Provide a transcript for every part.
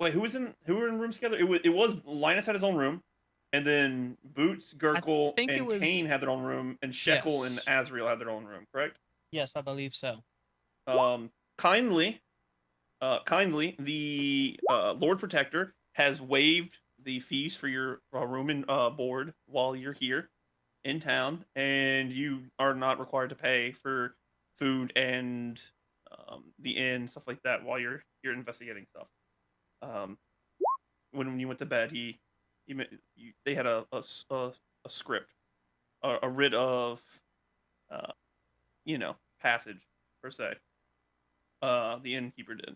Wait, who were in rooms together? It was Linus had his own room, and then Boots, I Gurkle, think it and was. Kane had their own room, and Shekel and Yes. Azrael had their own room. Correct? Yes, I believe so. Um, kindly, the Lord Protector has waived the fees for your room and board while you're here in town, and you are not required to pay for food and the inn stuff like that while you're investigating stuff. Um, when you went to bed, they had a script, a writ of uh, passage per se. The innkeeper did.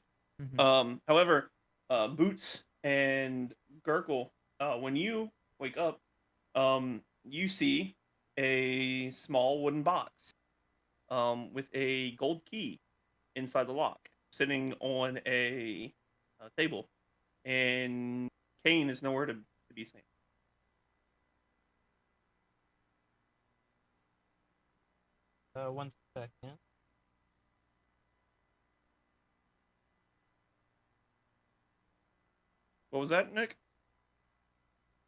Hmm. However, Boots and Gurkle, when you wake up, you see a small wooden box with a gold key inside the lock, sitting on a table, and Kane is nowhere to be seen. One second. What was that, Nick?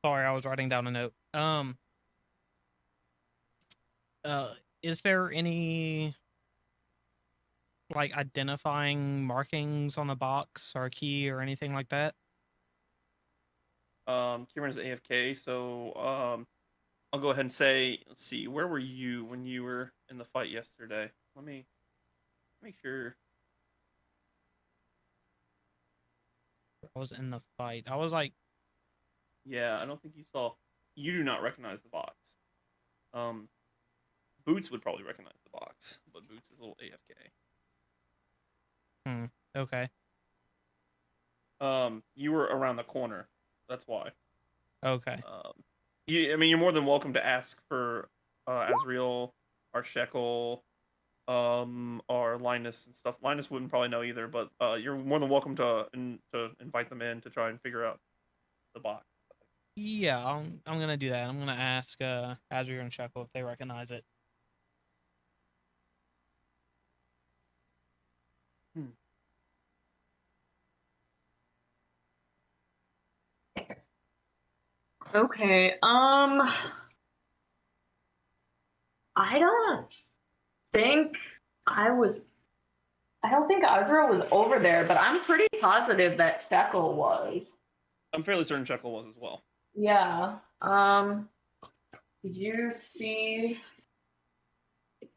Sorry, I was writing down a note. Uh, is there any like identifying markings on the box or a key or anything like that? Kieran is AFK, so I'll go ahead and say, let's see, where were you when you were in the fight yesterday? Let me make sure. I was in the fight. I was like, Yeah, I don't think you saw. You do not recognize the box. Um, Boots would probably recognize the box, but Boots is a little AFK. okay, You were around the corner. That's why. okay. I mean, you're more than welcome to ask for Azrael, or Shekel, or Linus and stuff. Linus wouldn't probably know either, but you're more than welcome to invite them in to try and figure out the box. Yeah, I'm gonna do that. I'm gonna ask Azir and Shekel if they recognize it. Hmm. Okay. I don't think I was. I don't think Azra was over there, but I'm pretty positive that Shekel was. I'm fairly certain Shekel was as well. Yeah. Did you see? Oh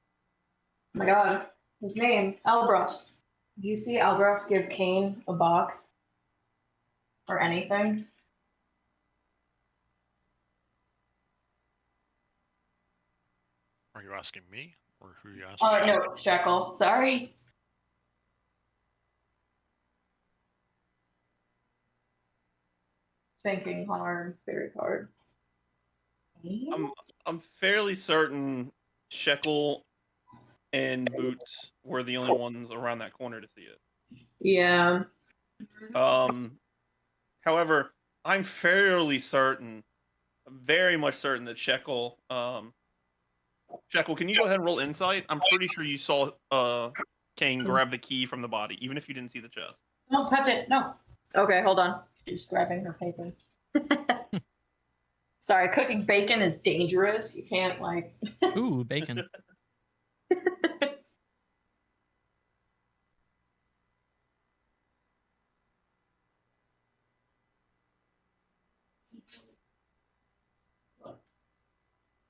my God, his name Albros. Do you see Albros give Kane a box or anything? Are you asking me, or who are you asking? Oh no, Shekel. Sorry. Thinking hard, very hard. I'm fairly certain Shekel and Boots were the only ones around that corner to see it. Yeah. However, I'm fairly certain, very much certain that Shekel, can you go ahead and roll insight? I'm pretty sure you saw Kane grab the key from the body, even if you didn't see the chest. Don't touch it. No. Okay, hold on. She's grabbing her paper. Sorry, cooking bacon is dangerous. You can't like. Ooh, bacon.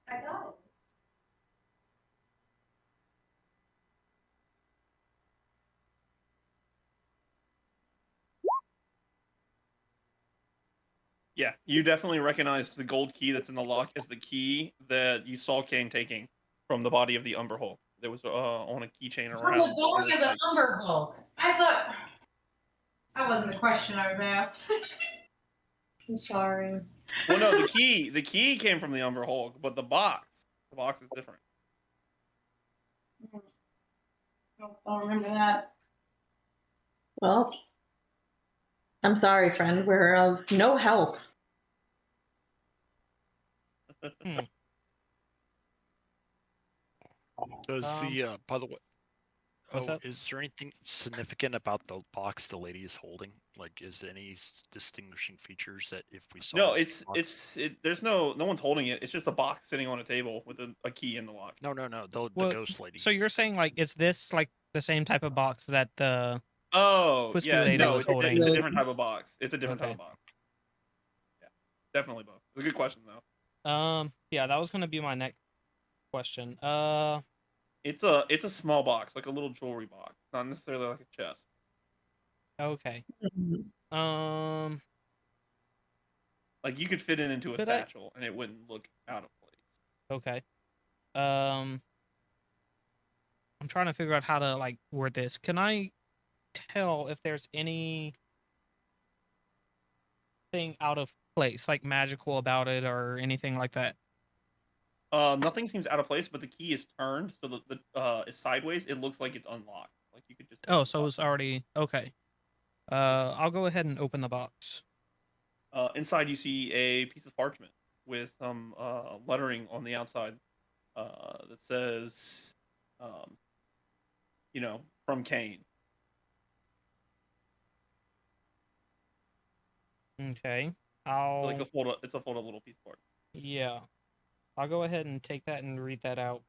I got it. Yeah, you definitely recognize the gold key that's in the lock as the key that you saw Kane taking from the body of the Umber Hulk. There was on a keychain around. From the body of the Umber Hulk. I thought that wasn't the question I was asked. I'm sorry. Well, no, the key came from the Umber Hulk, but the box is different. Don't remember that. Well, I'm sorry, friend. We're of no help. Does the by the way, What's Oh, up? is there anything significant about the box the lady is holding? Like, is there any distinguishing features that if we saw No, the same box? there's no one's holding it. It's just a box sitting on a table with a key in the lock. No, the Well, ghost lady. So you're saying like is this like the same type of box that the Oh, Crispy yeah, lady no, was it's holding? it's a different type of box. It's a different type Okay. of box. Yeah, definitely both. It's a good question though. Yeah, that was gonna be my next question. It's a small box, like a little jewelry box, not necessarily like a chest. Okay. Mhm. Like you could fit it into a Could I- satchel and it wouldn't look out of place. Okay. I'm trying to figure out how to like word this. Can I tell if there's anything out of place, like magical about it or anything like that? Nothing seems out of place, but the key is turned, so the it's sideways. It looks like it's unlocked. Like you could just Oh, open the so box. it's already okay. I'll go ahead and open the box. Inside you see a piece of parchment with some lettering on the outside that says, um, from Kane. Okay. So like it's a folded little piece of parchment. Yeah. I'll go ahead and take that and read that out.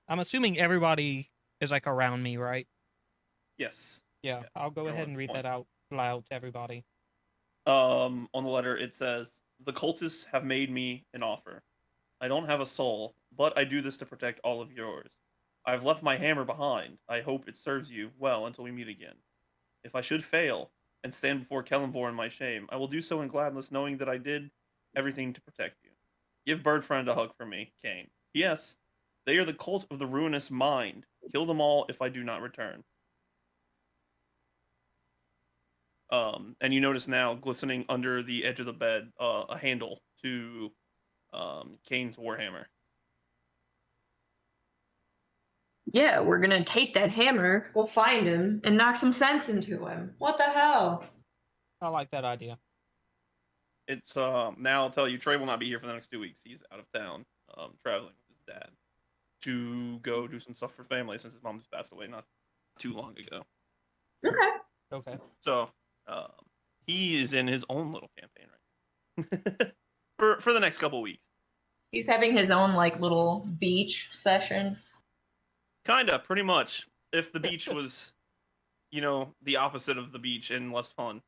I'm assuming everybody is like around me, right? Yes. Yeah. Yeah, I'll go ahead everyone's and read fine. that out loud to everybody. On the letter it says, "The cultists have made me an offer. I don't have a soul, but I do this to protect all of yours. I've left my hammer behind. I hope it serves you well until we meet again. If I should fail and stand before Kellenvor in my shame, I will do so in gladness, knowing that I did everything to protect you. Give Birdfriend a hug for me, Kane. P.S. They are the cult of the ruinous mind. Kill them all if I do not return." And you notice now, glistening under the edge of the bed, a handle to Kane's warhammer. Yeah, we're gonna take that hammer, go find him, and knock some sense into him. What the hell? I like that idea. It's now I'll tell you, Trey will not be here for the next 2 weeks. He's out of town, traveling with his dad to go do some stuff for family since his mom just passed away not too long ago. Okay. Okay. So he is in his own little campaign right for the next couple weeks. He's having his own like little beach session. Kinda, pretty much. If the beach was, the opposite of the beach and less fun.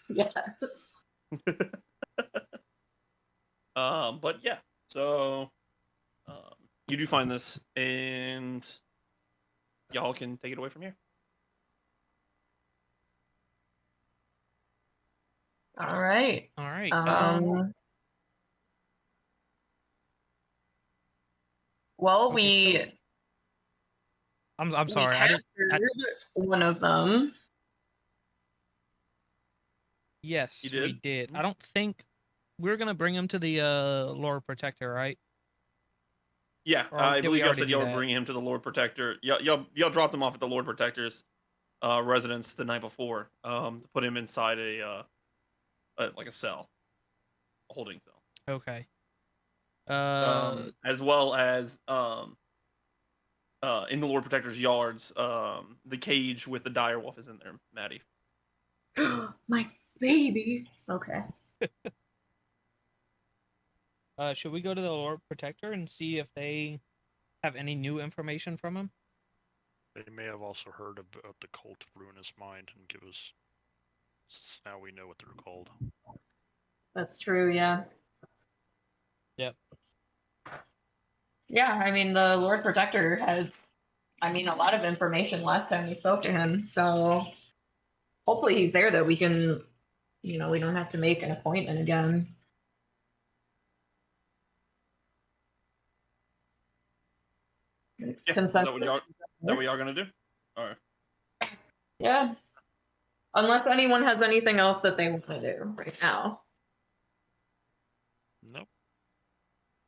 Yes. But yeah, so you do find this, and y'all can take it away from here. All right. All right. Well, Okay, we I'm sorry. I didn't. captured one of them. Yes, You we did? did. Mhm. I don't think we're gonna bring him to the Lord Protector, right? Yeah, Or I did we believe y'all already said do y'all were that? bringing him to the Lord Protector. Y'all dropped him off at the Lord Protector's residence the night before, to put him inside like a cell, a holding cell. Okay. As well as in the Lord Protector's yards, the cage with the dire wolf is in there, Maddie. My baby. Okay. Should we go to the Lord Protector and see if they have any new information from him? They may have also heard about the cult of ruinous mind and give us. Now we know what they're called. That's true, yeah. Yep. Yeah, I mean, the Lord Protector had, a lot of information last time we spoke to him. So hopefully he's there that we can, we don't have to make an appointment again. Yeah, is that Consensus? what y'all gonna do? All right. Yeah. Unless anyone has anything else that they want to do right now. Nope,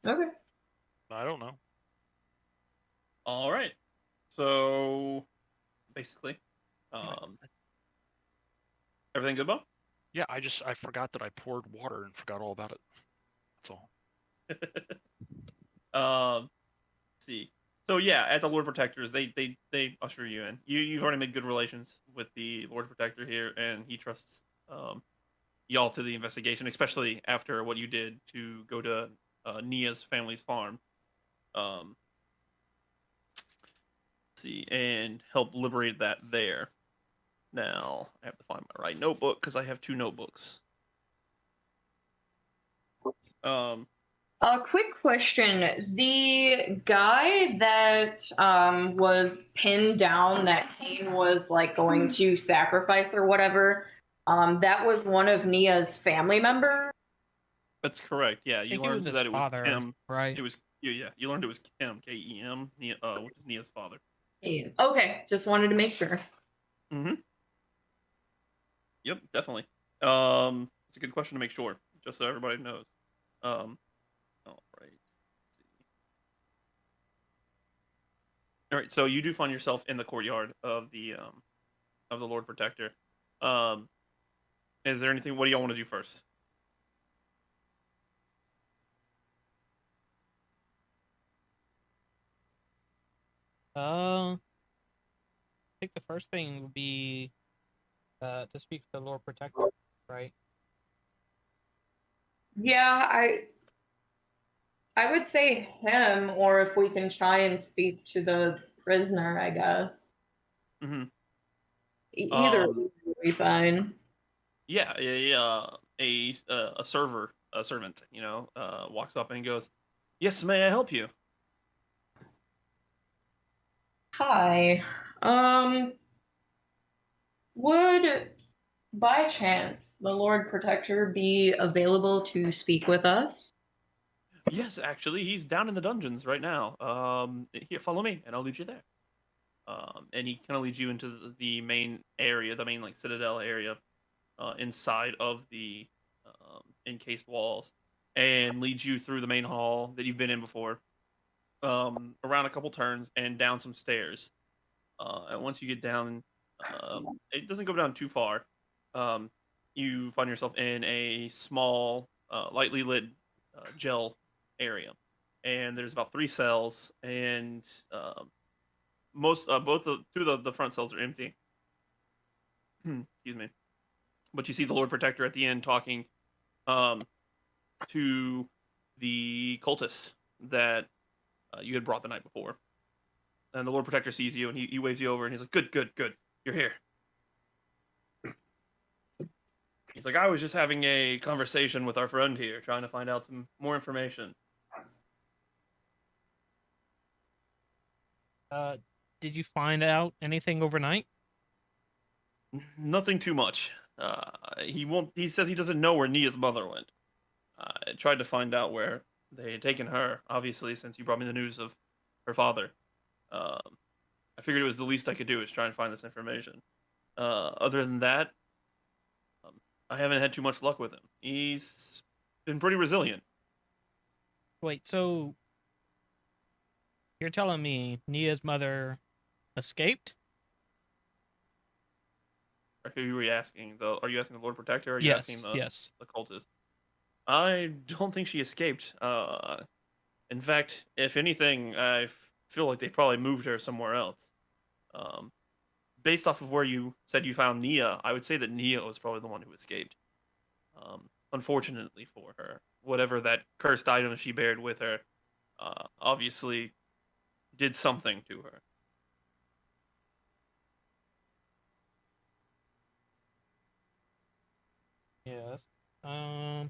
Okay. I don't know. All right. So basically, everything good, Bo? Yeah, I forgot that I poured water and forgot all about it. That's all. Let's see. So yeah, at the Lord Protectors, they usher you in. You've already made good relations with the Lord Protector here, and he trusts y'all to the investigation, especially after what you did to go to Nia's family's farm. Um, see, and help liberate that there. Now I have to find my right notebook because I have two notebooks. A quick question. The guy that was pinned down that Kane was like going to sacrifice or whatever, that was one of Nia's family members. That's correct. Yeah, I you think it was learned his that it was father, Kim. right? It was yeah. You learned it was Kim, Kem, Nia, which is Nia's father. Okay, just wanted to make sure. Mm-hmm. Yep, definitely. It's a good question to make sure, just so everybody knows. All right. All right. So you do find yourself in the courtyard of the Lord Protector. Um, is there anything? What do y'all want to do first? I think the first thing would be to speak to the Lord Protector, right? Yeah, I would say him, or if we can try and speak to the prisoner, I guess. Mm-hmm. Either would be fine. Yeah, a server, a servant, walks up and goes, "Yes, may I help you?" Hi. Would by chance the Lord Protector be available to speak with us? Yes, actually, he's down in the dungeons right now. Here, follow me, and I'll lead you there. And he kind of leads you into the main area, the main like citadel area, inside of the encased walls, and leads you through the main hall that you've been in before, around a couple turns and down some stairs. And once you get down, it doesn't go down too far. Um, you find yourself in a small, lightly lit gel area, and there's about three cells, and two of the front cells are empty. Excuse me. But you see the Lord Protector at the end talking um, to the cultists that you had brought the night before. And the Lord Protector sees you, and he waves you over, and he's like, "Good, good, good. You're here." He's like, "I was just having a conversation with our friend here, trying to find out some more information." Did you find out anything overnight? Nothing too much. He won't. He says he doesn't know where Nia's mother went. I tried to find out where they had taken her. Obviously, since you brought me the news of her father, um, I figured it was the least I could do is try and find this information. Other than that, I haven't had too much luck with him. He's been pretty resilient. Wait, so you're telling me Nia's mother escaped? Who are you asking? Are you asking the Lord Protector? Or are you asking Yes, yes. the cultist? I don't think she escaped. In fact, if anything, feel like they probably moved her somewhere else. Um, Based off of where you said you found Nia, I would say that Nia was probably the one who escaped. Unfortunately for her, whatever that cursed item she bared with her, obviously did something to her. Yes. Um,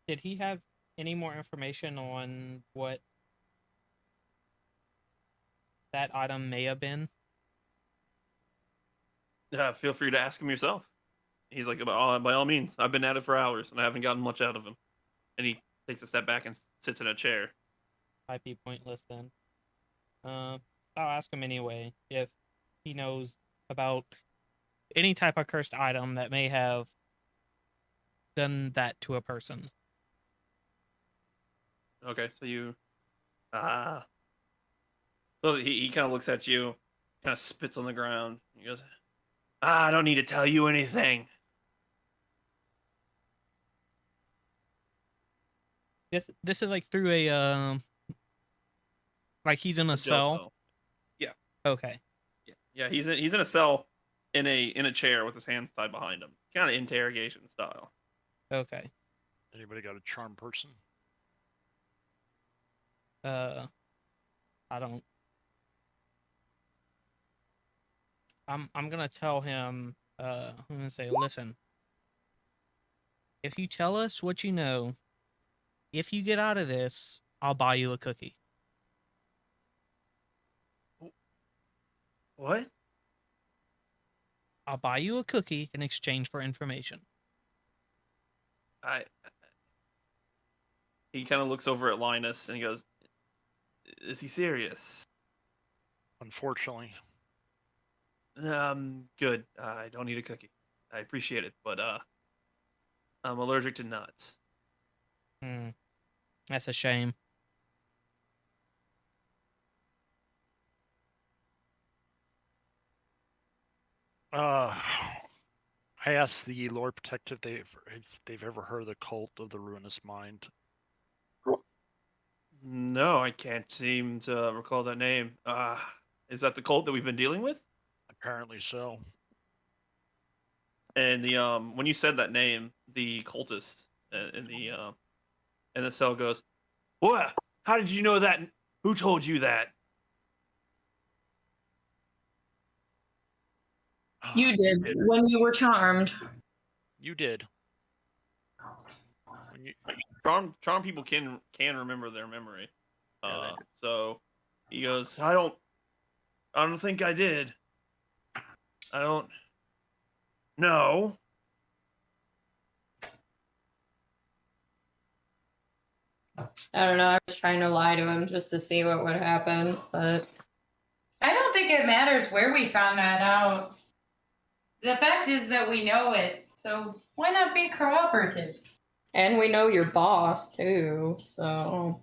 did he have any more information on what that item may have been? Yeah, feel free to ask him yourself. He's like, by all means, I've been at it for hours and I haven't gotten much out of him. And he takes a step back and sits in a chair. Might be pointless then. I'll ask him anyway if he knows about any type of cursed item that may have done that to a person. Okay, so you, ah, so he kind of looks at you, kind of spits on the ground. He goes, I don't need to tell you anything. This is like through a like he's in a jail cell. Yeah. Okay. Yeah. He's in a cell in a chair with his hands tied behind him, kind of interrogation style. Okay. Anybody got a charm person? I don't. I'm gonna tell him. I'm gonna say, listen. If you tell us what you know, if you get out of this, I'll buy you a cookie. What? I'll buy you a cookie in exchange for information. He kind of looks over at Linus and he goes, "Is he serious?" Unfortunately. Good. I don't need a cookie. I appreciate it, but I'm allergic to nuts. That's a shame. I asked the Lord Protector if they've ever heard of the cult of the Ruinous Mind. No, I can't seem to recall that name. Is that the cult that we've been dealing with? Apparently so. And the when you said that name, the cultist in the cell goes, "What? How did you know that? Who told you that?" You did when you were charmed. You did. When you, Charm people can remember their memory. Yeah, So he goes, I don't think I did. I don't know. I don't know. I was trying to lie to him just to see what would happen, but I don't think it matters where we found that out. The fact is that we know it, so why not be cooperative? and we know your boss too, so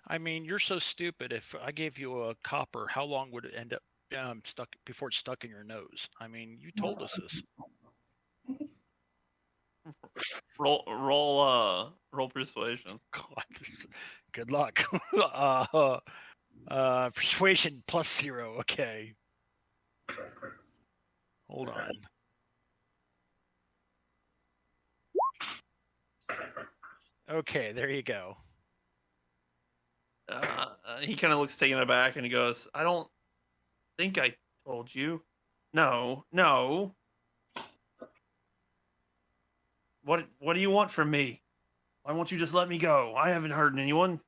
I mean, you're so stupid. If I gave you a copper, how long would it end up stuck before it's stuck in your nose? I mean, you told us this. Roll persuasion. God, good luck. Persuasion +0. Okay. Hold on. Okay, there you go. He kind of looks taken aback and he goes, I don't think I told you. No. What do you want from me? Why won't you just let me go? I haven't hurt anyone.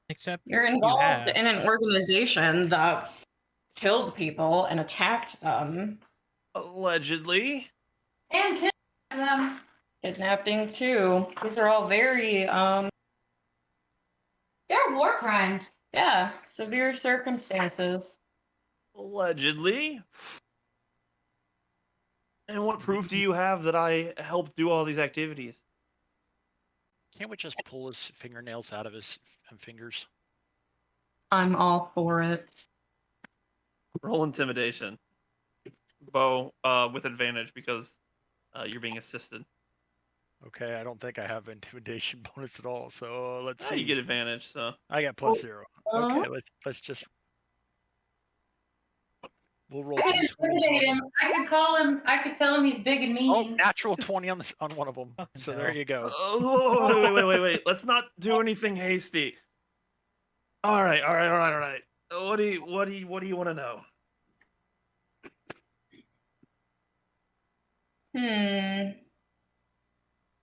Except you're you involved have. in an organization that's killed people and attacked them. Allegedly. And kill them. Kidnapping too. These are all very They're war crimes. yeah, severe circumstances. Allegedly. And what proof do you have that I helped do all these activities? Can't we just pull his fingernails out of his fingers? I'm all for it. Roll intimidation. Bo, with advantage because you're being assisted. Okay, I don't think I have intimidation bonus at all. So let's see. You get advantage, so I got +0. Okay, let's just. We'll roll I could 2 20s intimidate on him. I could call him. I could tell him he's big and Oh, mean. natural 20 on one of them. Fucking So hell. there you go. Oh, wait. Let's not do anything hasty. All right. What do you want to know?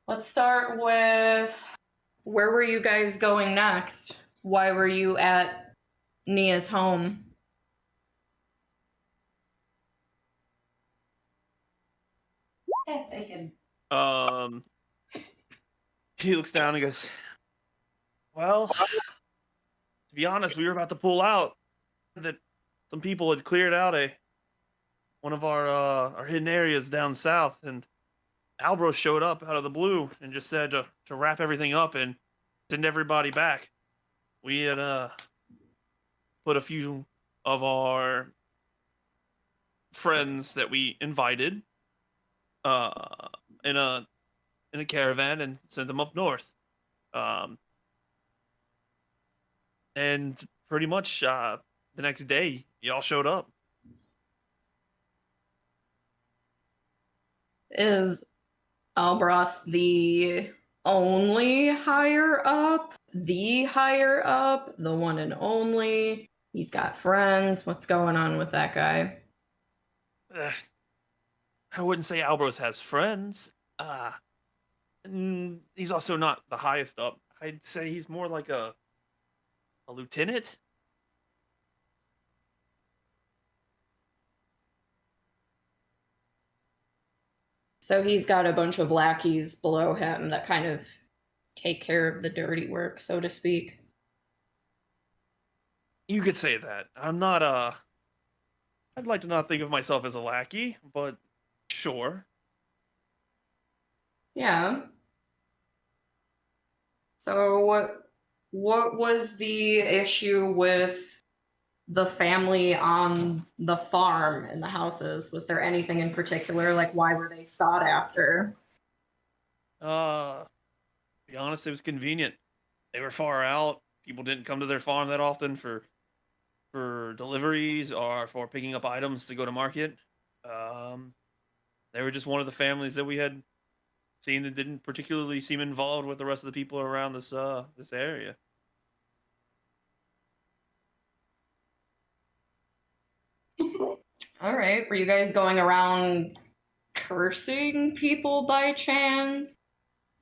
Let's start with where were you guys going next? Why were you at Nia's home? He looks down and goes, well, to be honest, we were about to pull out. That some people had cleared out one of our hidden areas down south, and Albro showed up out of the blue and just said to wrap everything up and send everybody back. We had put a few of our friends that we invited in a in a caravan and sent them up north. Um, and pretty much the next day, y'all showed up. Is Albros the only higher up? The higher up? The one and only? He's got friends. What's going on with that guy? I wouldn't say Albros has friends. He's also not the highest up. I'd say he's more like a lieutenant. So he's got a bunch of lackeys below him that kind of take care of the dirty work, so to speak. You could say that. I'm not I'd like to not think of myself as a lackey, but sure. Yeah. So what was the issue with the family on the farm and the houses? Was there anything in particular? Like, why were they sought after? To be honest, it was convenient. They were far out. People didn't come to their farm that often for deliveries or for picking up items to go to market. They were just one of the families that we had seen that didn't particularly seem involved with the rest of the people around this area. All right. Were you guys going around cursing people by chance?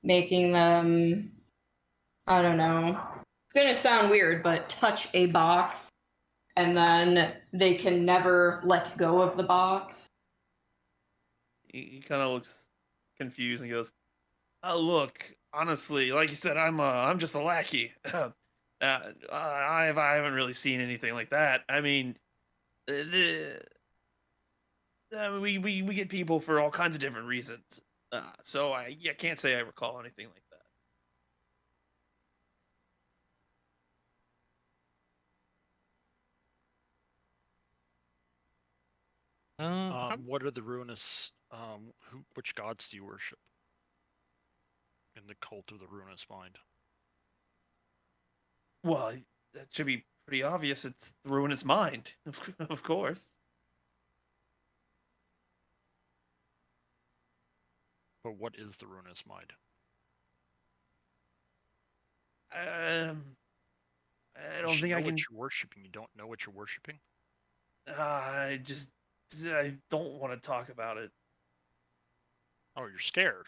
Making them, I don't know. It's going to sound weird, but touch a box and then they can never let go of the box? He kind of looks confused and goes, "Oh, look, honestly, like you said, I'm just a lackey. I haven't really seen anything like that. I mean, we get people for all kinds of different reasons. So I can't say I recall anything like that." What are the ruinous? Which gods do you worship in the cult of the ruinous mind? Well, that should be pretty obvious. It's the ruinous mind, of course. But what is the ruinous mind? I don't You think I know can. what you're worshiping. You don't know what you're worshiping. I don't want to talk about it. Oh, you're scared.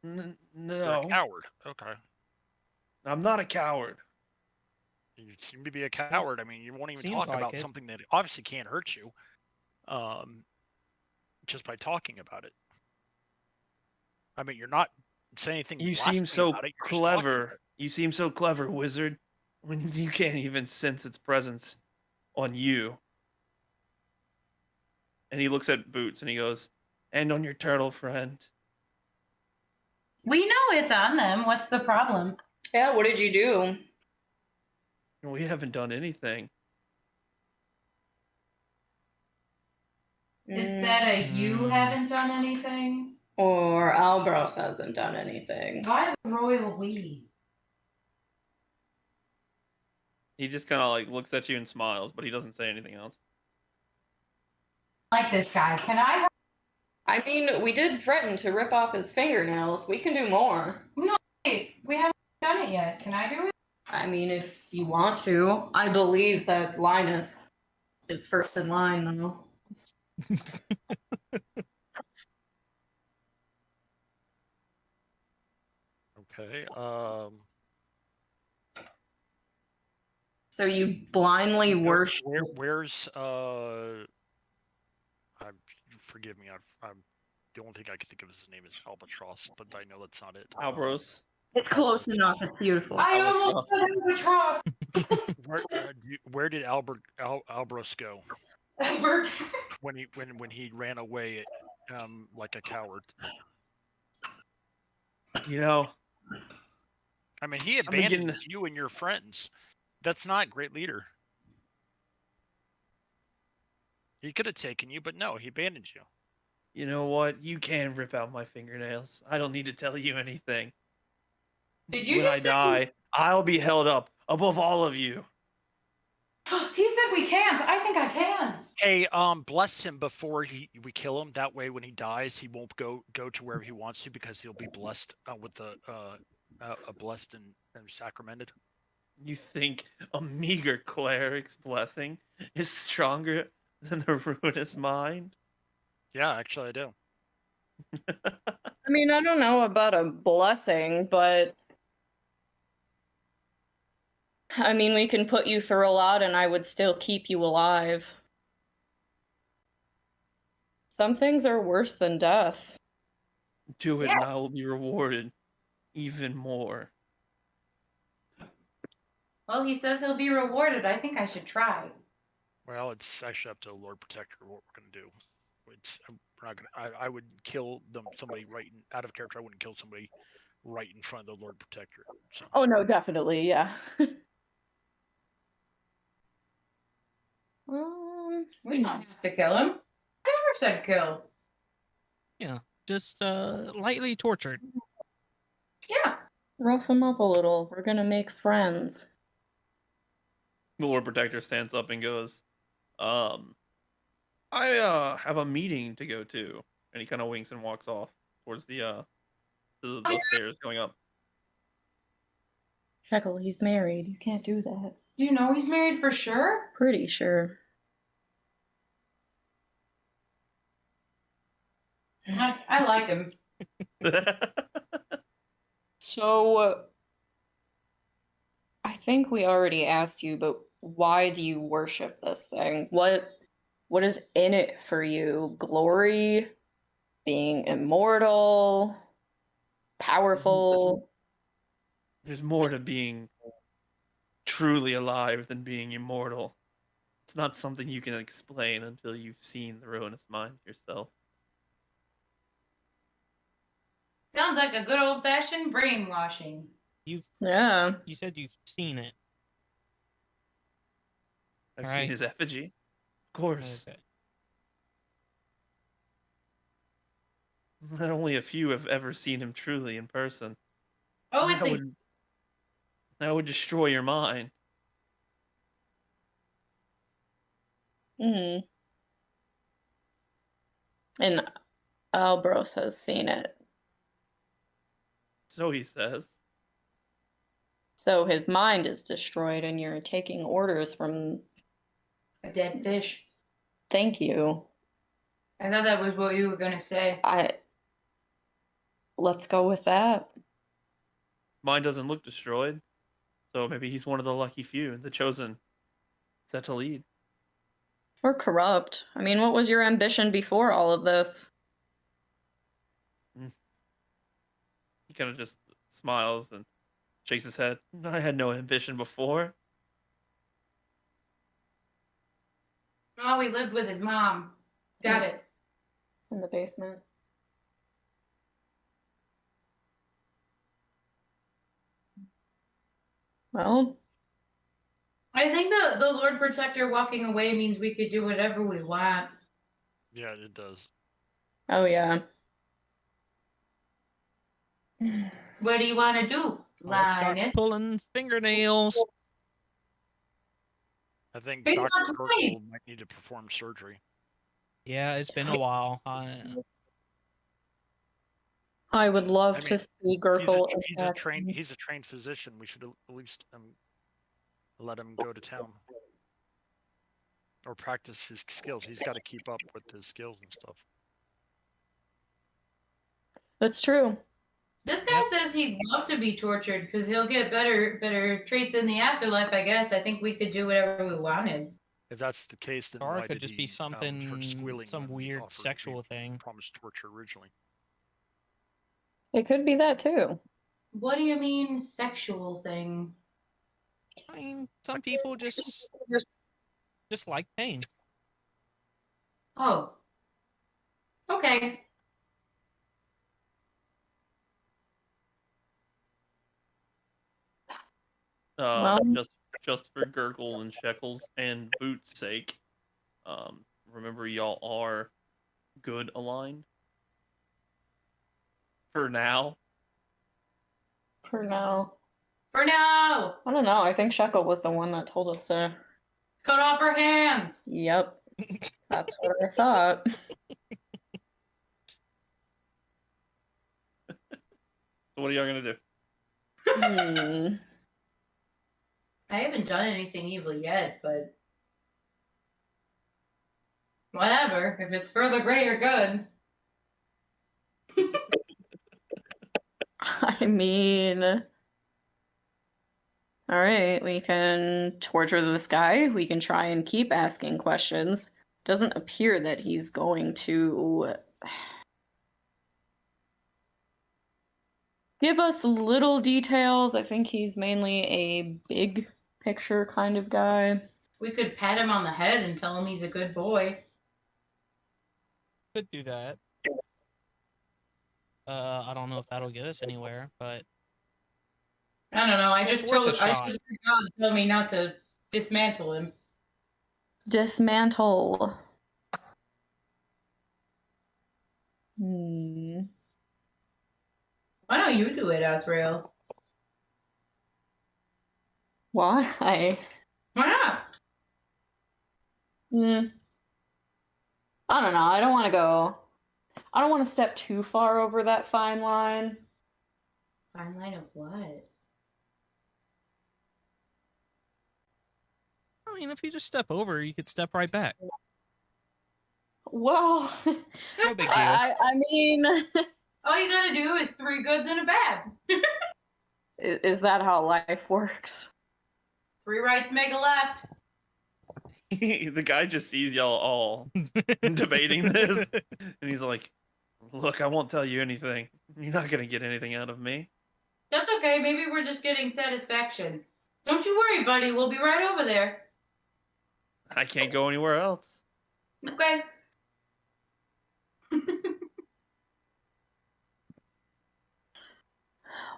You're No, a coward. Okay. I'm not a coward. You seem to be a coward. I mean, you won't even Seems talk like about it. something that obviously can't hurt you, just by talking about it. I mean, you're not saying anything You blasphemy seem so about it. You're just talking about clever. it. You seem so clever, wizard, when you can't even sense its presence on you. And he looks at Boots and he goes, "And on your turtle friend." We know it's on them. What's the problem? Yeah, what did you do? We haven't done anything. Is that a you Mm. haven't done anything? Or Albros hasn't done anything? Why the royal we? He just kind of like looks at you and smiles, but he doesn't say anything else. Like this guy. Can I? I mean, we did threaten to rip off his fingernails. We can do more. Wait, we haven't done it yet. Can I do it? I mean, if you want to. I believe that Linus is first in line, though. Okay. So you blindly worship. Where's forgive me. I'm the only thing I can think of his name is Albatross, but I know that's not it. Albros. It's close enough. It's beautiful. I Albatross. almost said albatross. Where did Albros go Albert. when he ran away, like a coward? You know, I mean, he I'm beginning abandoned you and your friends. That's not a great leader. He could have taken you, but no, he abandoned you. You know what? You can rip out my fingernails. I don't need to tell you anything. Did you When I just say die, I'll be held up above all of you. he said we can't? I think I can. Hey, bless him before we kill him. That way, when he dies, he won't go to wherever he wants to because he'll be blessed with the blessed and sacramented. You think a meager cleric's blessing is stronger than the ruinous mind? Yeah, actually, I do. I mean, I don't know about a blessing, but I mean, we can put you through a lot and I would still keep you alive. Some things are worse than death. Do it Yeah. and I will be rewarded even more. Well, he says he'll be rewarded. I think I should try. Well, it's actually up to the Lord Protector what we're gonna do. We're not gonna. I would kill somebody out of character. I wouldn't kill somebody right in front of the Lord Protector. So. Oh no, definitely, yeah. We don't have to kill him. I never said kill. Yeah, just lightly tortured. Yeah. Rough him up a little. We're gonna make friends. The Lord Protector stands up and goes, I have a meeting to go to. And he kind of winks and walks off towards the stairs going up. Shekel, he's married. You can't do that. Do you know he's married for sure? Pretty sure. I like him. So, I think we already asked you, but why do you worship this thing? What is in it for you? Glory? Being immortal? Powerful? There's more to being truly alive than being immortal. It's not something you can explain until you've seen the ruinous mind yourself. Sounds like a good old fashioned brainwashing. Yeah. You said you've seen it. I've All seen right. his effigy. Of course. Okay. Not only a few have ever seen him truly in person. Oh, it's That would destroy your mind. Hmm. And Albros has seen it. So he says. So his mind is destroyed and you're taking orders from... a dead fish. Thank you. I thought that was what you were gonna say. Let's go with that. Mine doesn't look destroyed. So maybe he's one of the lucky few, the chosen, set to lead. Or corrupt. I mean, what was your ambition before all of this? He kind of just smiles and shakes his head. I had no ambition before. Oh, he lived with his mom. Got it. In the basement. Well, I think the Lord Protector walking away means we could do whatever we want. Yeah, it does. oh yeah. What do you want to do, Let's start Linus? pulling fingernails. I think He's Dr. not 20. Purple might need to perform surgery. Yeah, it's been a while. I would love I mean, to see Gurgle. He's a trained physician. We should at least let him go to town or practice his skills. He's got to keep up with his skills and stuff. That's true. This guy says he'd love to be tortured because he'll get better traits in the afterlife. I guess. I think we could do whatever we wanted. If that's the case, then Or why it could did just he be start something, squealing some when he weird offered- sexual he thing. promised torture originally? It could be that too. What do you mean sexual thing? I mean, some people just like pain. Oh. Okay. Well- Just for Gurgle and Shekels and Boot's sake, remember y'all are good aligned. For now. For now. For now, I don't know. I think Shekel was the one that told us to. cut off her hands. Yep. That's what I thought. So what are y'all gonna do? I haven't done anything evil yet, but whatever. If it's for the greater good. I mean, all right, we can torture this guy. We can try and keep asking questions. Doesn't appear that he's going to give us little details. I think he's mainly a big picture kind of guy. We could pat him on the head and tell him he's a good boy. Could do that. I don't know if that'll get us anywhere, but I don't know. I It's just worth a told shot. God to tell me not to dismantle him. Dismantle. Hmm. Why don't you do it, Azrael? Why? Why not? I don't know. I don't want to step too far over that fine line. Fine line of what? I mean, if you just step over, you could step right back. Well, No big deal. I mean, All you gotta do is 3 goods and a bad. is that how life works? 3 rights make a left. The guy just sees y'all all debating this, and he's like, "Look, I won't tell you anything. You're not gonna get anything out of me." That's okay. Maybe we're just getting satisfaction. Don't you worry, buddy. We'll be right over there. I can't go anywhere else. Okay.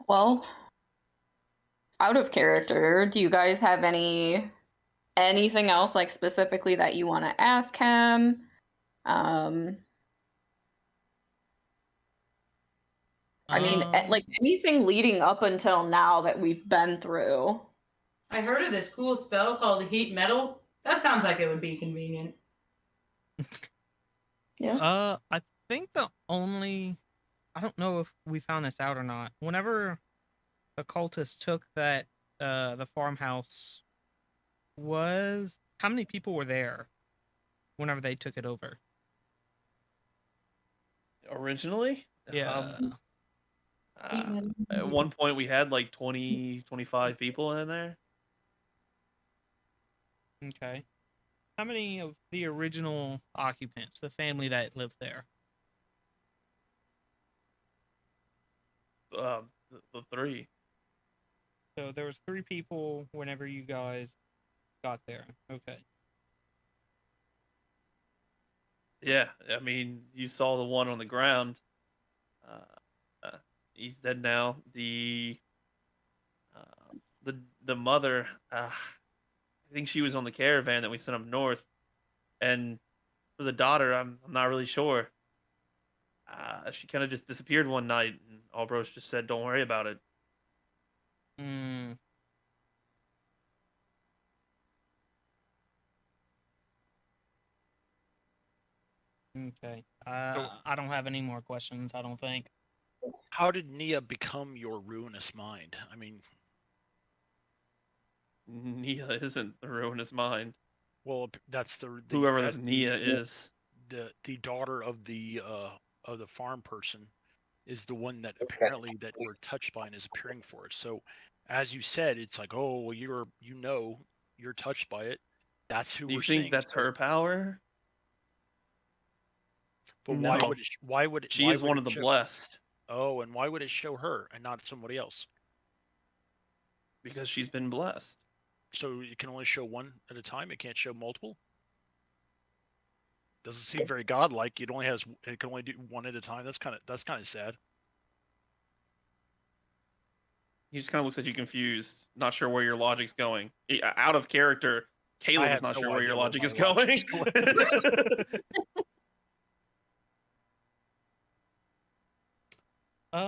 Well, out of character, do you guys have anything else like specifically that you want to ask him? I mean, like anything leading up until now that we've been through. I heard of this cool spell called heat metal. That sounds like it would be convenient. Yeah. I think I don't know if we found this out or not. Whenever the cultists took that, the farmhouse, how many people were there whenever they took it over? Originally? Yeah. At one point we had like 20, 25 people in there. Okay. How many of the original occupants, the family that lived there? The 3. So there was 3 people whenever you guys got there. Okay. Yeah, I mean, you saw the one on the ground. He's dead now. The mother, I think she was on the caravan that we sent up north, and for the daughter, I'm not really sure. She kind of just disappeared one night, and Albros just said, "Don't worry about it." Okay. I don't have any more questions, I don't think. How did Nia become your ruinous mind? I mean, Nia isn't the ruinous mind. well, that's whoever this Nia is. The daughter of the farm person is the one that apparently that we're touched by and is appearing for us. So, as you said, it's like, oh, well, you're touched by it. That's who Do you we're think seeing. that's her power? But No. why would it? She why is would one it of the show- blessed Oh, and why would it show her and not somebody else? because she's been blessed. So it can only show one at a time. It can't show multiple. Doesn't seem very godlike. It can only do one at a time. That's kind of sad. He just kind of looks at you confused, not sure where your logic's going. Out of character, Caleb is have not no sure where idea your where logic my is going. logic's We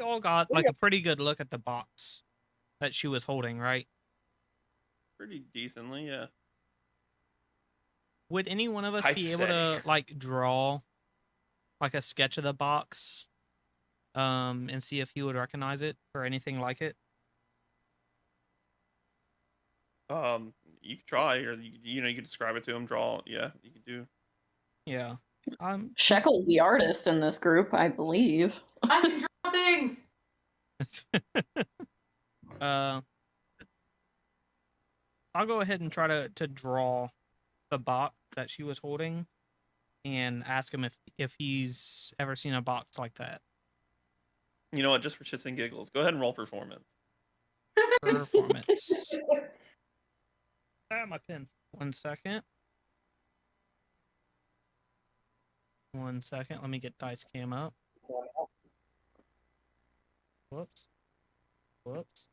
all got like a pretty good look at the box that she was holding, right? Pretty decently, yeah. Would any one of us I'd be able say. to like draw like a sketch of the box and see if he would recognize it or anything like it? You could try, or you could describe it to him, draw. Yeah, you could do. Yeah. Shekel's the artist in this group, I believe. I can draw things. I'll go ahead and try to draw the box that she was holding and ask him if he's ever seen a box like that. You know what? Just for shits and giggles, go ahead and roll performance. Performance. My pen. 1 second. 1 second. Let me get dice cam up. Whoops. Whoops.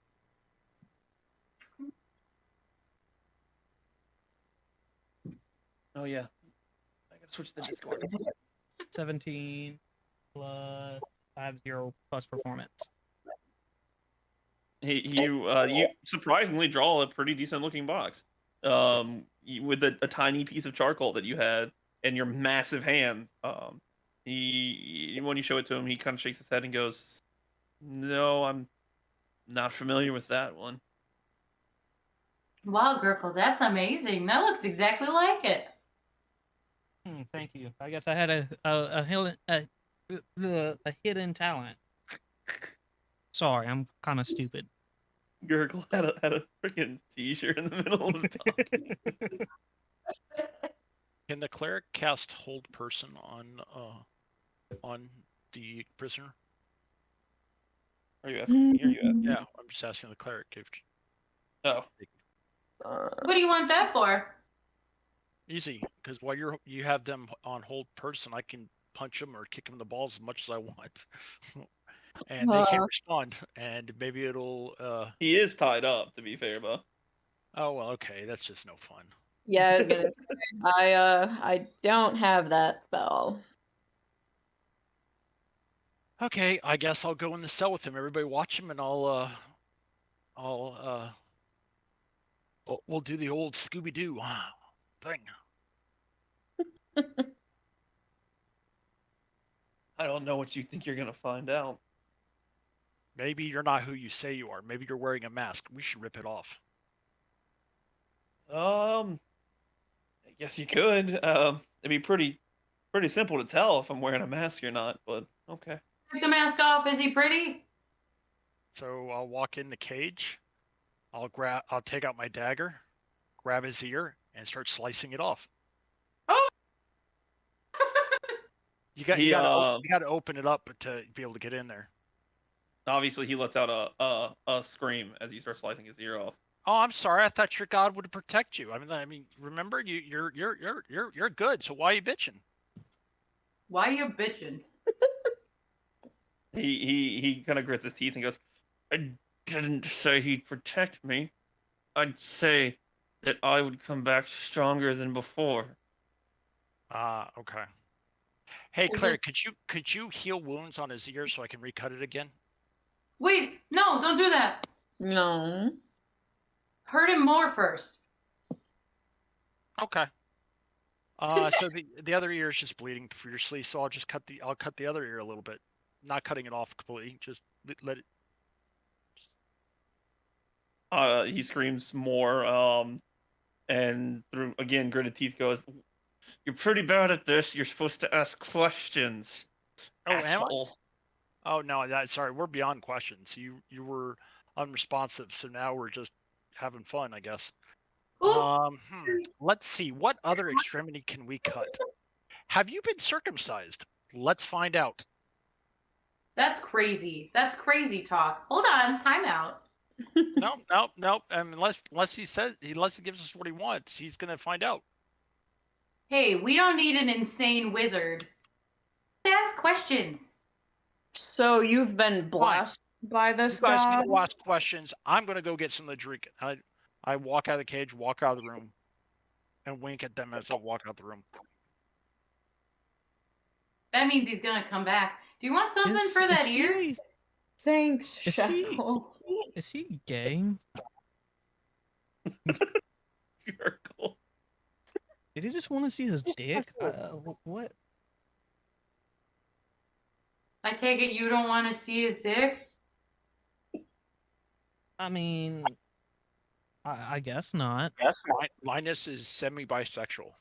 Oh yeah, I gotta switch to the Discord. 17 plus 50 plus performance. You surprisingly draw a pretty decent looking box, with a tiny piece of charcoal that you had in your massive hands. When you show it to him, he kind of shakes his head and goes, "No, I'm not familiar with that one." Wow, Gurkle, that's amazing. That looks exactly like it. Thank you. I guess I had a hidden talent. Sorry, I'm kind of stupid. Gurgle had a freaking T-shirt in the middle of talking. Can the cleric cast hold person on the prisoner? Are you asking me? Or are you asking? Yeah, I'm just asking the cleric if. Oh. What do you want that for? Easy, because while you have them on hold person, I can punch them or kick them in the balls as much as I want, and they can't respond. And maybe it'll. He is tied up, to be fair, Bo. Oh well, okay, that's just no fun. Yeah, I was gonna say, I don't have that spell. Okay, I guess I'll go in the cell with him. Everybody watch him, and we'll do the old Scooby-Doo thing. I don't know what you think you're gonna find out. Maybe you're not who you say you are. Maybe you're wearing a mask. We should rip it off. I guess you could. It'd be pretty simple to tell if I'm wearing a mask or not, but okay. Take the mask off. Is he pretty? So I'll walk in the cage. I'll take out my dagger, grab his ear, and start slicing it off. Oh! You got to open it up to be able to get in there. Obviously, he lets out a scream as you start slicing his ear off. Oh, I'm sorry. I thought your god would protect you. I mean, remember you're good. So why are you bitching? Why are you bitching? He kind of grits his teeth and goes, "I didn't say he'd protect me. I'd say that I would come back stronger than before." Okay. Hey, Claire, could you heal wounds on his ear so I can recut it again? Wait, no, don't do that. No. Hurt him more first. Okay. So the other ear is just bleeding furiously, so I'll cut the other ear a little bit, not cutting it off completely, just let it. He screams more, and through again gritted teeth goes, "You're pretty bad at this. You're supposed to ask questions." Oh, asshole. Oh no, sorry, we're beyond questions. You were unresponsive, so now we're just having fun, I guess. Let's see, what other extremity can we cut? Have you been circumcised? Let's find out. That's crazy. That's crazy talk. Hold on, time out. Nope. Unless he gives us what he wants, he's gonna find out. Hey, we don't need an insane wizard. Ask questions. So you've been blessed by this guy. You guys god? can go ask questions. I'm gonna go get something to drink. I walk out of the cage, walk out of the room, and wink at them as I walk out the room. That means he's gonna come back. Do you want something Is, for that is ear? he, Thanks, is he, Shadow. is he gay? Gurgle. Did he just want to see his dick? What? I take it you don't want to see his dick? I mean, I guess not. Linus is semi-bisexual.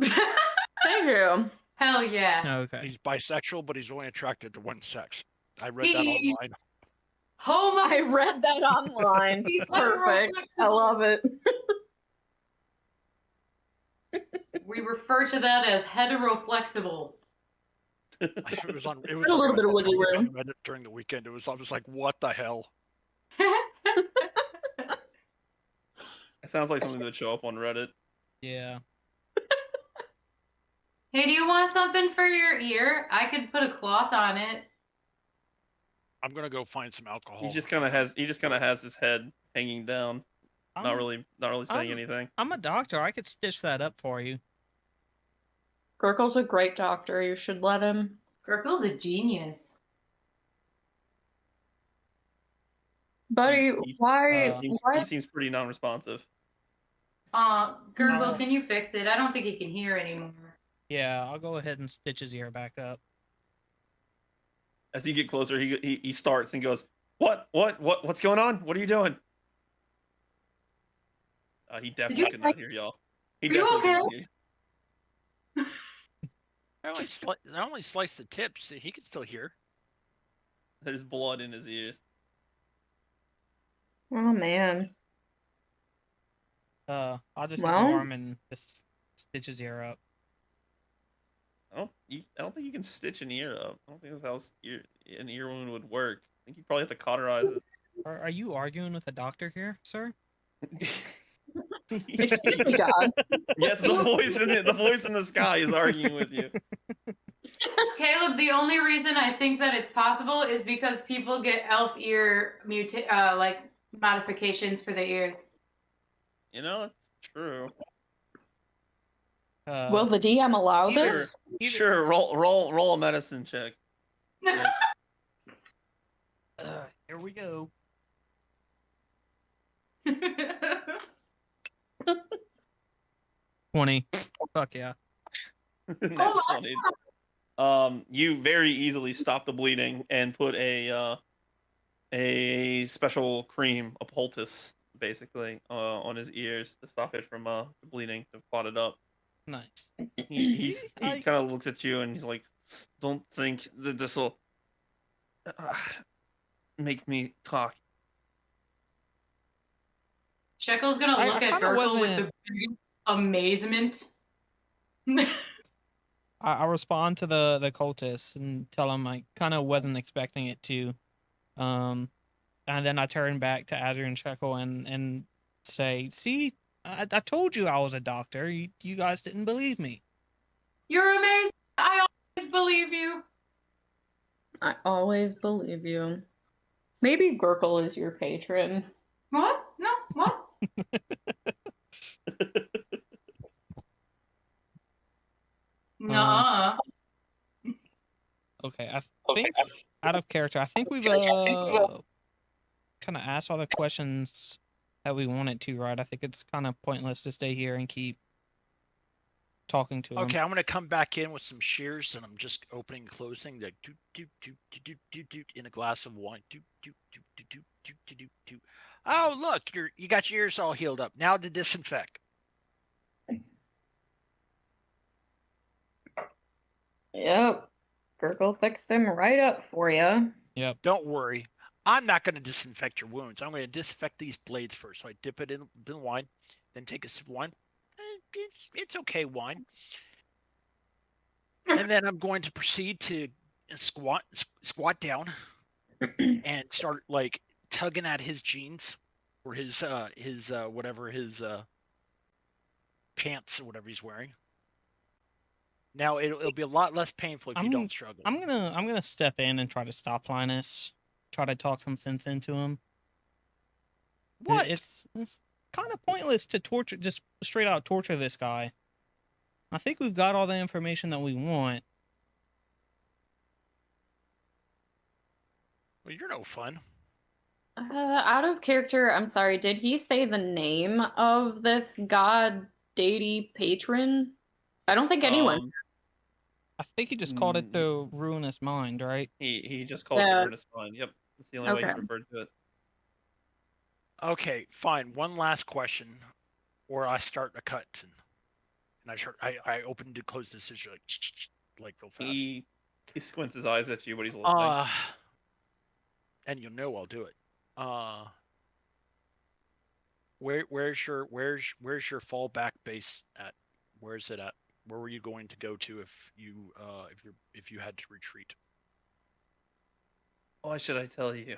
Thank you. Hell yeah. Okay. He's bisexual, but he's only attracted to one sex. I read that He's online. homo. I read that online. He's Perfect. I heteroflexible. love it. We refer to that as heteroflexible. It was on. It was A on little bit of Reddit. wiggle It was on room. Reddit during the weekend. I was like, what the hell? It sounds like something that would show up on Reddit. Yeah. Hey, do you want something for your ear? I could put a cloth on it. I'm gonna go find some alcohol. He just kind of has his head hanging down, not I'm- really saying anything. I'm a doctor. I could stitch that up for you. Gurgle's a great doctor. You should let him. Gurgle's a genius. Buddy, why? He seems pretty non-responsive. Gurgle, can you fix it? I don't think he can hear anymore. Yeah, I'll go ahead and stitch his ear back up. As you get closer, he starts and goes, what's going on? What are you doing? He definitely could not hear y'all. He Are you definitely could okay? not hear you. I only sliced the tips. He can still hear. There's blood in his ears. Oh man. I'll just Well? ignore him and just stitch his ear up. I don't think you can stitch an ear up. I don't think that's how an ear wound would work. I think you probably have to cauterize it. Are you arguing with a doctor here, sir? Excuse me, God. Yes, the voice in the sky is arguing with you. Caleb, the only reason I think that it's possible is because people get elf ear modifications for their ears. You know, it's true. Will the DM allow this? Sure, roll a medicine check. Here we go. 20. Fuck yeah. Nat 20. You very easily stop the bleeding and put a special cream, a poultice, basically, on his ears to stop it from bleeding, to clot it up. Nice. He kind of looks at you and he's like, "Don't think that this will make me talk." Shekel's gonna look at Gurgle with the biggest amazement. I respond to the cultist and tell him I kind of wasn't expecting it to. And then I turn back to Azure and Shekel and say, "See, I told you I was a doctor. You guys didn't believe me." You're amazing. I always believe you. I always believe you. Maybe Gurgle is your patron. What? No, what? Nuh-uh. Okay, I think out of character, I think we've kind of asked all the questions that we wanted to, right? I think it's kind of pointless to stay here and keep talking to him. Okay, I'm gonna come back in with some shears, and I'm just opening and closing like doot doot doot doot doot doot in a glass of wine. Doot doot doot doot doot doot doot doot doot. Oh, look, you got your ears all healed up. Now to disinfect. Yep. Gurgle fixed him right up for you. Yep. Don't worry. I'm not going to disinfect your wounds. I'm going to disinfect these blades first. So I dip it in wine, then take a sip of wine. It's okay wine. And then I'm going to proceed to squat down and start like tugging at his jeans or his pants or whatever he's wearing. Now it'll be a lot less painful if you don't struggle. I'm gonna step in and try to stop Linus. Try to talk some sense into him. What? It's kind of pointless to just straight out torture this guy. I think we've got all the information that we want. Well, you're no fun. Out of character, I'm sorry, did he say the name of this god deity patron? I don't think anyone. I think he just called it the ruinous mind, right? He just called it the ruinous mind. Yep, that's the only way Okay. he's referred to it. Okay, fine. One last question, or I start a cut, and I open to close this issue like real fast. He squints his eyes at you, but he's listening. And you'll know I'll do it. Where's your fallback base at? Where's it at? Where were you going to go to if you had to retreat? Why should I tell you?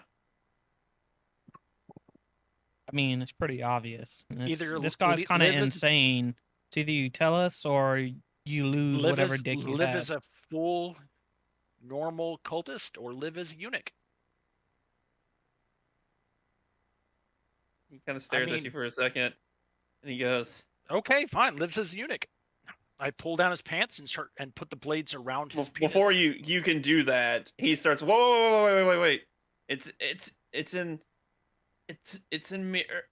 I mean, it's pretty obvious. Either This guy's kind of live as- insane. It's either you tell us or you lose whatever dick you live have. as a full normal cultist, or live as a eunuch. He kind of stares at you for a second, and he goes, "Okay, fine. Lives as a eunuch." I pull down his pants and put the blades around his penis. Before you can do that, he starts. Whoa, wait! It's in mirror.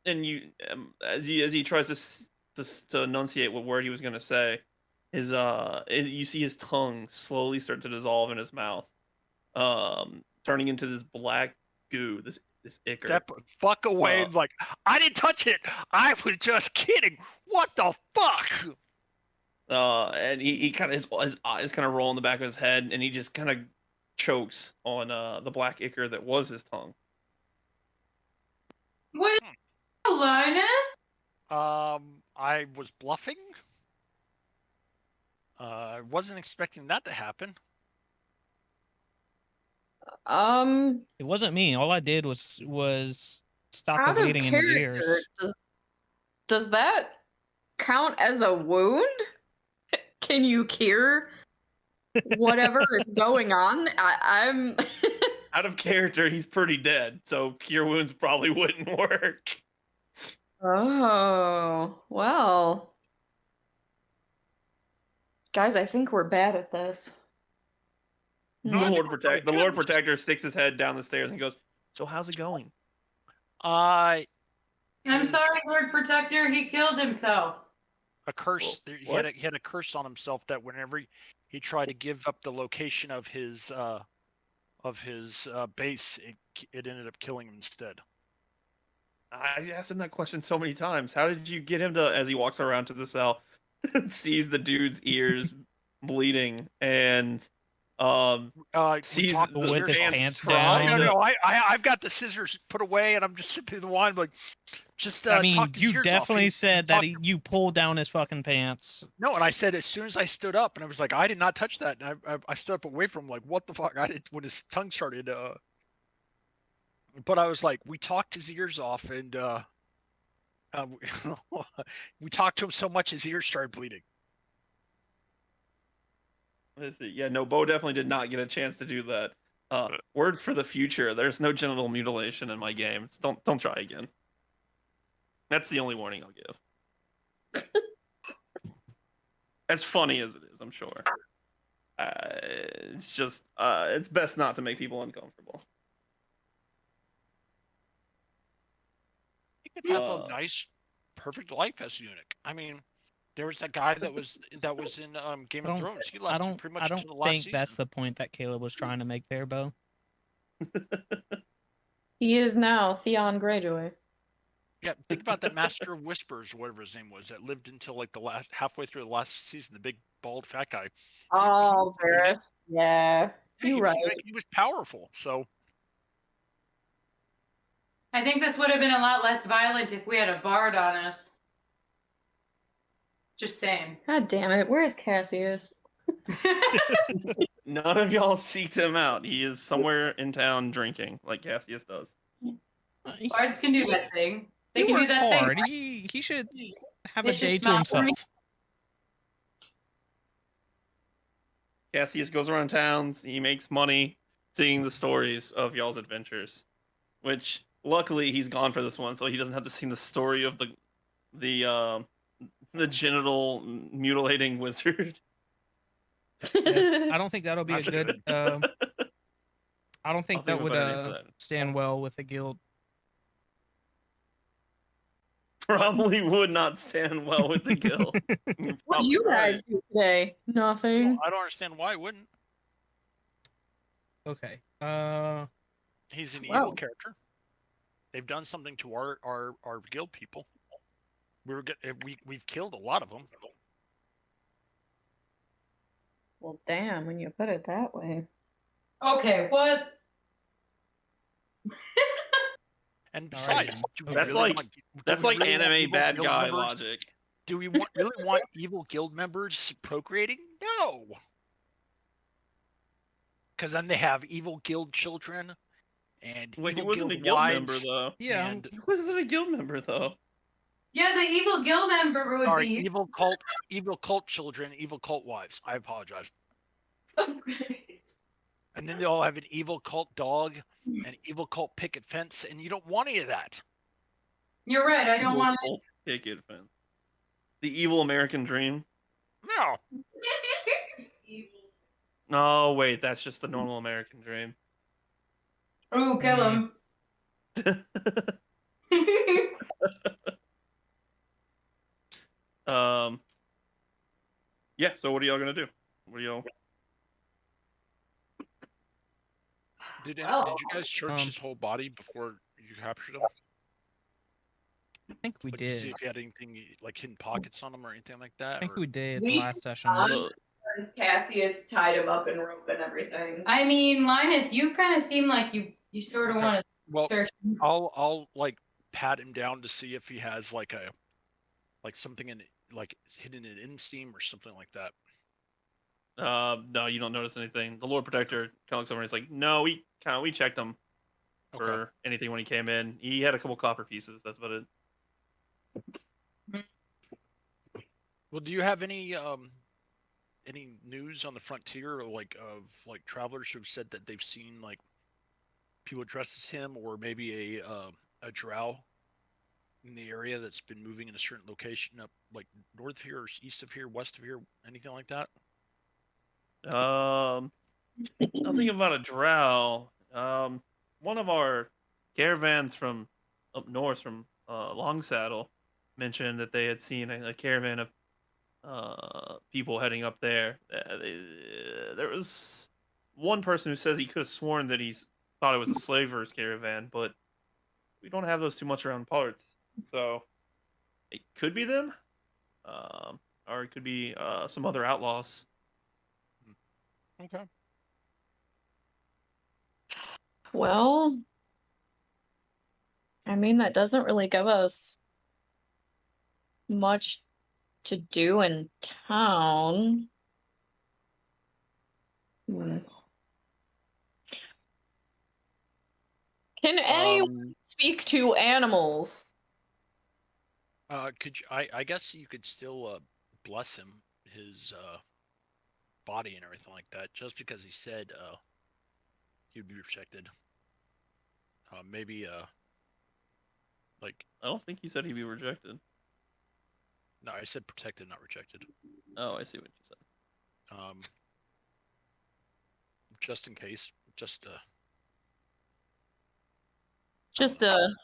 And you, as he tries to enunciate what word he was gonna say, you see his tongue slowly start to dissolve in his mouth, turning into this black goo, this ichor. Step fuck away! Like, I didn't touch it. I was just kidding. What the fuck? And he kind of his eyes kind of roll in the back of his head, and he just kind of chokes on the black ichor that was his tongue. What is Linus? I was bluffing. I wasn't expecting that to happen. It wasn't me. All I did was stop the bleeding in his ears. Does that count as a wound? Can you cure whatever is going on? I'm out of character. He's pretty dead, so cure wounds probably wouldn't work. Oh, well. Guys, I think we're bad at this. The Lord Protector sticks his head down the stairs and goes, "So how's it going?" I'm sorry, Lord Protector. He killed himself. A curse. He had a curse on himself that whenever he tried to give up the location of his base, it ended up killing him instead. I asked him that question so many times. How did you get him to, as he walks around to the cell, sees the dude's ears bleeding and sees with his pants down? No, I've got the scissors put away, and I'm just sipping the wine, like, just. I mean, you definitely said that you pulled down his fucking pants. No, and I said as soon as I stood up, and I was like, I did not touch that. And I stood up away from him, like, what the fuck? I did when his tongue started. But I was like, we talked his ears off, and we talked to him so much his ears started bleeding. Yeah, no, Bo definitely did not get a chance to do that. Word for the future: there's no genital mutilation in my games. Don't try again. That's the only warning I'll give. As funny as it is, I'm sure. It's just it's best not to make people uncomfortable. You could have a nice, perfect life as a eunuch. I mean, there was that guy that was in Game of Thrones. He lasted pretty much until the last season. I think that's the point that Caleb was trying to make there, Bo. He is now Theon Greyjoy. Yeah, think about that Master of Whispers, or whatever his name was, that lived until like the halfway through the last season. The big bald fat guy. Oh, Varys. Yeah, you're right. He was powerful, so. I think this would have been a lot less violent if we had a bard on us. Just saying. God damn it! Where is Cassius? None of y'all seeked him out. He is somewhere in town drinking, like Cassius does. Bards can do that thing. They can do that hard. thing. He should have a day to himself. Cassius goes around towns. He makes money seeing the stories of y'all's adventures, which luckily he's gone for this one, so he doesn't have to sing the story of the genital mutilating wizard. Yeah, I don't think that'll be a good I don't think I'll that think of a would better name for that. stand well with the guild. Probably would not stand well with the guild. You're What'd you probably guys do today? Nothing. Well, I don't understand why it wouldn't. Okay. He's an Well. evil character. They've done something to our guild people. We've killed a lot of them. Well, damn, when you put it that way. Okay, what? And Alrighty besides, then. do we Okay. That's really like- want? do That's we like really want anime evil bad guild guy members- logic. Do we really want evil guild members procreating? No. Because then they have evil guild children and Wait, he evil wasn't a guild guild wives. member though. Yeah. And He wasn't a guild member though. Yeah, the evil guild member would sorry, be. evil cult children, evil cult wives. I apologize. And then they all have an evil cult dog, an evil cult picket fence, and you don't want any of that. You're right. I don't Evil want cult picket fence. The evil American dream. No. evil. No, wait, that's just the normal American dream. Ooh, kill him. Yeah. So what are y'all gonna do? What are y'all? Did you guys search his whole body before you captured him? I think we Like, to see did. if he had anything like hidden pockets on him or anything like that. I think or- we did at the We- last session. Cassius tied him up in rope and everything. I mean, Linus, you kind of seem like you sort of Okay. want to Well, search. I'll like pat him down to see if he has like something in like hidden in inseam or something like that. No, you don't notice anything. The Lord Protector kind of looks over and he's like, "No, we checked him Okay. for anything when he came in. He had a couple copper pieces. That's about it." Well, do you have any news on the frontier, or like of like travelers who've said that they've seen like people dressed as him, or maybe a drow in the area that's been moving in a certain location up like north of here, or east of here, west of here, anything like that? Nothing about a drow. One of our caravans from up north, from Long Saddle, mentioned that they had seen a caravan of people heading up there. There was one person who says he could have sworn that he's thought it was a slavers caravan, but we don't have those too much around parts, so it could be them, or it could be some other outlaws. Okay. Well, I mean, that doesn't really give us much to do in town. Can anyone speak to animals? Could you, I guess you could still bless him, his body and everything like that, just because he said he'd be rejected. Maybe like, I don't think he said he'd be rejected. no, I said protected, not rejected. Oh, I see what you said. Just in case, just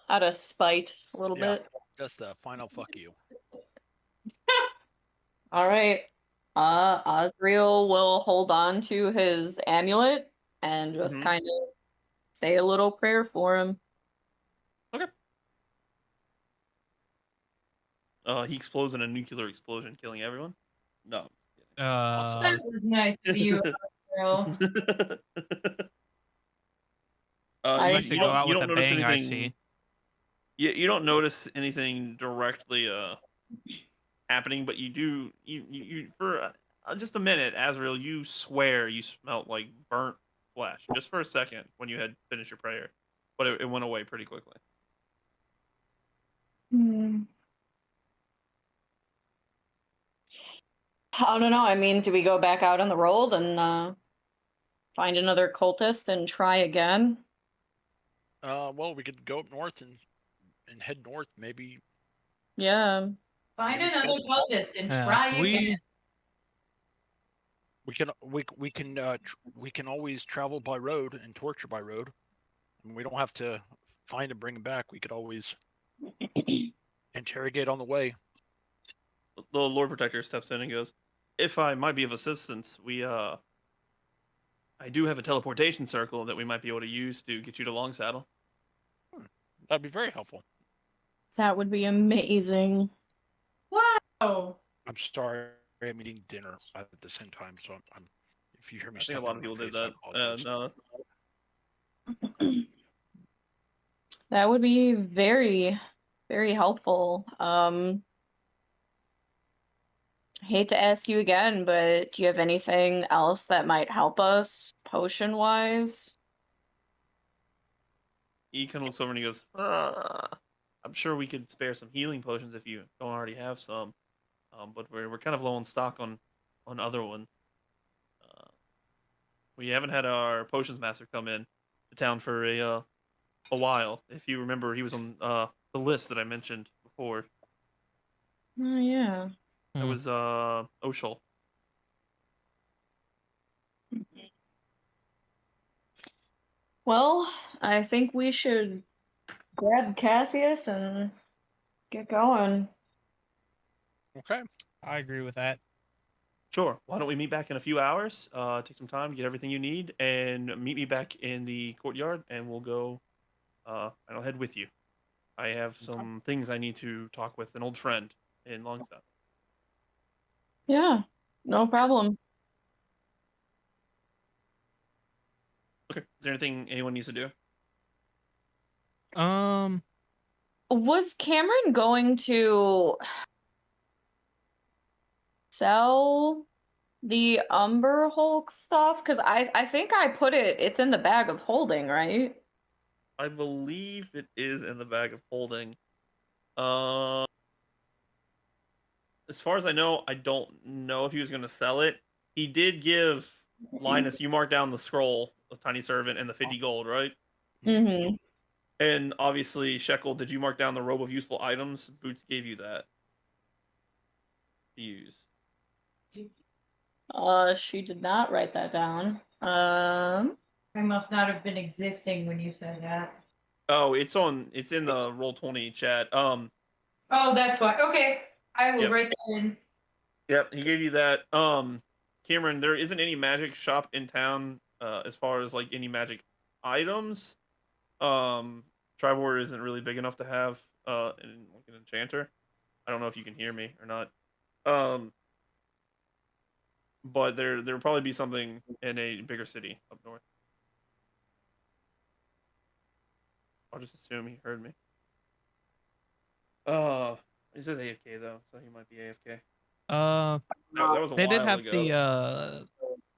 out of spite, a little yeah, bit. just a final fuck you. All right. Osriel will hold on to his amulet and just Mhm. kind of say a little prayer for him. Okay. He explodes in a nuclear explosion, killing everyone. No. That was nice of you, girl. I Unless they go out with a notice bang, I anything. see. You don't notice anything directly happening, but you do. You for just a minute, Azrael, you swear you smelt like burnt flesh just for a second when you had finished your prayer, but it went away pretty quickly. I don't know. I mean, do we go back out on the road and find another cultist and try again? Well, we could go up north and head north, maybe. Yeah. Find Maybe another cultist and try again. we can always travel by road and torture by road. And we don't have to find and bring him back. We could always interrogate on the way. The Lord Protector steps in and goes, "If I might be of assistance, I do have a teleportation circle that we might be able to use to get you to Long Saddle." That'd be very helpful. That would be amazing. Wow. I'm sorry, I'm eating dinner at the same time, so I'm if you hear me I think a stuffing lot of my people did face, I that. apologize. No, That would be very, very helpful. Hate to ask you again, but do you have anything else that might help us potion wise? he kind of looks over and he goes, "I'm sure we could spare some healing potions if you don't already have some, but we're kind of low on stock on other ones. We haven't had our potions master come in to town for a while. If you remember, he was on the list that I mentioned before. Oh yeah. That Hmm. was Oshul. Well, I think we should grab Cassius and get going. Okay. I agree with that. Sure. Why don't we meet back in a few hours? Take some time, get everything you need, and meet me back in the courtyard, and we'll go. And I'll head with you. I have some things I need to talk with an old friend in Longstaff. Yeah, no problem. Okay. Is there anything anyone needs to do? Was Cameron going to sell the Umber Hulk stuff? Because I think I put it's in the bag of holding, right? I believe it is in the bag of holding. As far as I know, I don't know if he was going to sell it. He did give Linus. You marked down the scroll, the tiny servant, and the 50 gold, right? Mm-hmm. And obviously, Shekel, did you mark down the robe of useful items? Boots gave you that to use. She did not write that down. I must not have been existing when you said that. Oh, it's in the Roll20 chat. Oh, that's why. Okay. I will Yep. write that in. Yep, he gave you that. Cameron, there isn't any magic shop in town, as far as like any magic items. Tribor isn't really big enough to have like an enchanter. I don't know if you can hear me or not. But there'll probably be something in a bigger city up north. I'll just assume he heard me. He says AFK though, so he might be AFK. That was a They did while have ago.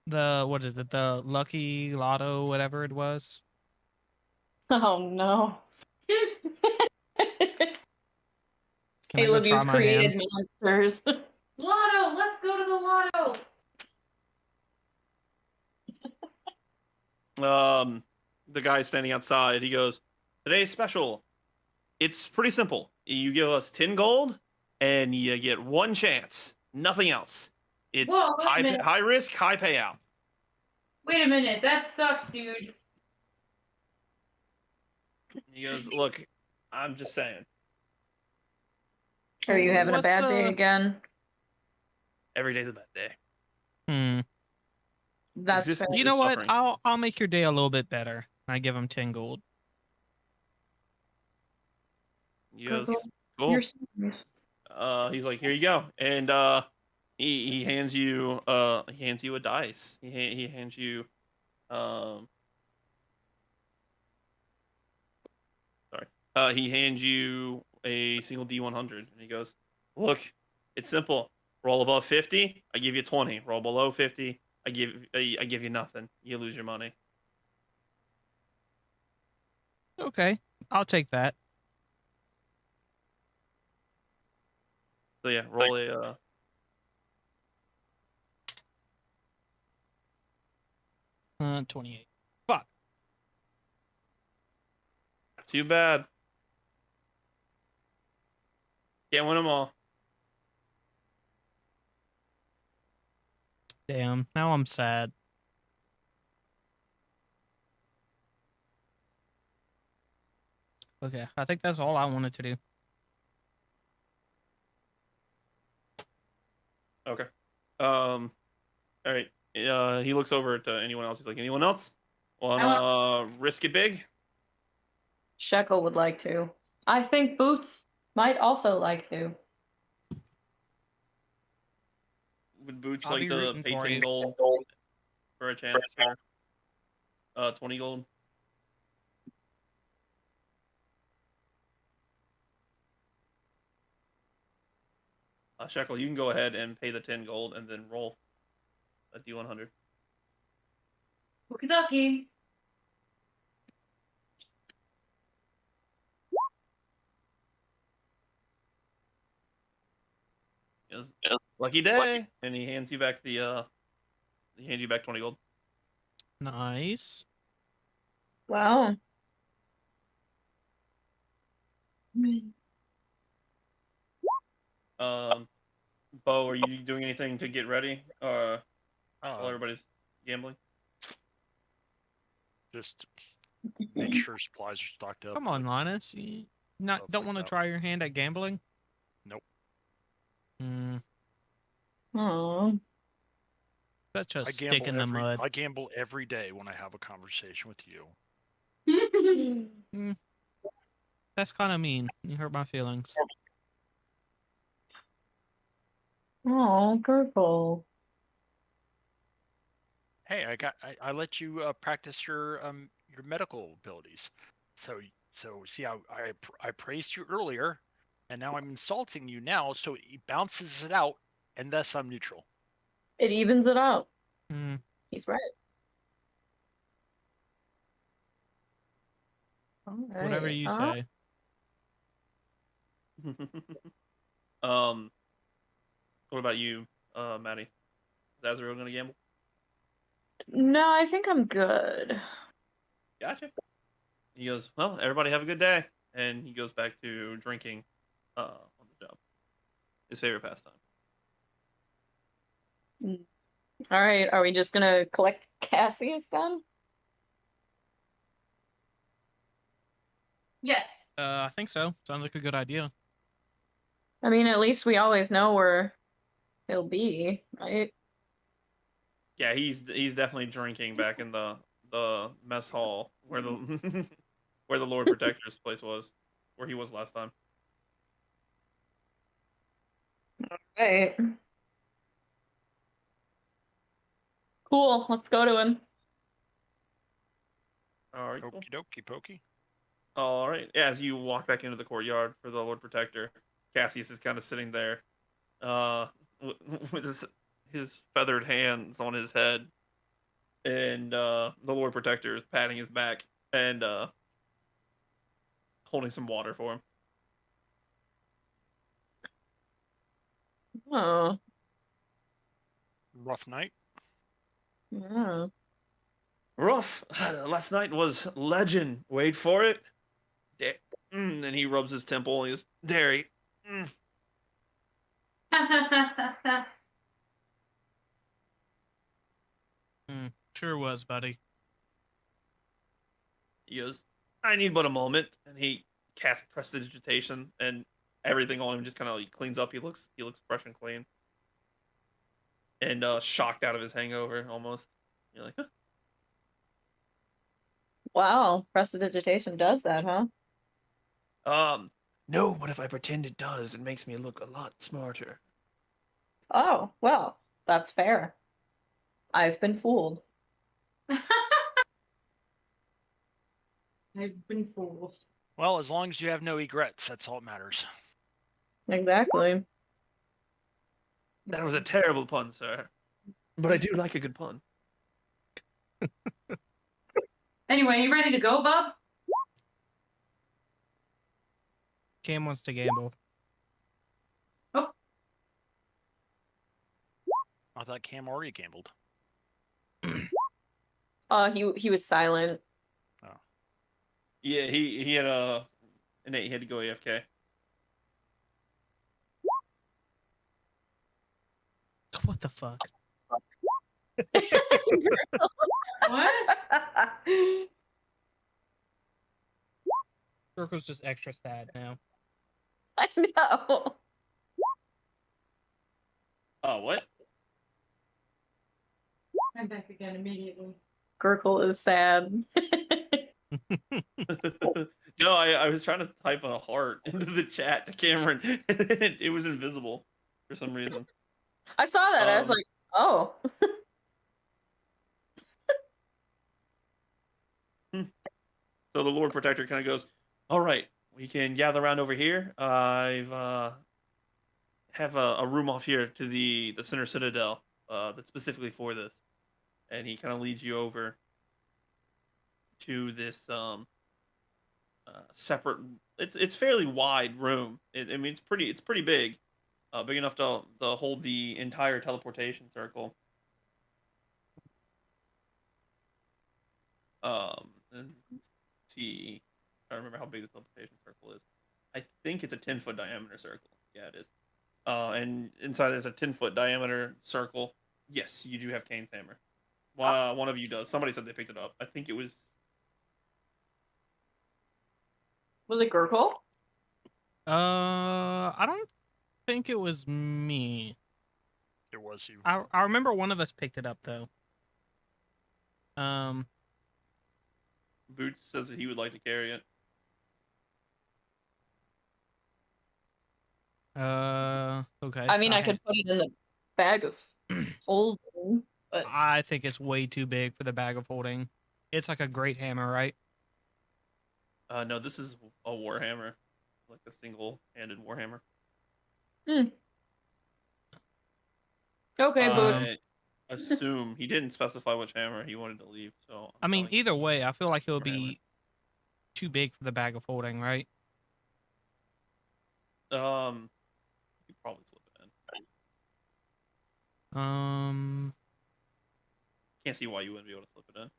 the what is it? The Lucky Lotto, whatever it was. Oh no. Can I go Caleb, try you've my created hand? monsters. Lotto, let's go to the lotto. The guy standing outside, he goes, "Today's special. It's pretty simple. You give us 10 gold, and you get one chance. Nothing else. It's Whoa, wait a minute. high risk, high payout." Wait a minute. That sucks, dude. He goes, "Look, I'm just saying. Are you having a What's bad day the- again? Every day's a bad day." That's fair. Existence You is know what? suffering. I'll make your day a little bit better. I give him 10 gold. He goes, You're "Cool." serious. He's like, "Here you go," and he hands you a dice. He hands you he hands you a single D100, and he goes, "Look, it's simple. Roll above 50, I give you 20. Roll below 50, I give you nothing. You lose your money." Okay, I'll take that. So yeah, roll a 28. Fuck. too bad. Can't win them all. Damn, now I'm sad. Okay, I think that's all I wanted to do. Okay. All right. He looks over to anyone else. He's like, anyone else wanna risk it big? Shekel would like to. I think Boots might also like to. Would Boots I'll like be to rooting pay for 10 you. gold for a chance for 20 gold? Shekel, you can go ahead and pay the 10 gold and then roll a D100. Okie dokie. Yes. Lucky day, and he hands you back 20 gold. Nice. Wow. Bo, are you doing anything to get ready? While Uh, everybody's gambling? just make sure supplies are stocked up. Come on, Linus. You Stuff don't like want to that. try your hand at gambling? Nope. Hmm. Oh. Such a I stick in the mud. I gamble every day when I have a conversation with you. That's kind of mean. You hurt my feelings. Oh, Gurgle. Hey, I let you practice your medical abilities. So see, I praised you earlier, and now I'm insulting you now, so it bounces it out, and thus I'm neutral. It evens it out. Hmm. He's right. All right. Whatever you say. What about you, Maddie? Is Azrael gonna gamble? No, I think I'm good. Gotcha. He goes, well, everybody have a good day, and he goes back to drinking on the job. His favorite pastime. All right, are we just gonna collect Cassius then? Yes. I think so. Sounds like a good idea. I mean, at least we always know where he'll be, right? Yeah, he's definitely drinking back in the mess hall where the where the Lord Protector's place was, where he was last time. Right. Cool, let's go to him. All right, cool. Okie dokie pokey. All right. Yeah, as you walk back into the courtyard for the Lord Protector, Cassius is kind of sitting there, with his feathered hands on his head, and the Lord Protector is patting his back and holding some water for him. Oh, Rough night. yeah. Rough. Last night was legend. Wait for it. And he rubs his temple. And he goes, Dairy. Sure was, buddy. He goes, I need but a moment. And he casts prestidigitation, and everything on him just kind of cleans up. He looks fresh and clean, and shocked out of his hangover almost. You're like, huh? Wow, prestidigitation does that, huh? No, but if I pretend it does, it makes me look a lot smarter. Oh, well, that's fair. I've been fooled. I've been fooled. Well, as long as you have no egrets, that's all that matters. Exactly. That was a terrible pun, sir. But I do like a good pun. Anyway, you ready to go, Bob? Cam wants to gamble. Oh, I thought Cam already gambled. He was silent. Yeah, he had he had to go AFK. What the fuck? What? Circle's just extra sad now. I know. Oh, what? I'm back again immediately. Gurgle is sad. No, I was trying to type a heart into the chat to Cameron, and it was invisible for some reason. I saw that. I was like, oh. So the Lord Protector kind of goes, "All right, we can gather around over here. I've have a room off here to the center citadel that's specifically for this." And he kind of leads you over to this separate. It's fairly wide room. I mean, it's pretty big, big enough to hold the entire teleportation circle. And let's see, I don't remember how big the teleportation circle is. I think it's a 10-foot diameter circle. Yeah, it is. And inside there's a 10-foot diameter circle. Yes, you do have Kane's hammer. One of you does. Somebody said they picked it up. I think it was. Was it Gurgle? I don't think it was me. It was you. I remember one of us picked it up though. Boots says that he would like to carry it. Okay. I mean, I could put it in the bag of holding, but I think it's way too big for the bag of holding. It's like a great hammer, right? No, this is a warhammer, like a single-handed warhammer. okay, Boot. I assume he didn't specify which hammer he wanted to leave. So I mean, telling either you way, I feel like it would warhammer. be too big for the bag of holding, right? You could probably slip it in. Can't see why you wouldn't be able to slip it in.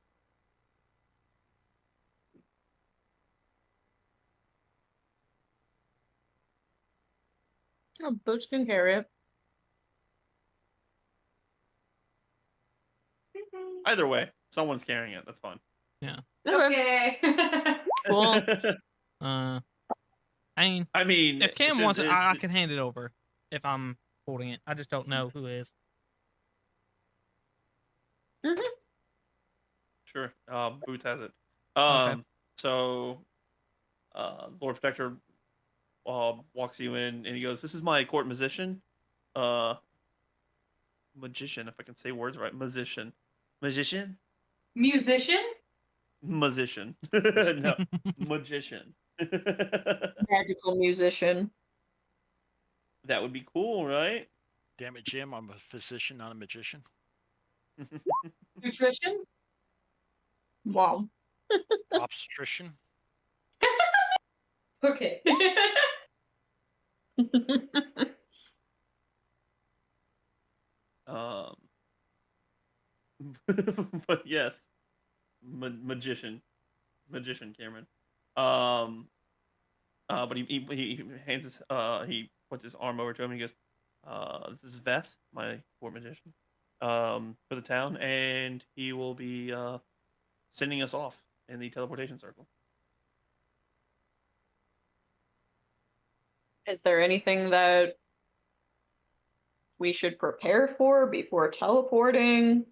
Oh, Boots can carry it. Either way, someone's carrying it. That's fine. Yeah. Okay. Okay. Cool. I mean, I mean, if Cam should- wants it, is I the- can hand it over if I'm holding it. I just don't know who is. Sure. Boots has it. Okay. So, Lord Protector walks you in, and he goes, "This is my court magician, magician, if I can say words right, magician, Musician? magician, no, magician." Magical musician. That would be cool, right? Damn it, Jim! I'm a physician, not a magician. Nutrition? Wow. Obstetrician. Okay. But yes, magician, Cameron. But he hands his he puts his arm over to him and he goes, "This is Veth, my court magician, for the town, and he will be sending us off in the teleportation circle." Is there anything that we should prepare for before teleporting?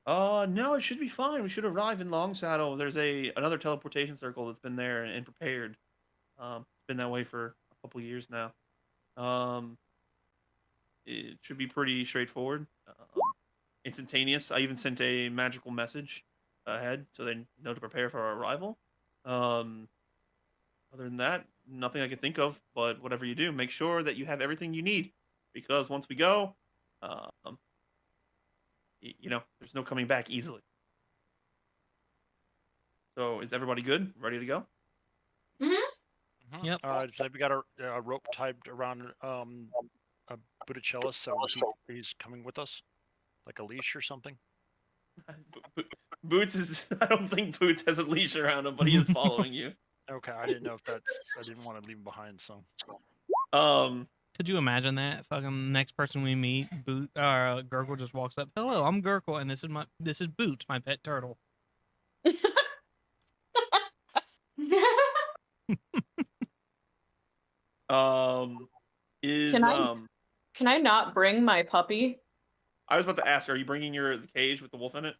No, it should be fine. We should arrive in Longsaddle. There's another teleportation circle that's been there and prepared. It's been that way for a couple years now. It should be pretty straightforward. Instantaneous. I even sent a magical message ahead so they know to prepare for our arrival. Other than that, nothing I can think of. But whatever you do, make sure that you have everything you need, because once we go, there's no coming back easily. So, is everybody good? Ready to go? Yep. So we got a rope tied around Butticelli, so he's coming with us, like a leash or something. Boots is. I don't think Boots has a leash around him, but he is following you. Okay, I didn't know if that's. I didn't want to leave him behind, so. Could you imagine that? Fucking next person we meet, Gurgle just walks up. Hello, I'm Gurgle, and this is Boot, my pet turtle. Is Can I not bring my puppy? I was about to ask, are you bringing the cage with the wolf in it?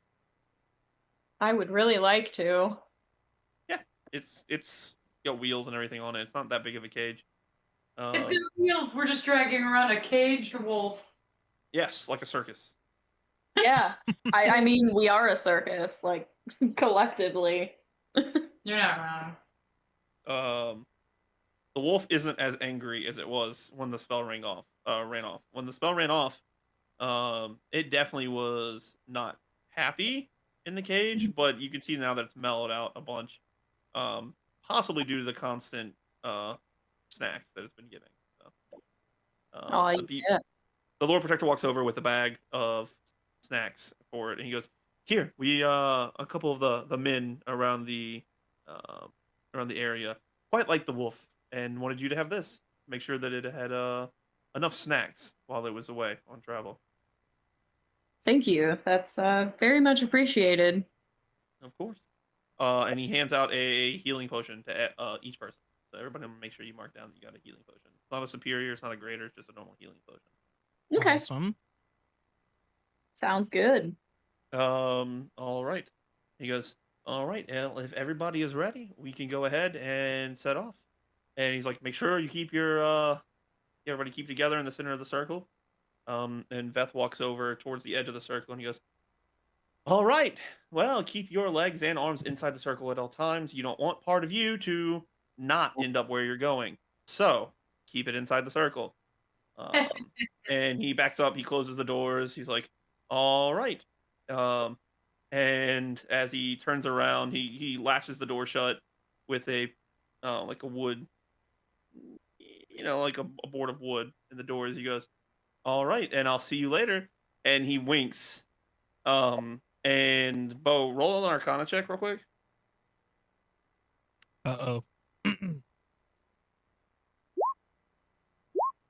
I would really like to. Yeah, it's got wheels and everything on it. It's not that big of a cage. It's got wheels. We're just dragging around a caged wolf. Yes, like a circus. Yeah. I mean, we are a circus, like, collectively. You're not wrong. The wolf isn't as angry as it was when the spell ran off. When the spell ran off, it definitely was not happy in the cage, but you can see now that it's mellowed out a bunch. Possibly due to the constant snacks that it's been getting. So, Oh, yeah. the Lord Protector walks over with a bag of snacks for it, and he goes, "Here, we a couple of the men around the area quite like the wolf, and wanted you to have this. Make sure that it had enough snacks while it was away on travel." Thank you. That's very much appreciated. Of course. And he hands out a healing potion to each person. So everybody make sure you mark down that you got a healing potion. It's not a superior, it's not a greater, it's just a normal healing potion. Okay. Awesome. Sounds good. All right. He goes, all right, if everybody is ready, we can go ahead and set off. And he's like, make sure you keep everybody keep together in the center of the circle. And Veth walks over towards the edge of the circle and he goes, all right, well, keep your legs and arms inside the circle at all times. You don't want part of you to not end up where you're going. So keep it inside the circle. And he backs up, he closes the doors. He's like, all right. And as he turns around, he latches the door shut with a like a wood, like a board of wood in the doors. He goes, all right, and I'll see you later. And he winks. And Bo, roll an Arcana check real quick. Uh-oh.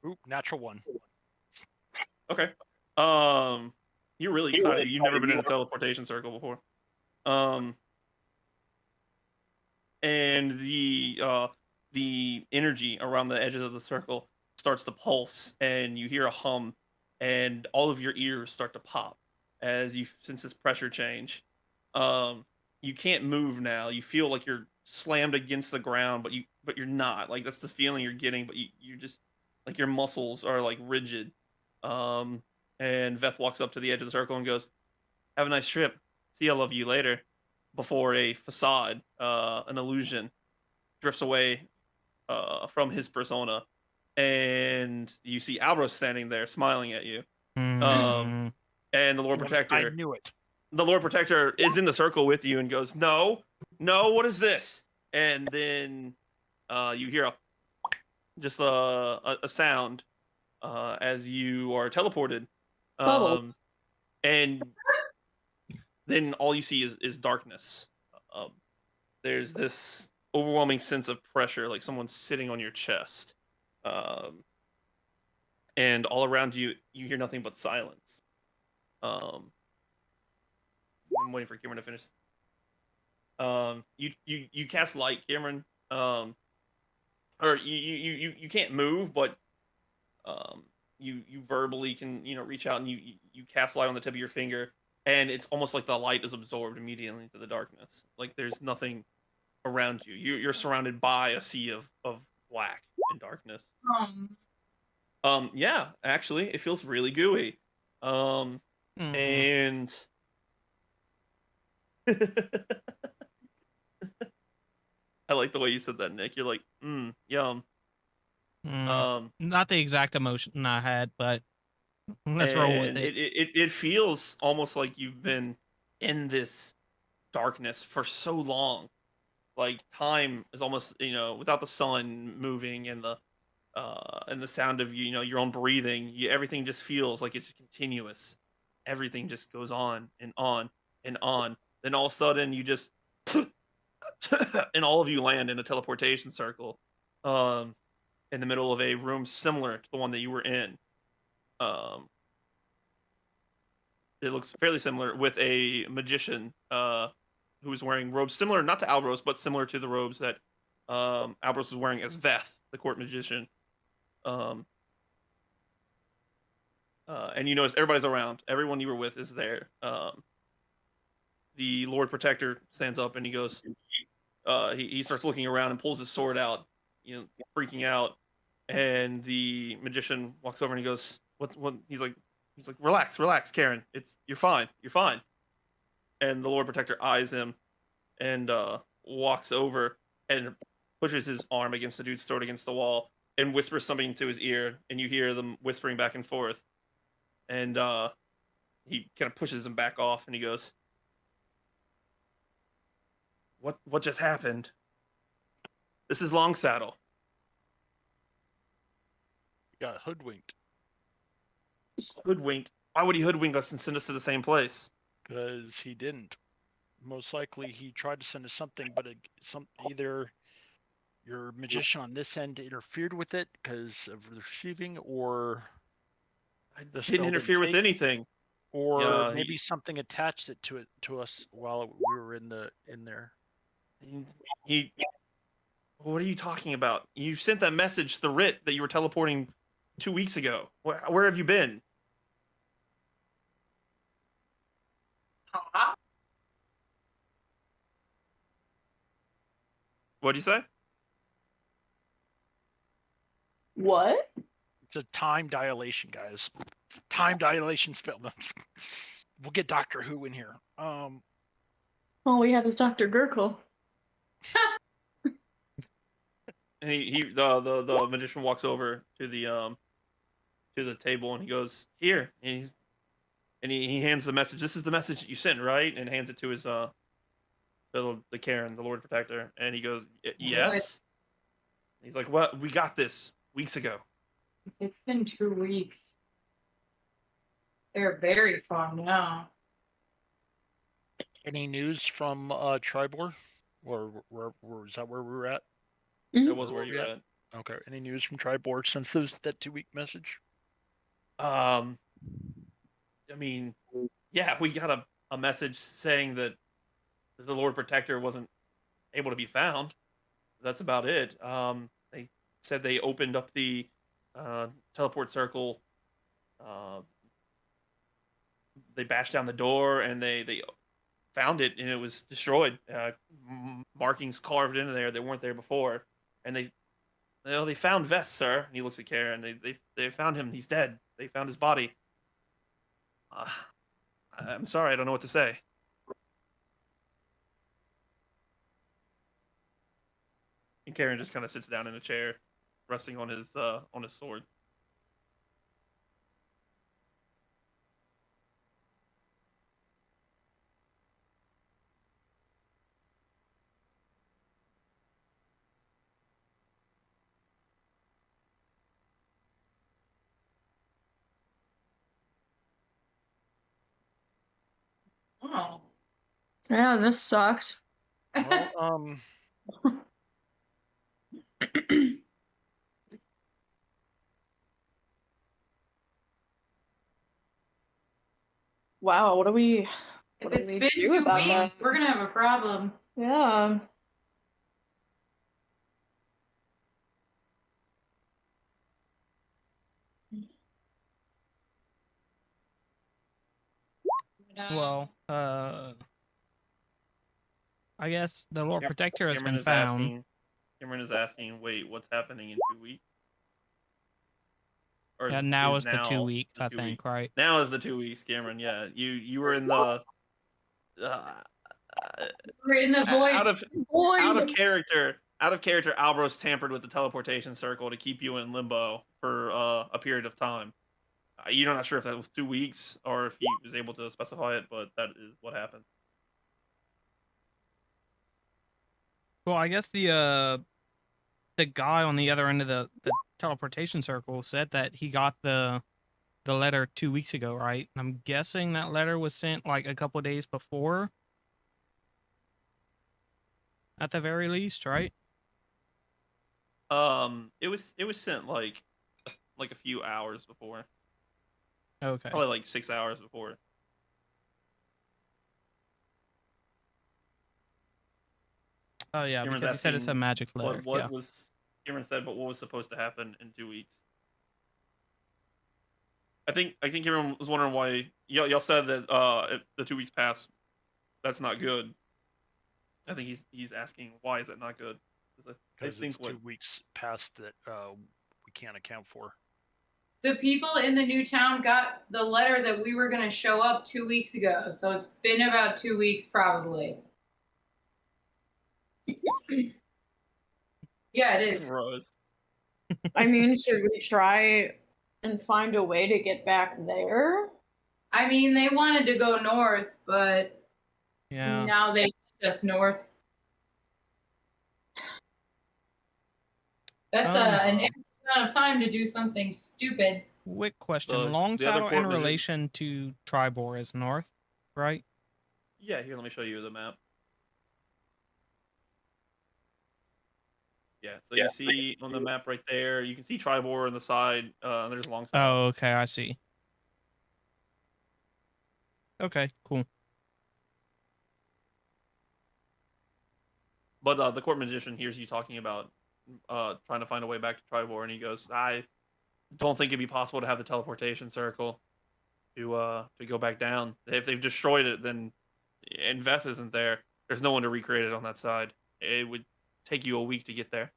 Oop, natural one. Okay. You're really excited. You've never been in a teleportation circle before. And the energy around the edges of the circle starts to pulse, and you hear a hum, and all of your ears start to pop as you sense this pressure change. You can't move now. You feel like you're slammed against the ground, but you're not. Like that's the feeling you're getting, but you just like your muscles are like rigid. And Veth walks up to the edge of the circle and goes, "Have a nice trip. See, I love you later." Before a facade, an illusion, drifts away from his persona, and you see Albros standing there smiling at you. And the Lord Protector. I knew it. The Lord Protector is in the circle with you and goes, "No, what is this?" And then you hear a sound as you are teleported. And then all you see is darkness. There's this overwhelming sense of pressure, like someone's sitting on your chest. And all around you, you hear nothing but silence. I'm waiting for Cameron to finish. You cast light, Cameron. Or you can't move, but you verbally can reach out and you cast light on the tip of your finger, and it's almost like the light is absorbed immediately into the darkness. Like there's nothing around you. You're surrounded by a sea of black and darkness. Yeah, actually, it feels really gooey. And I like the way you said that, Nick. You're like, yum. Not the exact emotion I had, but let's roll with it. It feels almost like you've been in this darkness for so long. Like time is almost, without the sun moving and the sound of your own breathing, everything just feels like it's continuous. Everything just goes on and on and on. Then all of a sudden you just and all of you land in a teleportation circle. in the middle of a room similar to the one that you were in. It looks fairly similar with a magician who is wearing robes similar, not to Albros, but similar to the robes that Albros was wearing as Veth, the court magician. Um, and you notice everybody's around. Everyone you were with is there. The Lord Protector stands up and he goes. He starts looking around and pulls his sword out, freaking out. And the magician walks over and he goes, "What?" He's like, "Relax, Karen. You're fine. You're fine." And the Lord Protector eyes him and walks over and pushes his arm against the dude's throat against the wall and whispers something into his ear, and you hear them whispering back and forth. And he kind of pushes him back off, and he goes, "What just happened? This is Long Saddle." Got hoodwinked. Hoodwinked? Why would he hoodwink us and send us to the same place? Because he didn't. Most likely he tried to send us something, but either your magician on this end interfered with it because of the receiving, or I didn't interfere with anything. Or maybe something attached it to us while we were in there. He what are you talking about? You sent that message, the writ that you were teleporting 2 weeks ago. Where have you been? What'd you say? What? It's a time dilation, guys. Time dilation spell. We'll get Doctor Who in here. All we have is Dr. Gurkle. And the magician walks over to the table and he goes, "Here." And he hands the message. "This is the message that you sent, right?" And hands it to his the Karen, the Lord Protector. And he goes, "Yes." He's like, "Well, we got this weeks ago." It's been 2 weeks. They're very far now. Any news from Tribor? Or is that where we were at? That was where you were at. Okay. Any news from Tribor since that 2-week message? I mean, yeah, we got a message saying that the Lord Protector wasn't able to be found. That's about it. They said they opened up the teleport circle. They bashed down the door and they found it, and it was destroyed. Markings carved into there that weren't there before. And they found Veth, sir. And he looks at Karen. They found him. He's dead. They found his body. I'm sorry, I don't know what to say. And Karen just kind of sits down in a chair, resting on his sword. Oh. Yeah, this sucks. Well, Wow, what do we If what do it's we been do 2 about weeks, that? we're gonna have a problem. Yeah. Well, I guess the Lord Yep. Protector has Cameron been is found. Cameron is asking, wait, what's happening in 2 weeks? Or Yeah, now is the now 2 weeks, the I 2 think, weeks? right? Now is the 2 weeks, Cameron. Yeah, you were in the We're in the void. out of character. Out of character, Albros tampered with the teleportation circle to keep you in limbo for a period of time. You're not sure if that was 2 weeks or if he was able to specify it, but that is what happened. Well, I guess the guy on the other end of the teleportation circle said that he got the letter 2 weeks ago, right? And I'm guessing that letter was sent like a couple of days before, at the very least, right? It was sent like a few hours before, Okay. probably like 6 hours before. Oh yeah, Cameron's because you said it's a asking magic letter. what Yeah. was Cameron said, but what was supposed to happen in 2 weeks? I think Cameron was wondering why y'all said that if the 2 weeks passed. That's not good. I think he's asking why is that not good? 'Cause I Because it's think what 2 weeks past that we can't account for. The people in the new town got the letter that we were going to show up 2 weeks ago. So it's been about 2 weeks, probably. Yeah, it is. gross. I mean, should we try and find a way to get back there? I mean, they wanted to go north, but Yeah. now they sent us north. That's an amount of time to do something stupid. Quick question: The Long other Saddle court in measure- relation to Tribor is north, right? Yeah, here, let me show you the map. Yeah, so you see on the map right there, you can see Tribor on the side. There's Long Saddle. Oh, okay, I see. Okay, cool. But the court magician hears you talking about trying to find a way back to Tribor, and he goes, "I don't think it'd be possible to have the teleportation circle to go back down. If they've destroyed it, then and Veth isn't there. There's no one to recreate it on that side. It would take you a week to get there."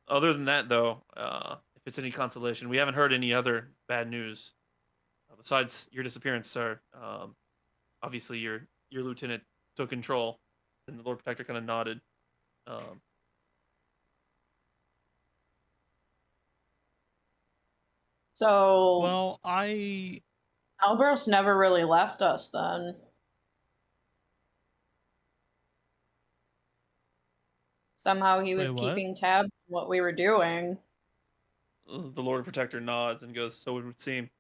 Other than that, though, if it's any consolation, we haven't heard any other bad news besides your disappearance, sir. Obviously, your lieutenant took control, and the Lord Protector kind of nodded. So, Well, Albros never really left us then. Somehow he was Wait, what? keeping tabs on what we were doing. The Lord Protector nods and goes, "So it would seem."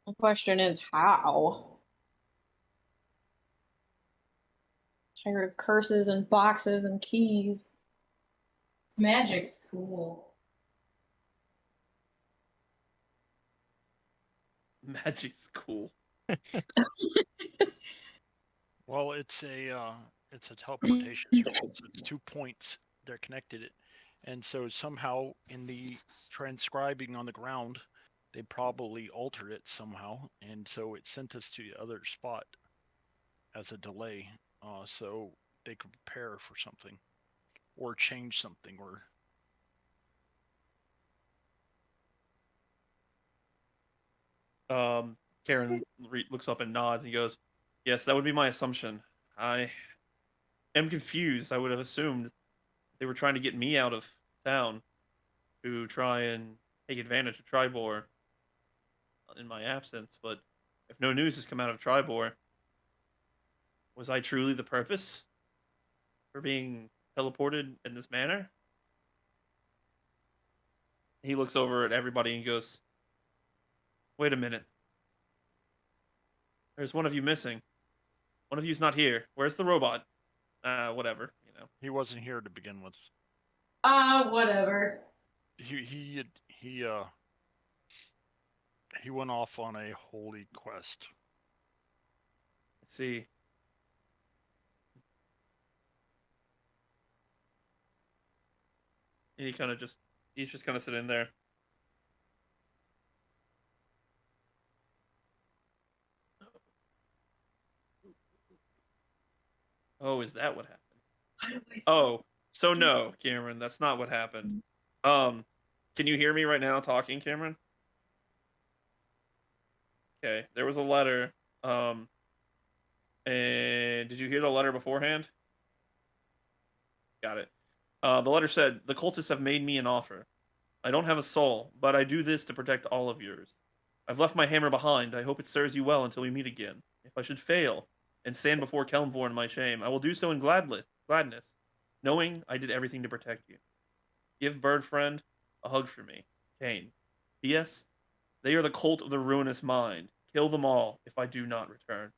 The question is how? Tired of curses and boxes and keys. Magic's cool. Magic's cool. Well, it's a teleportation circle, so it's 2 points. They're connected, and so somehow in the transcribing on the ground, they probably altered it somehow, and so it sent us to the other spot as a delay, so they could prepare for something, or change something, or. Karen looks up and nods. And he goes, "Yes, that would be my assumption. I am confused. I would have assumed they were trying to get me out of town to try and take advantage of Tribor in my absence. But if no news has come out of Tribor, was I truly the purpose for being teleported in this manner?" He looks over at everybody and goes, "Wait a minute. There's one of you missing. One of you's not here. Where's the robot? Whatever, you know." He wasn't here to begin with. Whatever. He went off on a holy quest. Let's see. And he's just kind of sitting there. Oh, is that what happened? Oh, so no, Cameron, that's not what happened. Can you hear me right now talking, Cameron? Okay, there was a letter. And did you hear the letter beforehand? Got it. The letter said, "The cultists have made me an offer. I don't have a soul, but I do this to protect all of yours. I've left my hammer behind. I hope it serves you well until we meet again. If I should fail and stand before Kelmvor in my shame, I will do so in gladness, knowing I did everything to protect you. Give Bird Friend a hug for me, Kane." P.S. They are the cult of the ruinous mind. Kill them all if I do not return.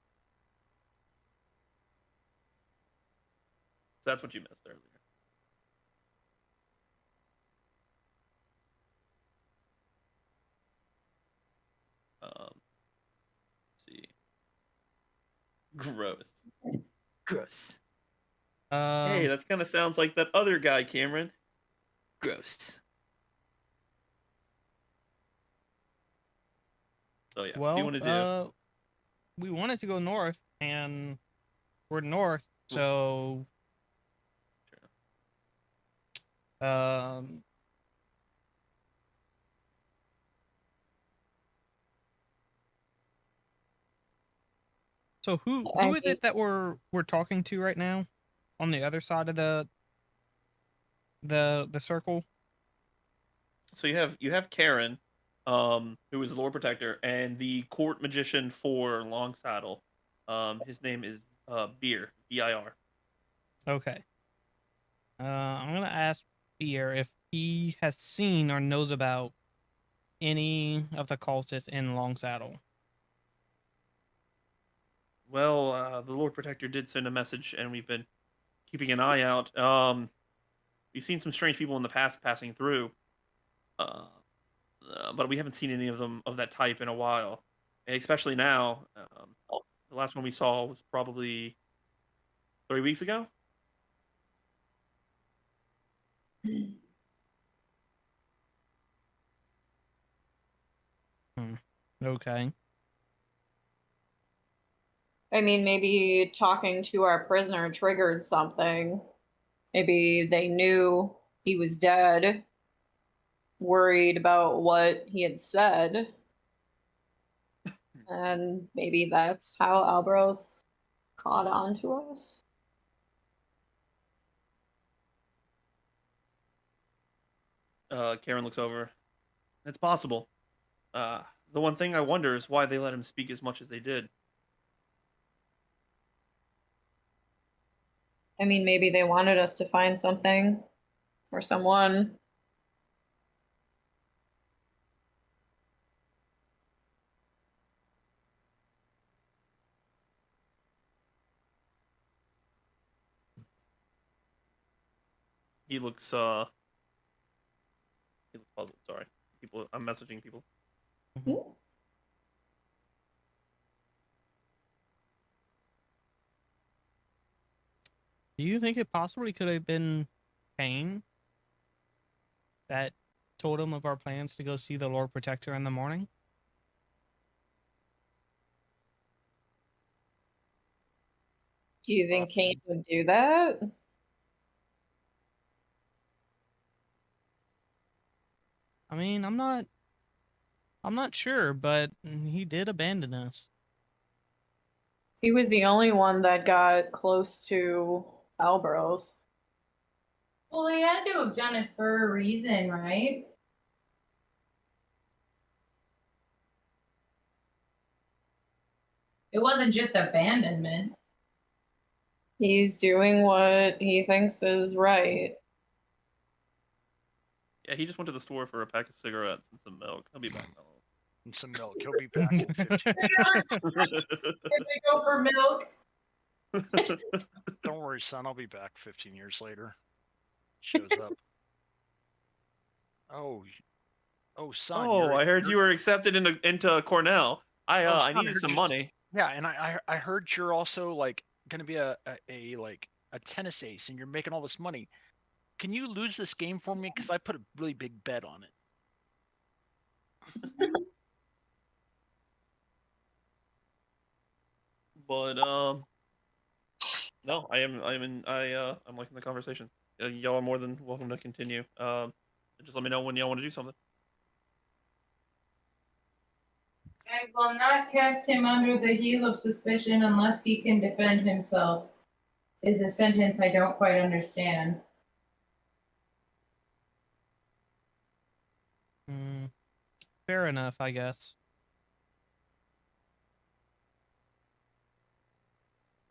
So that's what you missed earlier. Let's see. Gross. Gross. Hey, that kind of sounds like that other guy, Cameron. Gross. So yeah, what do you want to do? We wanted to go north, and we're north, so So who is it that we're talking to right now, on the other side of the circle? So you have Karen, who is the Lord Protector, and the court magician for Long Saddle. His name is Beer, B-I-R. Okay. I'm gonna ask Beer if he has seen or knows about any of the cultists in Long Saddle. Well, the Lord Protector did send a message, and we've been keeping an eye out. We've seen some strange people in the past passing through, but we haven't seen any of them of that type in a while, and especially now. The last one we saw was probably 3 weeks ago. Okay. I mean, maybe talking to our prisoner triggered something. Maybe they knew he was dead, worried about what he had said. And maybe that's how Albros caught on to us. Karen looks over. It's possible. The one thing I wonder is why they let him speak as much as they did. I mean, maybe they wanted us to find something or someone. He looks puzzled. Sorry, I'm messaging people. Mm-hmm. Do you think it possibly could have been Kane that told him of our plans to go see the Lord Protector in the morning? Do you think Kane would do that? I mean, I'm not sure, but he did abandon us. He was the only one that got close to Albros. Well, he had to have done it for a reason, right? It wasn't just abandonment. He's doing what he thinks is right. Yeah, he just went to the store for a pack of cigarettes and some milk. He'll be back now. And some milk. He'll be back in 15 They go for milk. Don't worry, son. I'll be back 15 years later. Shows up. Oh, son. Oh, I heard you were accepted into Cornell. I son, needed some money. Yeah, and I heard you're also like gonna be a tennis ace, and you're making all this money. Can you lose this game for me? Because I put a really big bet on it. But no, I'm liking the conversation. Y'all are more than welcome to continue. Just let me know when y'all want to do something. I will not cast him under the heel of suspicion unless he can defend himself. Is a sentence I don't quite understand. Fair enough, I guess.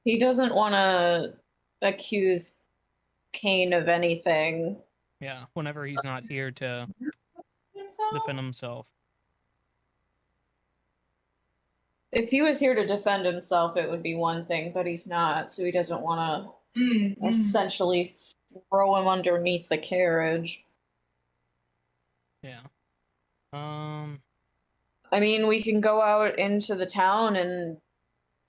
He doesn't want to accuse Kane of anything. Yeah, whenever he's not here to defend himself. If he was here to defend himself, it would be one thing, but he's not, so he doesn't want to essentially throw him underneath the carriage. Yeah. I mean, we can go out into the town and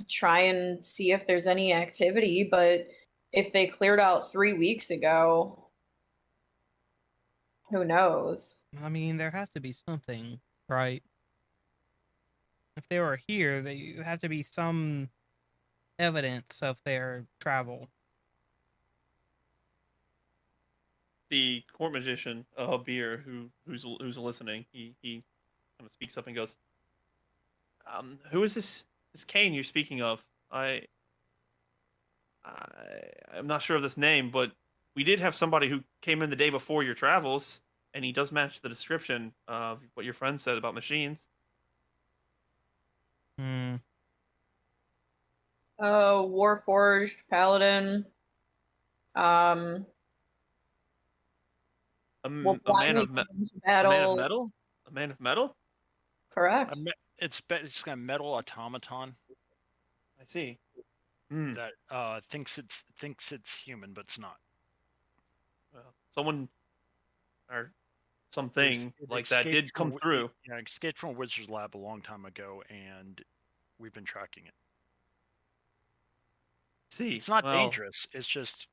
try and see if there's any activity, but if they cleared out 3 weeks ago, who knows? I mean, there has to be something, right? If they were here, there have to be some evidence of their travel. The court magician, Beer, who's listening, he kind of speaks up and goes, "Who is this Kane you're speaking of? I'm not sure of this name, but we did have somebody who came in the day before your travels, and he does match the description of what your friend said about machines." Warforged Paladin. A man of metal. A man of metal. Correct. It's got a metal automaton. I see. That thinks it's human, but it's not. Well, someone or something like that did come through. Yeah, it escaped from a wizard's lab a long time ago, and we've been tracking it. See, it's not dangerous. It's just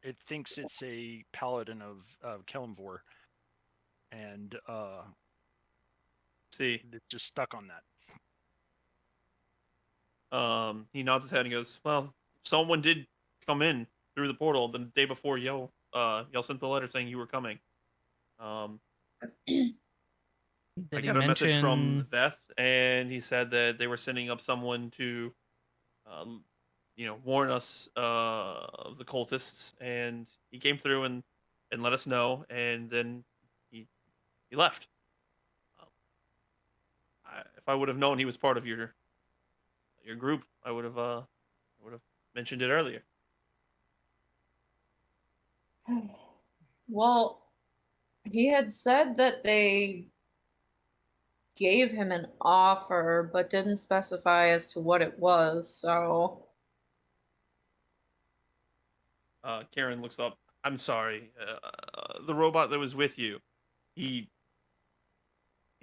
it thinks it's a paladin of Kelimvor, and see, it's just stuck on that. He nods his head and goes, "Well, someone did come in through the portal the day before y'all sent the letter saying you were coming." I got a message from Veth, and he said that they were sending up someone to, warn us of the cultists, and he came through and let us know, and then he left. If I would have known he was part of your group, I would have mentioned it earlier. Well, he had said that they gave him an offer, but didn't specify as to what it was, so... Karen looks up. "I'm sorry. The robot that was with you, he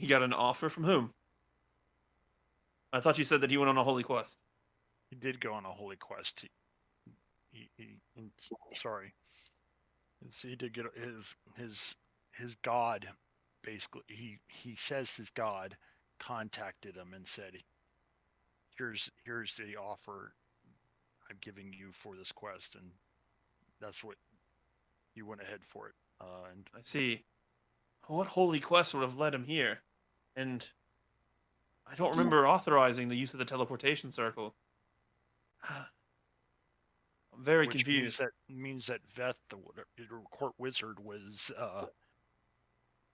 got an offer from whom? I thought you said that he went on a holy quest." He did go on a holy quest. Sorry. He did get his god. Basically, he says his god contacted him and said, "Here's the offer I'm giving you for this quest," and that's what you went ahead for it. And I see. What holy quest would have led him here? And I don't remember authorizing the use of the teleportation circle. I'm very confused. Means that Veth, the court wizard, was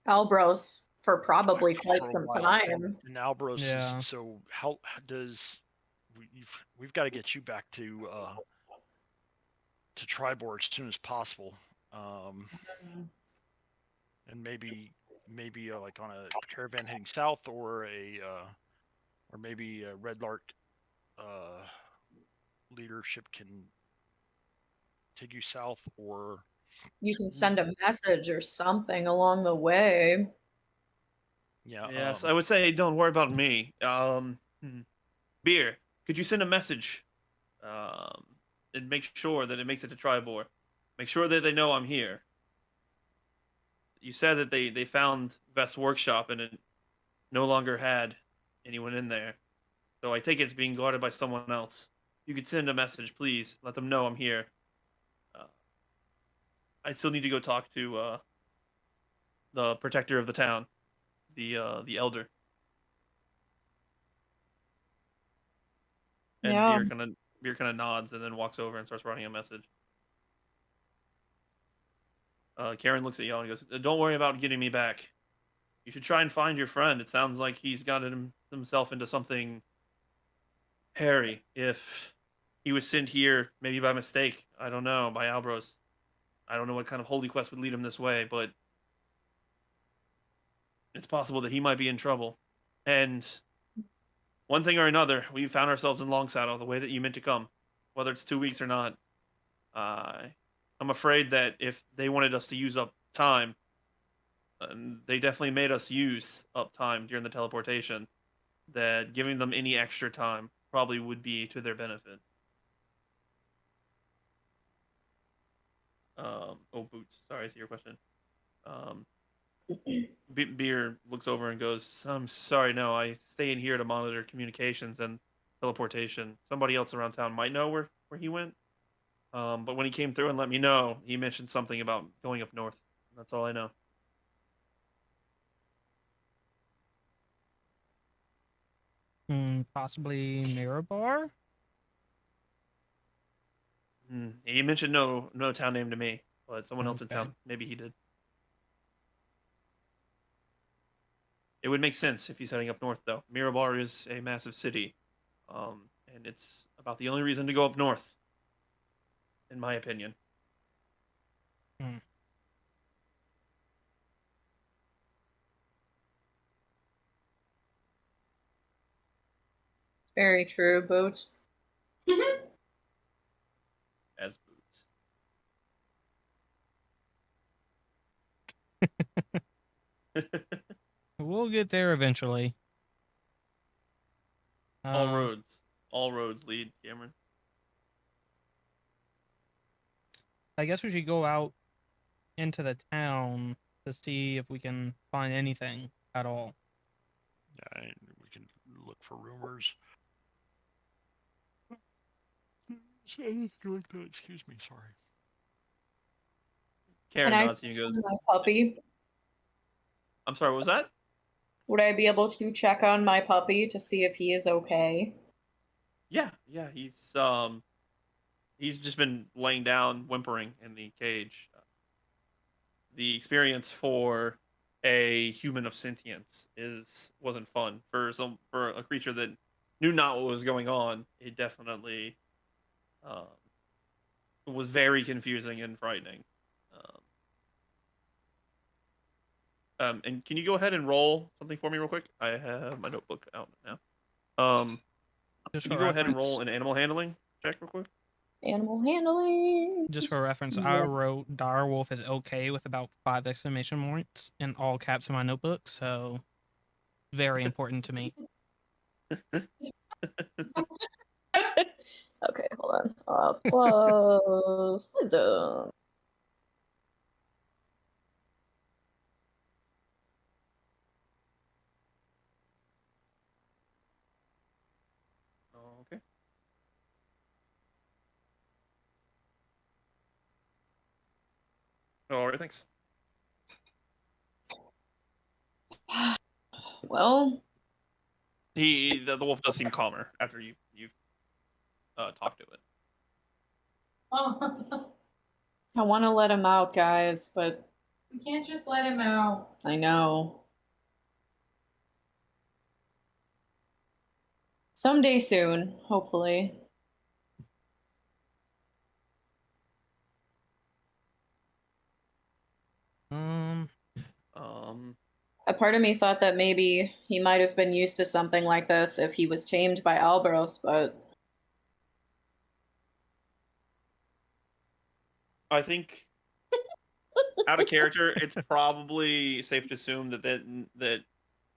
Albros for probably quite some time. And Albros is, so how does we've got to get you back to Tribor as soon as possible, and maybe like on a caravan heading south, or maybe a Red Lark leadership can take you south, or you can send a message or something along the way. Yeah. Yes, I would say don't worry about me. Beer, could you send a message and make sure that it makes it to Tribor? Make sure that they know I'm here. You said that they found Veth's workshop and it no longer had anyone in there. So I take it's being guarded by someone else. You could send a message, please. Let them know I'm here. I still need to go talk to the protector of the town, the elder. And Yeah. Beer kind of nods and then walks over and starts writing a message. Karen looks at y'all and goes, "Don't worry about getting me back. You should try and find your friend. It sounds like he's gotten himself into something hairy. If he was sent here, maybe by mistake, I don't know, by Albros. I don't know what kind of holy quest would lead him this way, but it's possible that he might be in trouble. And one thing or another, we found ourselves in Long Saddle the way that you meant to come, whether it's 2 weeks or not. I'm afraid that if they wanted us to use up time, and they definitely made us use up time during the teleportation, that giving them any extra time probably would be to their benefit. Oh, Boots. Sorry, I see your question. Um, Beer looks over and goes, "I'm sorry, no, I stay in here to monitor communications and teleportation. Somebody else around town might know where he went. But when he came through and let me know, he mentioned something about going up north. That's all I know." Possibly Mirabar? He mentioned no town name to me, but someone else in Okay. town, maybe he did. It would make sense if he's heading up north, though. Mirabar is a massive city, and it's about the only reason to go up north, in my opinion. Hmm. Very true, Boots. As Boots. We'll get there eventually. All roads lead, Cameron. I guess we should go out into the town to see if we can find anything at all. Yeah, and we can look for rumors. Excuse me, sorry. Karen Can I nods and he goes, my puppy? "I'm sorry, what was that?" Would I be able to check on my puppy to see if he is okay? Yeah, he's just been laying down, whimpering in the cage. The experience for a human of sentience wasn't fun for a creature that knew not what was going on. It definitely um, was very confusing and frightening. And can you go ahead and roll something for me real quick? I have my notebook out now. Just Can for you go ahead and reference, roll an animal handling check real quick? Animal handling. just for reference, I Yeah. wrote Direwolf is okay with about 5 exclamation points in all caps in my notebook, so very important to me. Okay, hold on. Plus wisdom. Okay. All right, thanks. Well, The wolf does seem calmer after you've talked to it. Oh, I want to let him out, guys, but we can't just let him out. I know. Someday soon, hopefully. A part of me thought that maybe he might have been used to something like this if he was tamed by Albros, but I think out of character, it's probably safe to assume that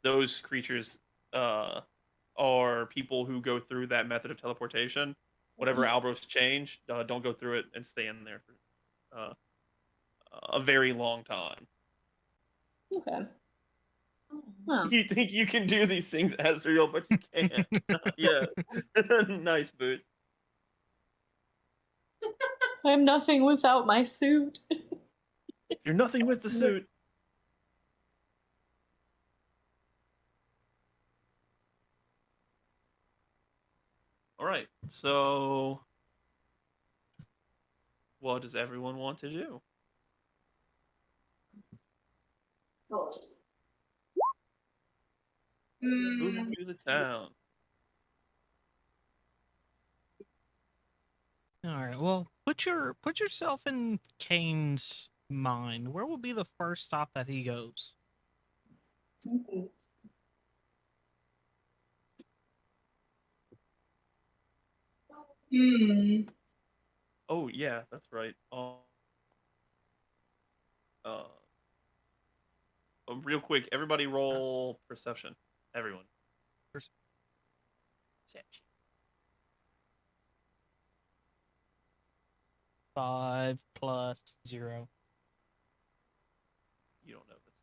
those creatures are people who go through that method of teleportation. Whatever Albros changed, don't go through it and stay in there for a very long time. okay. Huh. You think you can do these things, Azrael, but you can't. Yeah. Nice, Boots. I'm nothing without my suit. You're nothing with the suit. All right. So, what does everyone want to do? Moving through the town. All right. Well, put yourself in Kane's mind. Where will be the first stop that he goes? Oh yeah, that's right. Real quick, everybody roll perception. Everyone. Perception. 5 plus 0. You don't know this.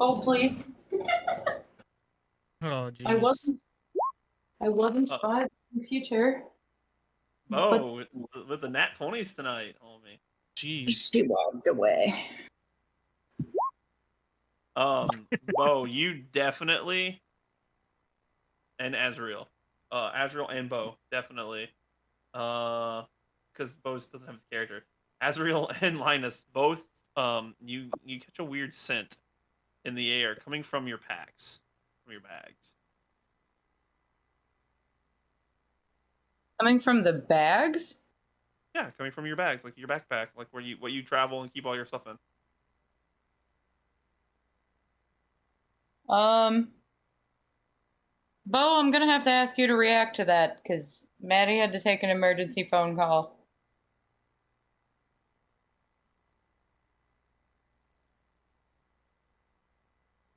Oh, please. Oh, jeez. I wasn't Uh, trying the future. Bo, with the nat 20s tonight, homie. Jeez. She walked away. Bo, you definitely, and Azrael, Azrael and Bo definitely, because Bo doesn't have his character. Azrael and Linus both, you catch a weird scent in the air coming from your packs, from your bags. Coming from the bags? Yeah, coming from your bags, like your backpack, like what you travel and keep all your stuff in. Bo, I'm gonna have to ask you to react to that because Maddie had to take an emergency phone call.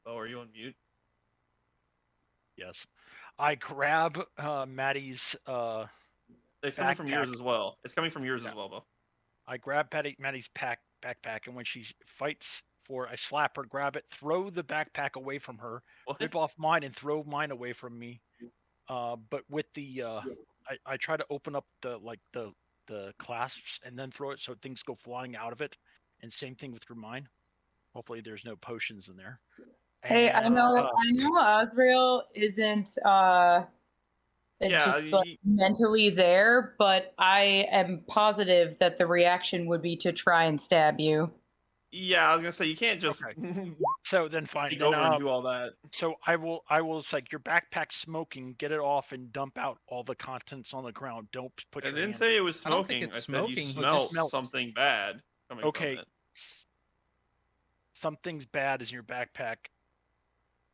Bo, are you on mute? Yes. I grab Maddie's It's coming from yours backpack. as well. It's coming from yours Yeah. as well, Bo. I grab Maddie's backpack, and when she fights for, I slap her, grab it, throw the backpack away from her, What? rip off mine, and throw mine away from me. But with the I try to open up the clasps and then throw it so things go flying out of it. And same thing with your mine. Hopefully, there's no potions in there. Hey, I And know Azrael isn't Yeah, just like mentally there, but I am positive that the reaction would be to try and stab you. yeah, I was gonna say you can't just so then fine. take Then, over and do all that. So I will it's like your backpack's smoking, get it off and dump out all the contents on the ground. Don't put I your didn't hand. say it was I don't think smoking. it's I said you smoking, he smelt just- something bad coming from it. Something's bad is in your backpack.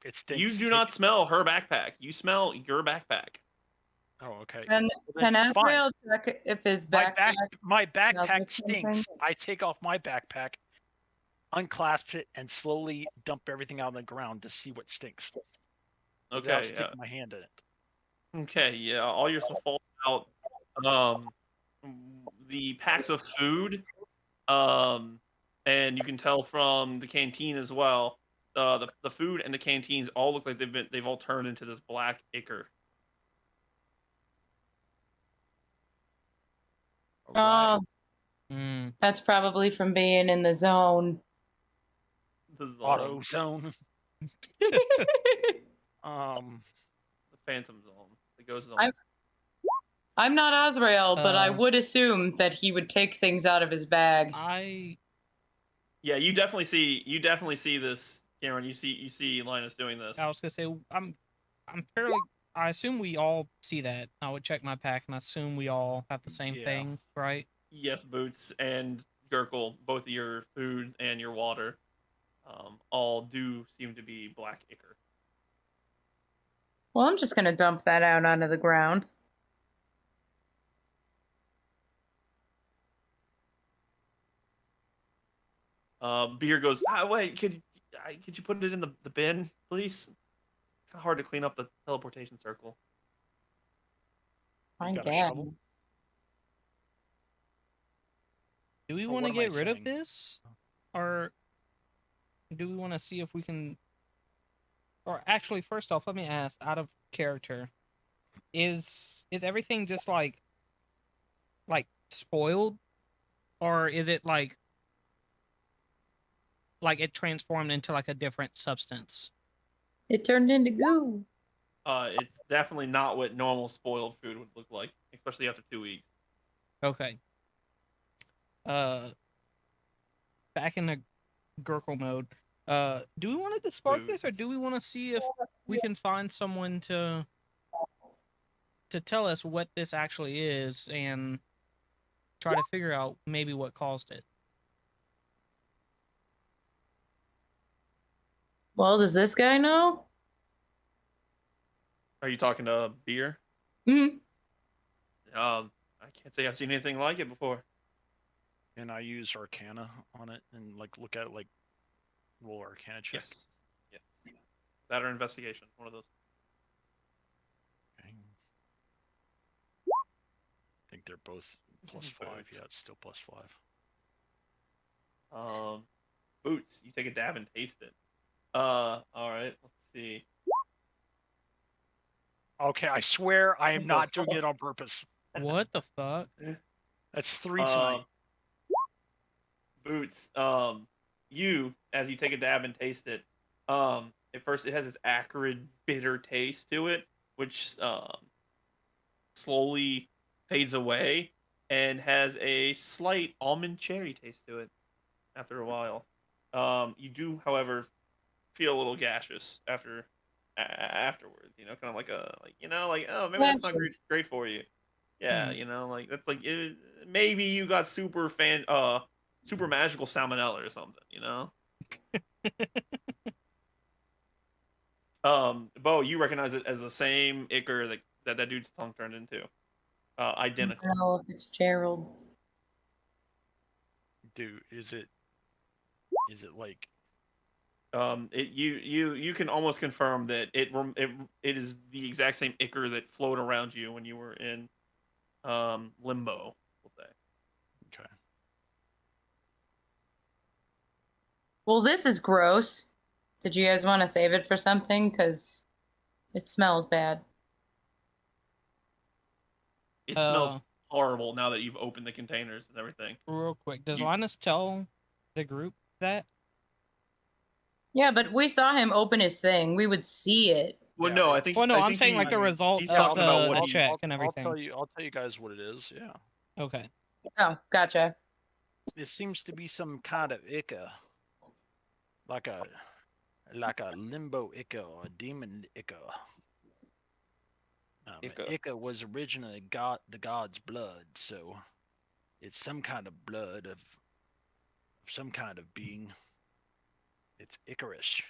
It stinks. You do not smell her backpack. You smell your backpack. Oh, okay. And Well, can then, fine. Azrael check if his My backpack backpack something? stinks. I take off my backpack, unclasp it, and slowly dump everything out on the ground to see what stinks. Without Okay. sticking my hand in it. Okay. Yeah. All your stuff falls out. The packs of food. And you can tell from the canteen as well. The food and the canteens all look like they've all turned into this black ichor. All right. That's probably from being in the zone. The zone. Auto zone. The phantom zone. The ghost zone. I'm not Azrael, but I would assume that he would take things out of his bag. Yeah, you definitely see this, Cameron. You see Linus doing this. I was gonna say I'm fairly. I assume we all see that. I would check my pack and I assume we all have the same thing, right? Yes, Boots and Gurkle, both of your food and your water, all do seem to be black ichor. Well, I'm just gonna dump that out onto the ground. Beer goes, wait, could you put it in the bin, please? It's kind of hard to clean up the teleportation circle. I got a guess. shovel? Do we Or want to what am I get rid of saying? this, or do we want to see if we can? Or actually, first off, let me ask, out of character, is everything just like spoiled, or is it like it transformed into like a different substance? It turned into goo. It's definitely not what normal spoiled food would look like, especially after 2 weeks. Okay. Back in the Gurkle mode, do we want to discard this, or do we want to see if we can find someone to tell us what this actually is and try to figure out maybe what caused it? Well, does this guy know? Are you talking to beer? Hmm. I can't say I've seen anything like it before. And I use Arcana on it and like look at it, like roll Arcana check. Yes. Yes. That or investigation. One of those. Okay. I think they're both +5. Boots. Yeah, it's still +5. Boots. You take a dab and taste it. All right. Let's see. Okay, I swear I am not doing it on purpose. What the fuck? That's 3 tonight. Boots. You as you take a dab and taste it. At first it has this acrid, bitter taste to it, which slowly fades away and has a slight almond cherry taste to it after a while. You do, however, feel a little gaseous afterwards. You know, kind of like oh, maybe that's not great for you. Yeah, you know, like that's like maybe you got super magical salmonella or something. You know. Bo, you recognize it as the same ichor that dude's tongue turned into. Identical. I don't know if it's Gerald. Dude, is it like You can almost confirm that it is the exact same ichor that flowed around you when you were in limbo, we'll say. okay? Well, this is gross. Did you guys want to save it for something? Because it smells bad. It smells horrible now that you've opened the containers and everything. Real quick, does Linus tell the group that? Yeah, but we saw him open his thing. We would see it. Well, Yeah, no, I it's- think. Well, no, I I'm think saying like the result he's of talking about what the he- check and everything. I'll tell you guys what it is. Yeah. Okay. Oh, gotcha. It seems to be some kind of ichor, like a limbo ichor or a demon ichor. Ichor. Ichor was originally the god's blood, so it's some kind of blood of some kind of being. It's Icarus.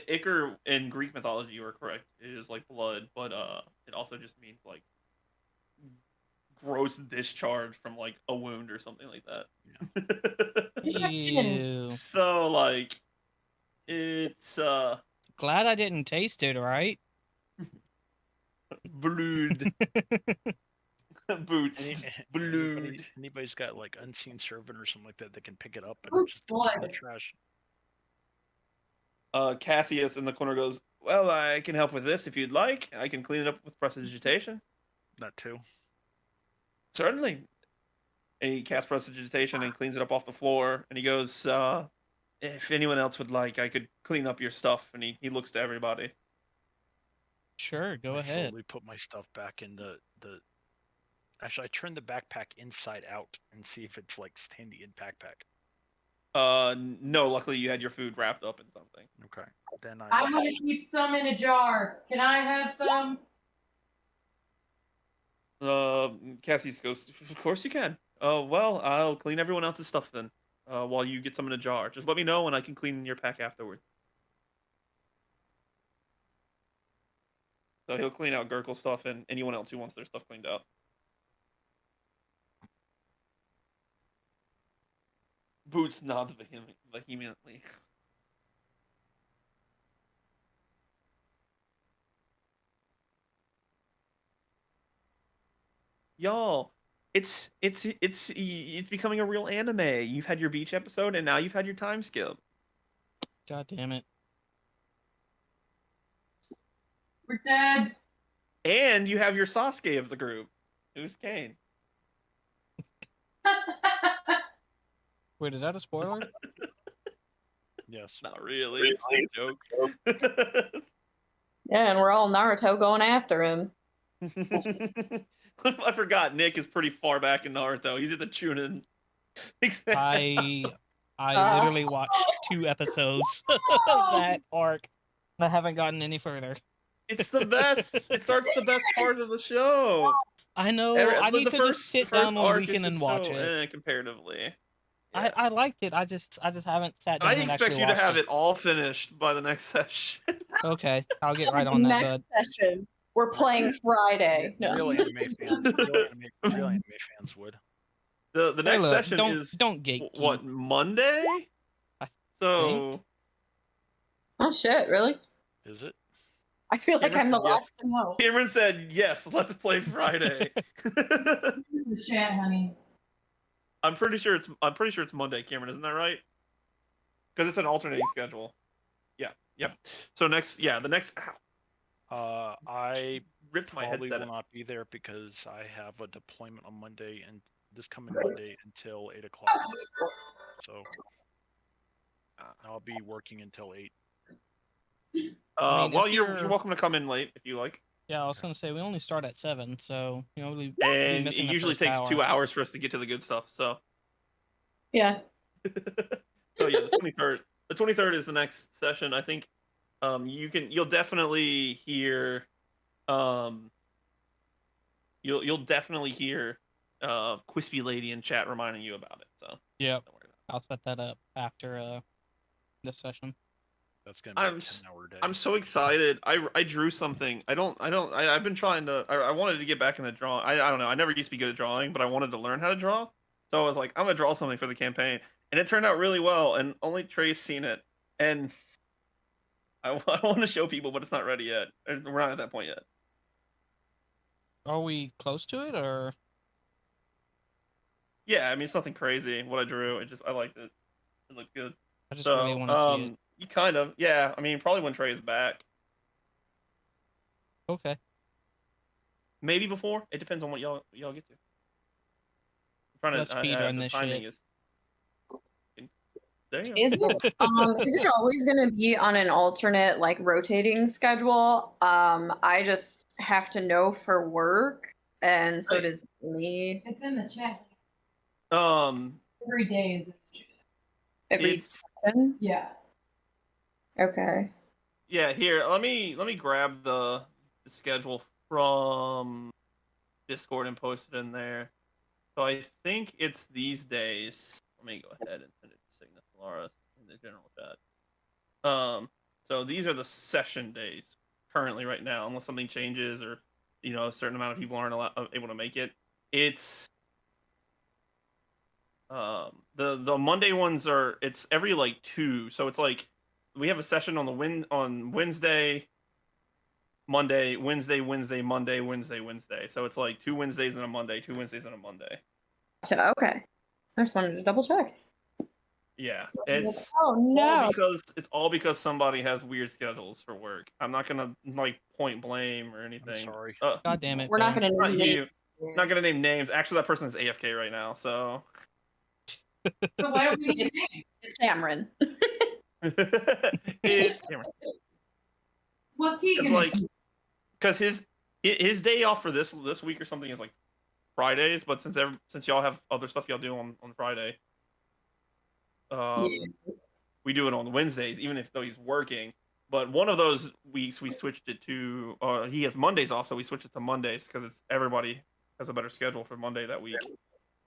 Ichor in Greek mythology, you are correct. It is like blood, but it also just means like gross discharge from like a wound or something like that. Ew. So like it's Glad I didn't taste it, right? blood. Boots. Blood. Anybody's got like unseen servant or something like that that can pick it up and just throw it in the trash. Cassius in the corner goes, well, I can help with this if you'd like. I can clean it up with prestidigitation. That too. Certainly. And he casts prestidigitation and cleans it up off the floor. And he goes, if anyone else would like, I could clean up your stuff. And he looks to everybody. Sure, go I ahead. slowly put my stuff back in the. Actually, I turn the backpack inside out and see if it's like handy in backpack. No, luckily you had your food wrapped up in something. Okay. Then I'm gonna keep some in a jar. Can I have some? Cassius goes, of course you can. Well, I'll clean everyone else's stuff then. While you get some in a jar. Just let me know and I can clean your pack afterwards. So he'll clean out Gurkle's stuff and anyone else who wants their stuff cleaned out. Boots nods vehemently. Y'all, it's becoming a real anime. You've had your beach episode and now you've had your time skip. God damn it. We're dead. And you have your Sasuke of the group. Who's Kane? Wait, is that a spoiler? yes. Not really. It's a joke. Yeah, and we're all Naruto going after him. I forgot Nick is pretty far back in Naruto. He's at the Chunin. I literally watched 2 episodes of that arc. I haven't gotten any further. It's the best. It starts the best part of the show. I know. I need to just sit down on the arc weekend is and just watch so, it. comparatively. I liked it. I just haven't sat down I and expect actually you to watched have it. it all finished by the next session. Okay, I'll get right on that, Next bud. session, we're playing Friday. No. Real anime fans would. The Hey, next look, session is don't gatekeep. what, Monday? I So Oh shit! Really? Is it? I feel like Cameron I'm the said yes. last to know. Cameron said yes. Let's play Friday. The chat, honey. I'm pretty sure it's Monday, Cameron. Isn't that right? Because it's an alternating schedule. Yeah. Yep. So the next. Ow, I ripped my probably headset will out. not be there because I have a deployment on Monday and this coming Monday until 8 o'clock. So I'll be working until 8. I mean, Well, if you're welcome to come in late if you like. Yeah, I was gonna say we only start at 7, so we'll be And missing it the usually first takes hour. 2 hours for us to get to the good stuff. So. Yeah. So yeah, the 23rd. The 23rd is the next session. I think you'll definitely hear you'll definitely hear Quispy Lady in chat reminding you about it. So Yep. I'll set that up after this session. That's gonna be a 10-hour day. I'm so excited. I drew something. I've been trying to. I wanted to get back in the drawing. I don't know. I never used to be good at drawing, but I wanted to learn how to draw. So I was like, I'm gonna draw something for the campaign, and it turned out really well. And only Trey's seen it, and I want to show people, but it's not ready yet. We're not at that point yet. Are we close to it, or? Yeah, I mean it's nothing crazy. What I drew, I liked it. It looked good. I just really want to see it. You kind of, yeah. I mean, probably when Trey is back. Okay. Maybe before. It depends on what y'all get to. I'm trying Let's to speed run the this timing shit. is. Damn. Is it always gonna be on an alternate, like, rotating schedule? I just have to know for work, and so does me. It's in the chat. Um, Every day is in the chat. Every It's- session? Yeah. Okay. yeah. Here, let me grab the schedule from Discord and post it in there. So I think it's these days. Let me go ahead and send it to Cygnus Solaris in the general chat. So these are the session days currently right now, unless something changes or a certain amount of people aren't able to make it. It's the Monday ones it's every like 2, so it's like we have a session on Wednesday, Monday, Wednesday, Monday, Wednesday. So it's like 2 Wednesdays and a Monday, 2 Wednesdays and a Monday. Okay. I just wanted to double check. Yeah, it's no. it's all because somebody has weird schedules for work. I'm not gonna like point blame or anything. I'm sorry. God damn it. We're not gonna Not name you. Not gonna name names. Actually, that person is AFK right now. So. So why don't we need It's- names? It's Cameron. It's Cameron. What's he It's gonna like, do? because his day off for this week or something is like Fridays, but since y'all have other stuff y'all do on Friday, we do it on Wednesdays, even though he's working. But one of those weeks we switched it to. He has Mondays off, so we switched it to Mondays because everybody has a better schedule for Monday that week.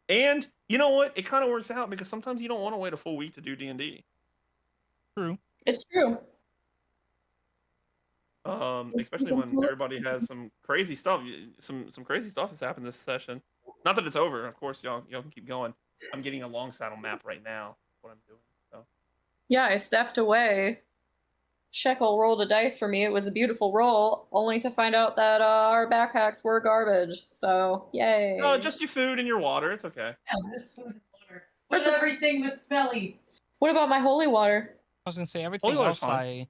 And you know what? It kind of works out because sometimes you don't want to wait a full week to do D&D. True. It's true. Especially when everybody has some crazy stuff. Some crazy stuff has happened this session. Not that it's over, of course. Y'all can keep going. I'm getting a long saddle map right now. That's what I'm doing. So. Yeah, I stepped away. Shekel rolled a dice for me. It was a beautiful roll, only to find out that our backpacks were garbage. So, yay. Just your food and your water. It's okay. Yeah, just food and water. But everything was smelly. What about my holy water? I was gonna say everything Holy water's else. fine.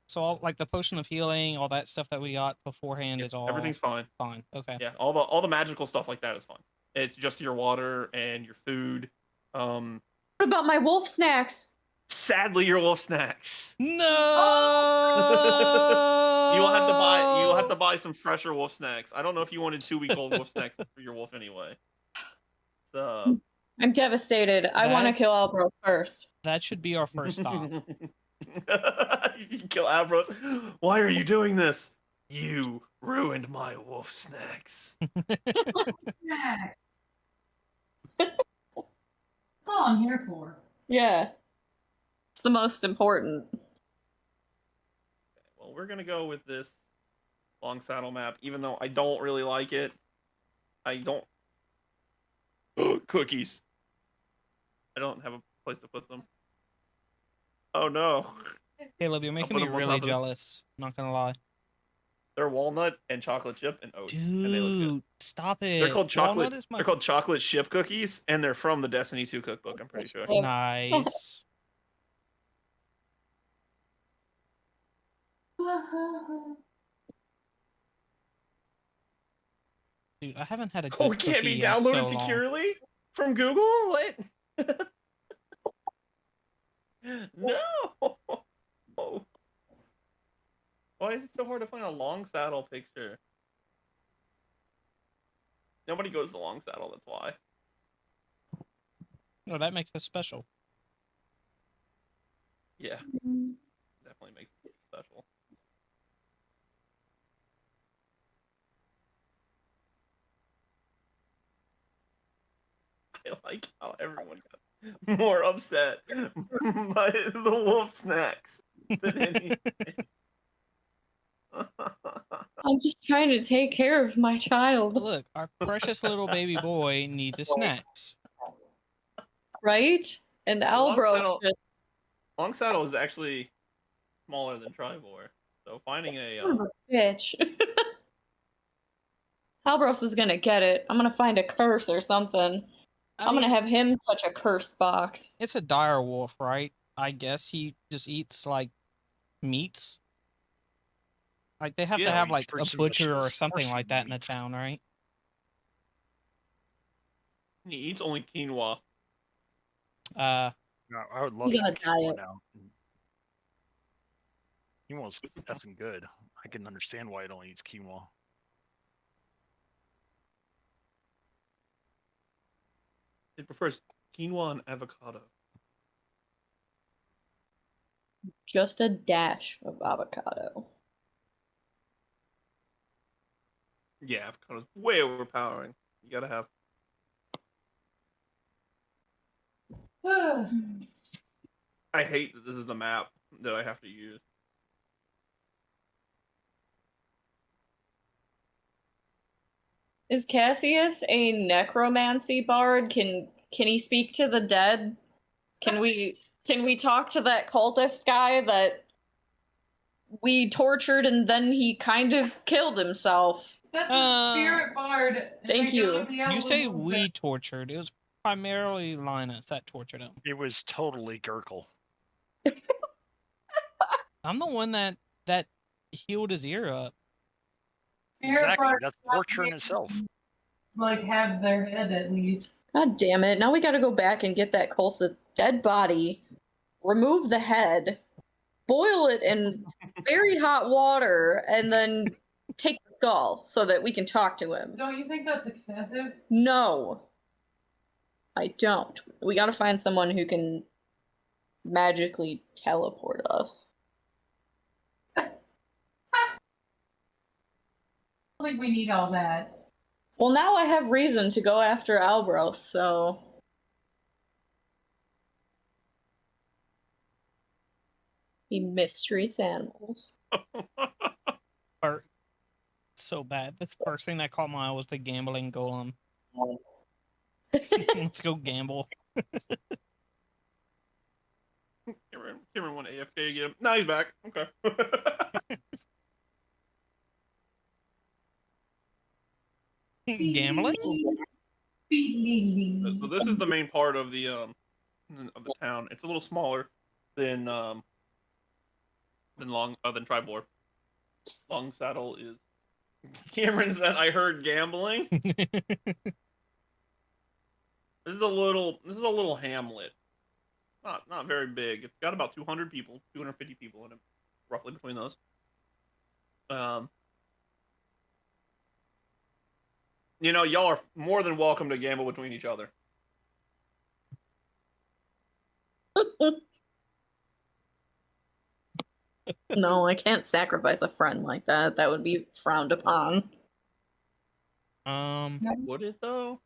So all, like the potion of healing, all that stuff that we got beforehand is all Everything's fine. fine. Okay. Yeah, all the magical stuff like that is fine. It's just your water and your food. What about my wolf snacks? Sadly, your wolf snacks. No. You will have to buy some fresher wolf snacks. I don't know if you wanted 2-week-old wolf snacks for your wolf anyway. So I'm devastated. I want to kill Albros first. That should be our first stop. You can kill Abros. Why are you doing this? You ruined my wolf snacks. Snacks. That's all I'm here for. Yeah. It's the most important. Well, we're gonna go with this long saddle map, even though I don't really like it. I don't. Cookies. I don't have a place to put them. Oh no. Caleb, you're making put me them on really top of the- jealous. Not gonna lie. They're walnut and chocolate chip and oats, and they look good. Dude, stop it. They're called chocolate. Walnut is my They're called chocolate chip cookies, and they're from the Destiny 2 cookbook. I'm pretty sure. nice. Dude, I haven't had a good Oh, it can't be cookie in downloaded so long. securely from Google. What? No. Why is it so hard to find a long saddle picture? Nobody goes to long saddle. That's why. No, that makes it special. Yeah, definitely makes it special. I like how everyone got more upset by the wolf snacks than anything. I'm just trying to take care of my child, Look, our precious little baby boy needs his snacks. right? And Albro saddle- just Long saddle is actually smaller than Tribor, so finding a son of a bitch. Albros is gonna get it. I'm gonna find a curse or something. I'm gonna have him touch a cursed box. It's a dire wolf, right? I guess he just eats like meats. Like they have to Yeah, have he like a pretty much butcher or does something horse like that in the meat. town, right? he eats only quinoa. No, I would love He's some on a quinoa diet. now. Quinoa's effing good. I can understand why it only eats quinoa. It prefers quinoa and avocado. Just a dash of avocado. Yeah, avocado's way overpowering. You gotta have. I hate that this is the map that I have to use. Is Cassius a necromancy bard? Can he speak to the dead? Can we talk to that cultist guy that we tortured and then he kind of killed himself? That's a spirit bard. and Thank I you. don't know the You say album, we tortured. It was primarily Linus that tortured him. It was totally Gurkle. I'm the one that healed his ear up. Spirit Exactly. bard That's not torture in being- itself. Like have their head at least. God damn it. Now we gotta go back and get that Colsa dead body, remove the head, boil it in very hot water, and then take the skull so that we can talk to him. Don't you think that's excessive? No. I don't. We gotta find someone who can magically teleport us. I don't think we need all that. Well, now I have reason to go after Albros, so. He mistreats animals. Or so bad. The first thing that caught my eye was the gambling golem. Let's go gamble. Cameron went AFK again. Now he's back. Okay. Gambling? So this is the main part of the town. It's a little smaller than Tribor. Long Saddle is. Cameron said, "I heard gambling." This is a little hamlet. Not very big. It's got about 200 people, 250 people in it, roughly between those. You know, y'all are more than welcome to gamble between each other. No, I can't sacrifice a friend like that. That would be frowned upon. Would it though?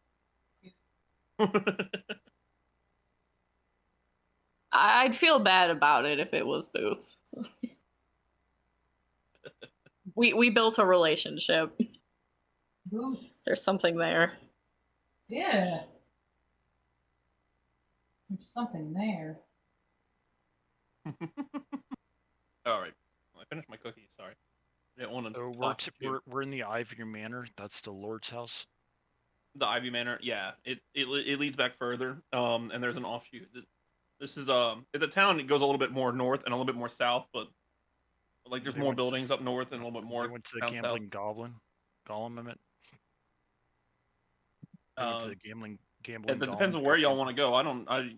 I'd feel bad about it if it was Boots. We built a relationship. Boots. There's something there. Yeah. There's something there. All right. I finished my cookies. Sorry. I didn't want to. So we're in the Ivy Manor. That's the Lord's house. The Ivy Manor. Yeah. It leads back further. And there's an offshoot. This is the town. It goes a little bit more north and a little bit more south, but like there's They more went to- buildings up north and a little bit They more went to the down south. gambling goblin. Golem, I meant. They went to the gambling It depends on where y'all want to go.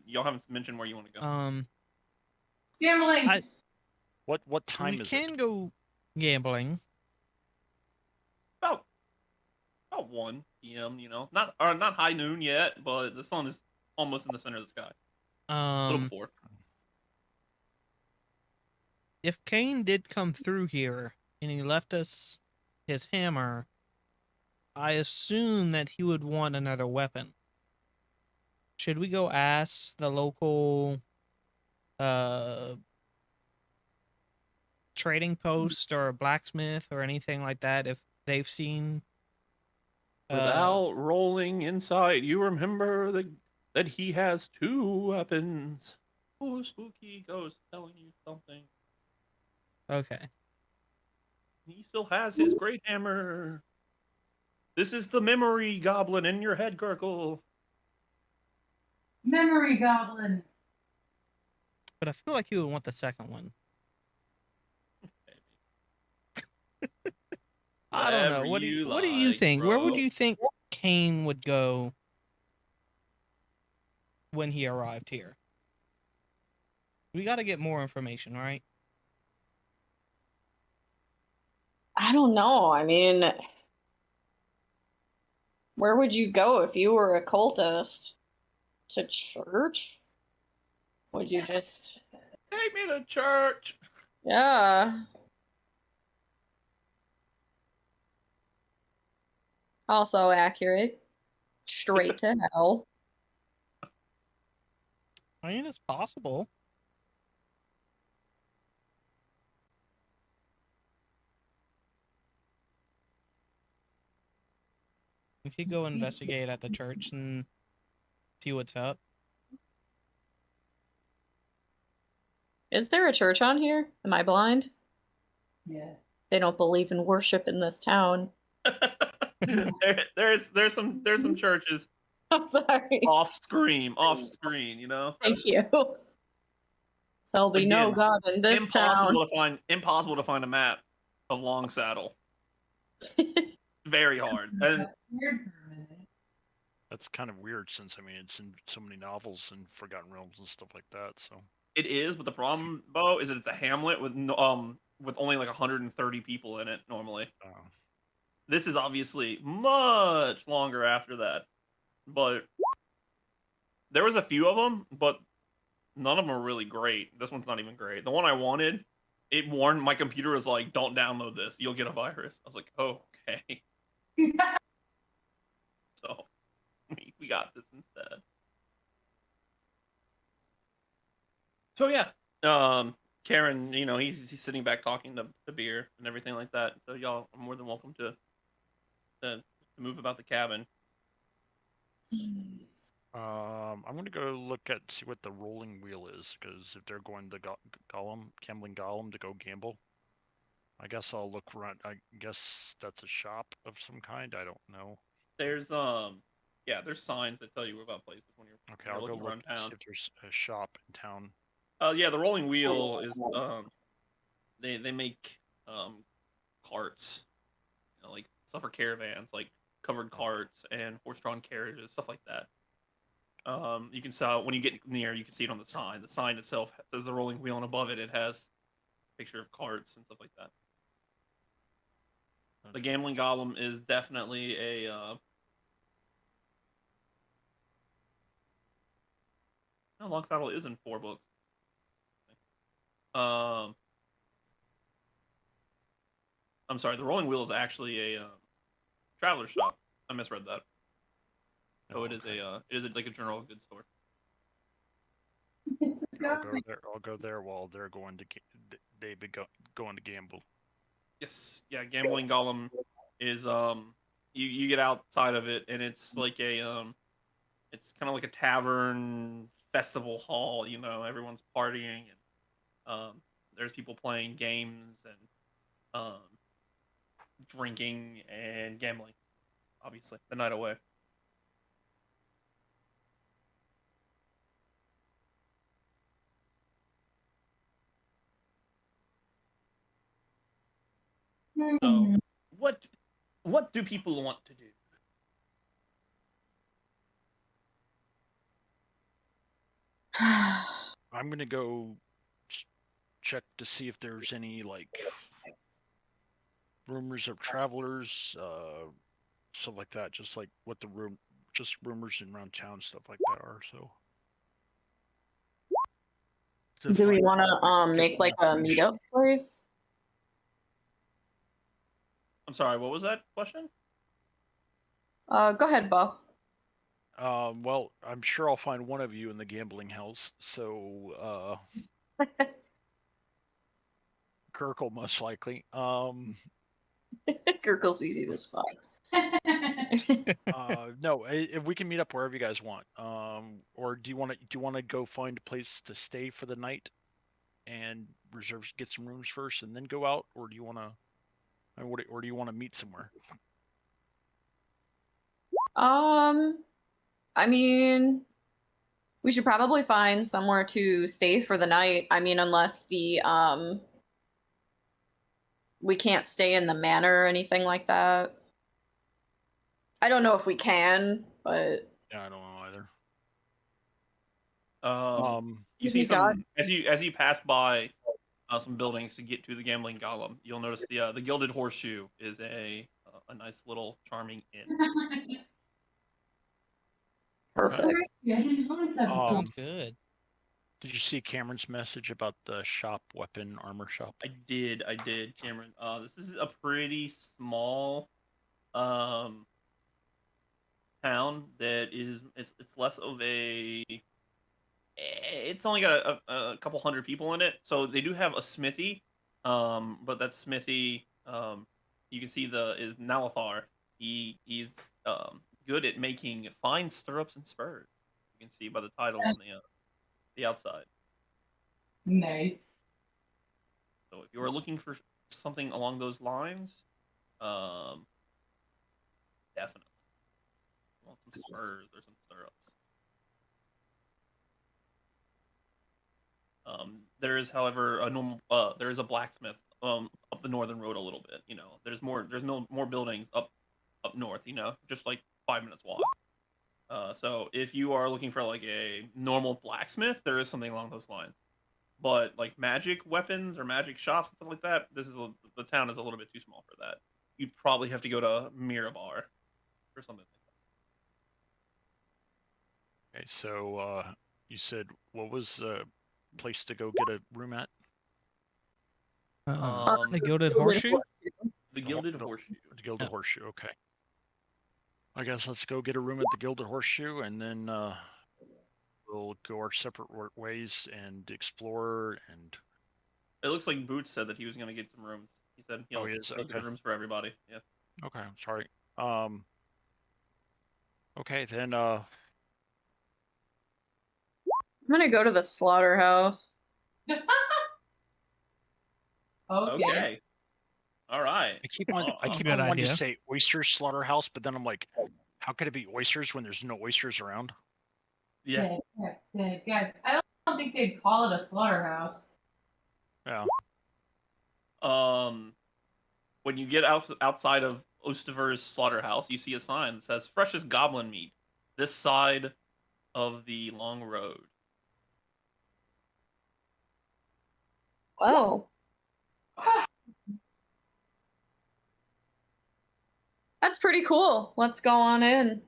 Y'all haven't mentioned where you want to go. Gambling. What time we is can it? go gambling. About 1 p.m. You know, not high noon yet, but the sun is almost in the center of the sky. A little before. If Kane did come through here and he left us his hammer, I assume that he would want another weapon. Should we go ask the local trading post or blacksmith or anything like that if they've seen Without rolling inside, you remember that he has 2 weapons. Oh, spooky ghost telling you something. Okay. He still has his great hammer. This is the memory goblin in your head, Gurgle. Memory goblin. But I feel like he would want the second one. I don't know. What do you think? Bro. Where would you think Kane would go when he arrived here? We got to get more information, right? I don't know. I mean, where would you go if you were a cultist? To church? Would you just... Take me to church. Yeah. Also accurate. Straight to hell. I mean, it's possible. We could go investigate at the church and see what's up. Is there a church on here? Am I blind? Yeah. They don't believe in worship in this town. there's some churches I'm sorry. off screen, you know. Thank you. There'll be no Again, God in this town. Impossible to find a map of Long Saddle. Very hard. And That's weird for a minute. That's kind of weird since I mean it's in so many novels and Forgotten Realms and stuff like that. So it is, but the problem, Bo, is that it's a hamlet with only like 130 people in it normally. This is obviously much longer after that, but there was a few of them, but none of them are really great. This one's not even great. The one I wanted, it warned my computer was like, "Don't download this; you'll get a virus." I was like, "Oh, okay." So we got this instead. So yeah, Karen, you know, he's sitting back talking to beer and everything like that. So y'all are more than welcome to move about the cabin. I'm gonna go look at see what the rolling wheel is because if they're going to gambling golem to go gamble, I guess I'll look around. I guess that's a shop of some kind. I don't know. There's there's signs that tell you about places when you're Okay. I'll go looking look around and town. see if there's a shop in town. Yeah, the rolling wheel is they make carts, you know, like stuff for caravans, like covered carts and horse-drawn carriages, stuff like that. You can saw when you get near, you can see it on the sign. The sign itself says the rolling wheel, and above it, it has a picture of carts and stuff like that. The gambling golem is definitely a Long Saddle is in 4 books. I'm sorry, the Rolling Wheel is actually a traveler shop. I misread that. So Oh, it is okay. like a general goods store. It's a I'll go guy. there. I'll go there while they're going to they be going to gamble. Yes, yeah. Gambling Golem is you get outside of it and it's like it's kind of like a tavern festival hall. You know, everyone's partying and there's people playing games and drinking and gambling. Obviously, the night away. So, what do people want to do? I'm gonna go check to see if there's any like rumors of travelers, stuff like that. Just like what just rumors around town, stuff like that are. So. Do we want to get make like a information. meetup place? I'm sorry, what was that question? Go ahead, Bo. Well, I'm sure I'll find one of you in the gambling hells. So, Kirkle most likely. Gurgle's easy to spot. No, if we can meet up wherever you guys want. Or do you want to go find a place to stay for the night and get some rooms first and then go out, or do you want to, or do you want to meet somewhere? I mean, we should probably find somewhere to stay for the night. I mean, unless we can't stay in the manor or anything like that. I don't know if we can, but Yeah, I don't know either. You see some as you pass by some buildings to get to the Gambling Golem. You'll notice the Gilded Horseshoe is a nice little charming inn. perfect. Sounds good. Did you see Cameron's message about the weapon armor shop? I did, Cameron. This is a pretty small town that is it's less of a it's only got a couple hundred people in it. So they do have a smithy, but that smithy you can see is Nalathar. He's good at making fine stirrups and spurs. You can see by the title on the outside. Nice. So if you are looking for something along those lines, definitely want some spurs or some stirrups. There is, however, there is a blacksmith up the northern road a little bit. You know, there's more buildings up north. You know, just like 5 minutes walk. So if you are looking for like a normal blacksmith, there is something along those lines. But like magic weapons or magic shops and stuff like that, the town is a little bit too small for that. You'd probably have to go to Mirabar or something like that. Okay, so you said what was the place to go get a room at? The Gilded Horseshoe? The Gilded Horseshoe. The Gilded Horseshoe, okay. I guess let's go get a room at the Gilded Horseshoe, and then we'll go our separate ways and explore. And it looks like Boots said that he was going to get some rooms. He said he'll get rooms for everybody. Yeah. Okay, sorry. Okay, then I'm gonna go to the slaughterhouse. Okay. All right. I keep on wanting to say oyster slaughterhouse, but then I'm like, how could it be oysters when there's no oysters around? Yeah. Guys, I don't think they'd call it a slaughterhouse. Yeah. When you get outside of Ostiver's slaughterhouse, you see a sign that says "Freshest Goblin Meat." This side of the long road. Wow. That's pretty cool. Let's go on in.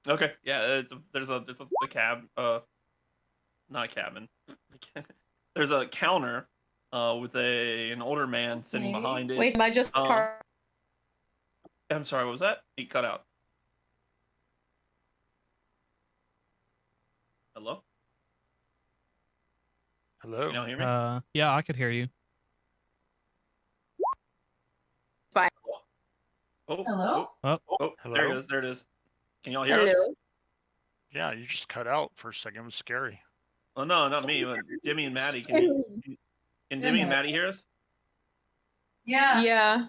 Okay. Yeah. There's a cab. Not a cabin. There's a counter with an older man sitting Okay. behind it. Wait, am I just I'm sorry, what was that? He cut out. Hello? Hello. Can y'all hear me? Yeah, I could hear you. Oh, Hello? Hello? there it is. There it is. Can y'all hear us? Hello? Yeah, you just cut out for a second. It was scary. Oh no, not me. But Jimmy and Maddie. Can Jimmy and Maddie hear us? Yeah. Yeah.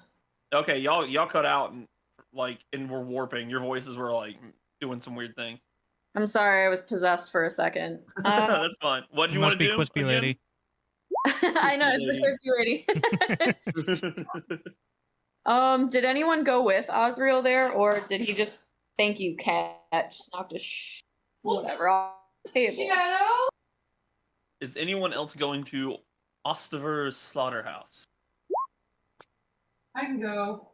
Okay, y'all cut out and we're warping. Your voices were like doing some weird things. I'm sorry, I was possessed for a second. That's fine. What do It you want must to be do Crispy again? Lady. I know, it's the crispy lady. Did anyone go with Osriel there, or did he just thank you, cat? Just knocked a whatever off the table. Shadow? Is anyone else going to Ostiver's slaughterhouse? I can go.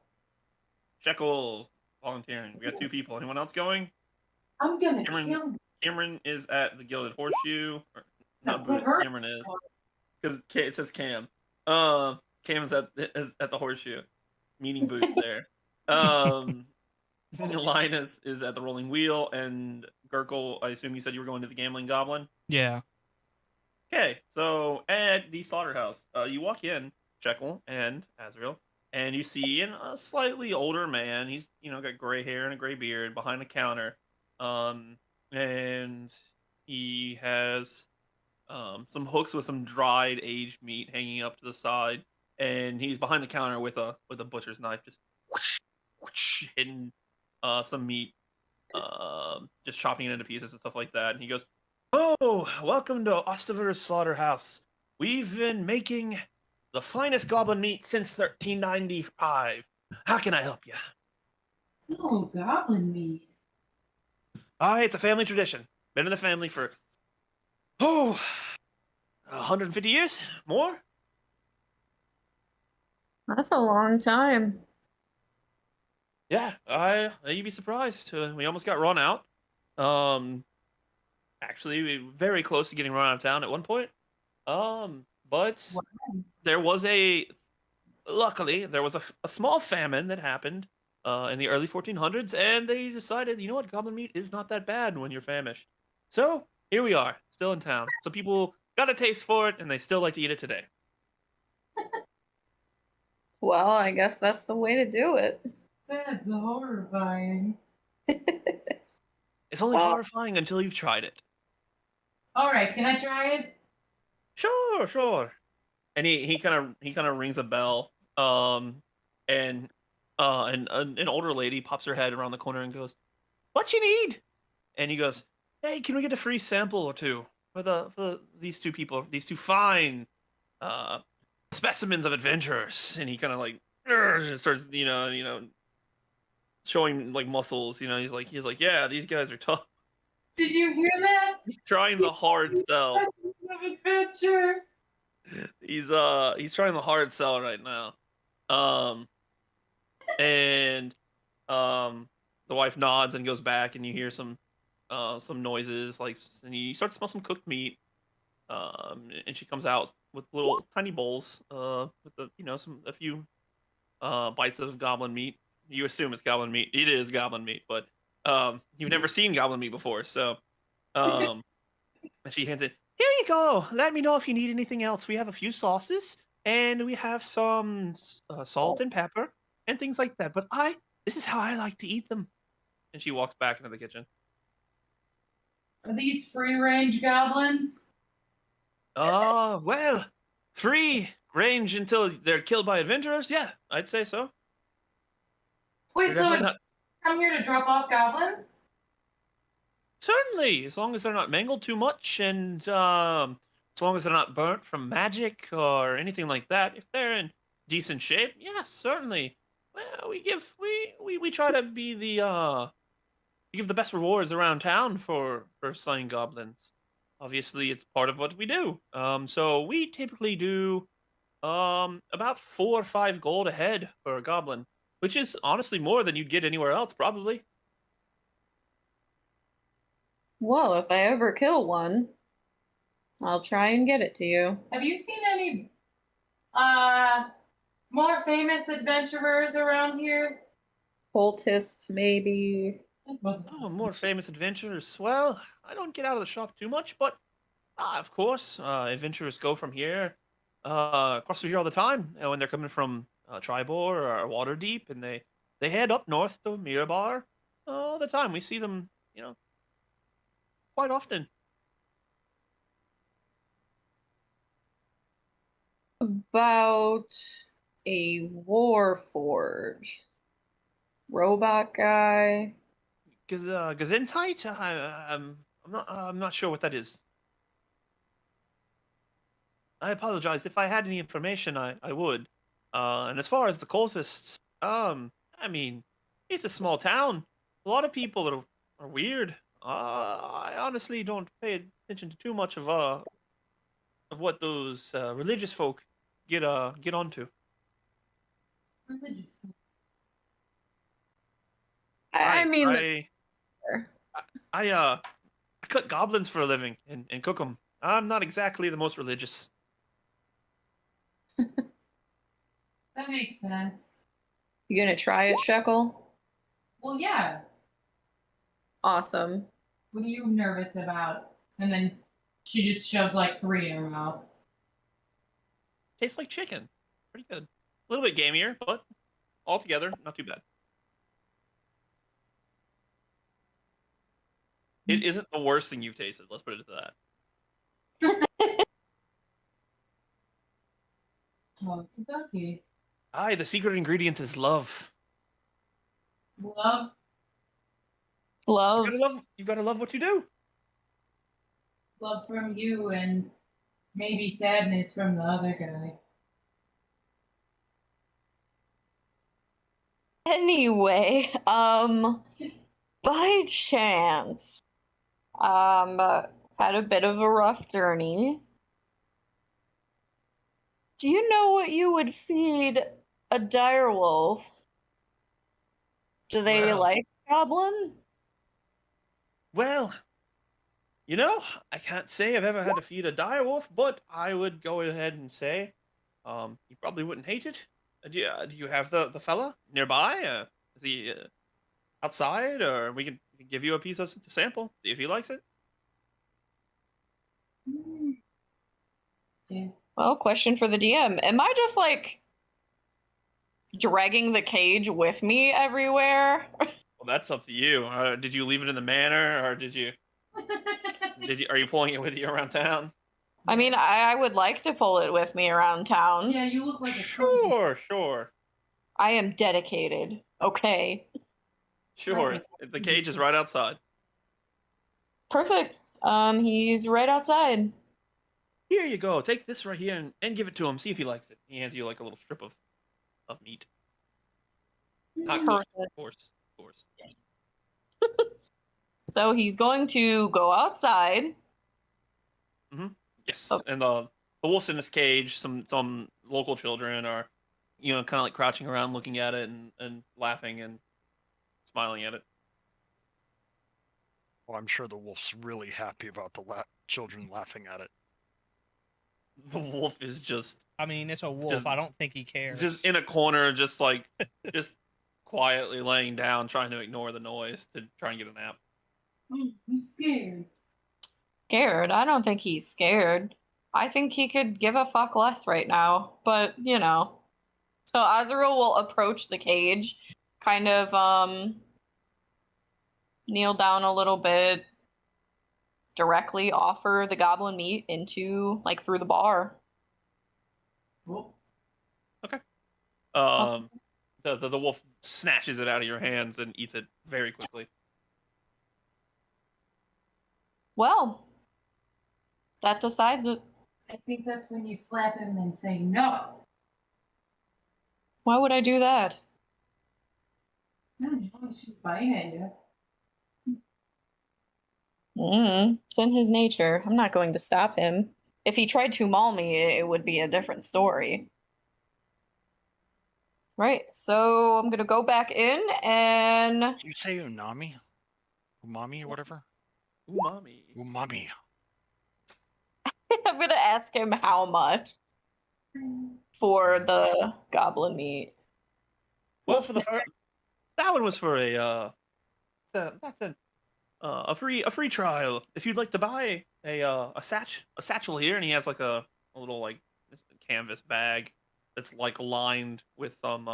Shekel volunteering. We got 2 people. Anyone else going? I'm gonna Cameron- kill him. Cameron is at the Gilded Horseshoe. Or, not put Booth. her- Cameron is because it says Cam. Cam is at the Horseshoe, meeting Booth there. Linus is at the Rolling Wheel, and Gurkle. I assume you said you were going to the Gambling Goblin. Yeah. Okay, so at the slaughterhouse, you walk in, Shekel and Azrael, and you see a slightly older man. He's got gray hair and a gray beard behind the counter, and he has some hooks with some dried aged meat hanging up to the side, and he's behind the counter with a butcher's knife, just whoosh, whoosh, hitting some meat, just chopping it into pieces and stuff like that. And he goes, "Oh, welcome to Ostiver's slaughterhouse. We've been making the finest goblin meat since 1395. How can I help you?" Oh, goblin meat. It's a family tradition. Been in the family for 150 years, more. That's a long time. Yeah, you'd be surprised. We almost got run out. Actually, we were very close to getting run out of town at one point. But luckily there was a small famine that happened in the early 1400s, and they decided, you know what, goblin meat is not that bad when you're famished. So here we are, still in town. So people got a taste for it, and they still like to eat it today. Well, I guess that's the way to do it. That's horrifying. It's only horrifying until you've tried it. All right, can I try it? Sure. And he kind of rings a bell. And an older lady pops her head around the corner and goes, "What you need?" And he goes, "Hey, can we get a free sample or two for these 2 people, these 2 fine specimens of adventurers?" And he kind of like starts, showing like muscles. He's like, "Yeah, these guys are tough." Did you hear that? He's trying the hard sell. Of adventure. He's trying the hard sell right now. And the wife nods and goes back, and you hear some noises, and you start to smell some cooked meat. And she comes out with little tiny bowls, with a few bites of goblin meat. You assume it's goblin meat. It is goblin meat, but you've never seen goblin meat before, so and she hands it. "Here you go. Let me know if you need anything else. We have a few sauces, and we have some salt and pepper and things like that. But this is how I like to eat them." And she walks back into the kitchen. Are these free range goblins? Well, free range until they're killed by adventurers. Yeah, I'd say so. Wait, They're so definitely not- come here to drop off goblins? Certainly, as long as they're not mangled too much, and as long as they're not burnt from magic or anything like that. If they're in decent shape, yes, certainly. Well, we try to be we give the best rewards around town for slaying goblins. Obviously, it's part of what we do. So we typically do about 4 or 5 gold a head for a goblin, which is honestly more than you'd get anywhere else, probably. Well, if I ever kill one, I'll try and get it to you. Have you seen any More famous adventurers around here? Cultists, maybe. Oh, more famous adventurers. Well, I don't get out of the shop too much, but of course, adventurers go from here, across through here all the time. When they're coming from Tribor or Waterdeep, and they head up north to Mirabar all the time. We see them, quite often. About a Warforge. Robot guy. Gesundheit? I'm not sure what that is. I apologize. If I had any information, I would. And as far as the cultists, I mean, it's a small town. A lot of people are weird. I honestly don't pay attention to too much of what those religious folk get onto. Religious. I mean, I cut goblins for a living and cook them. I'm not exactly the most religious. That makes sense. you gonna try it, Shekel? Well, yeah. Awesome. What are you nervous about? And then she just shoves like 3 in her mouth. Tastes like chicken. Pretty good. A little bit gamier, but altogether, not too bad. It isn't the worst thing you've tasted. Let's put it to that. Oh, Kentucky. Aye, the secret ingredient is love. Love. Love. You gotta love what you do. Love from you and maybe sadness from the other guy. Anyway, by chance, had a bit of a rough journey. Do you know what you would feed a direwolf? Do they Well. like goblin? Well, I can't say I've ever had to feed a direwolf, but I would go ahead and say, you probably wouldn't hate it. Do you have the fella nearby? Is he outside, or we can give you a piece to sample, see if he likes it? Yeah. Well, question for the DM. Am I just like dragging the cage with me everywhere? Well, that's up to you. Did you leave it in the manor, or are you pulling it with you around town? I mean, I would like to pull it with me around town. Yeah, you look like a Sure. I am dedicated. Okay. Sure. Right. The cage is right outside. Perfect. He's right outside. Here you go. Take this right here and give it to him. See if he likes it. He hands you like a little strip of meat. Not cooked, of course. So he's going to go outside. Yes. Oh. And the wolf's in his cage. Some local children are, kind of like crouching around looking at it and laughing and smiling at it. Well, I'm sure the wolf's really happy about the children laughing at it. The wolf is just I mean, it's a wolf. I don't think he cares. just in a corner, just quietly laying down, trying to ignore the noise to try and get a nap. I'm scared. Scared? I don't think he's scared. I think he could give a fuck less right now, but So Azrael will approach the cage, kind of kneel down a little bit, directly offer the goblin meat into through the bar. Cool. Okay. The wolf snatches it out of your hands and eats it very quickly. Well, that decides it. I think that's when you slap him and say no. Why would I do that? I don't know. She's biting at you. It's in his nature. I'm not going to stop him. If he tried to maul me, it would be a different story. Right, so I'm gonna go back in and... Did you say umami? Umami or whatever? Umami. Umami. I'm gonna ask him how much. for the goblin meat. Well, Wolf for the snack. that one was for a free trial. If you'd like to buy a satchel here, and he has like a little like this canvas bag that's like lined with some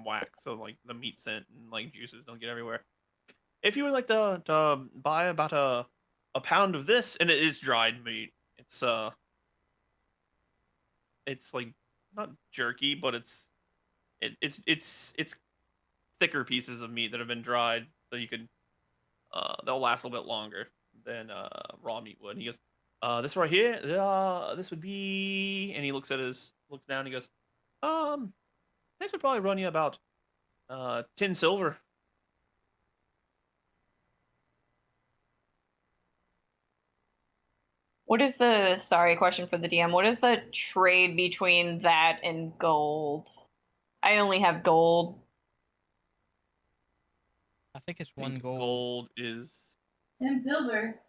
wax, so like the meat scent and like juices don't get everywhere. If you would like to buy about a pound of this, and it is dried meat. It's like not jerky, but it's thicker pieces of meat that have been dried, so you could they'll last a little bit longer than raw meat would. He goes, this right here, this would be, and he looks down, and he goes, this would probably run you about 10 silver. What is the sorry question for the DM? What is the trade between that and gold? I only have gold. I think it's I think one gold. gold is 10 silver.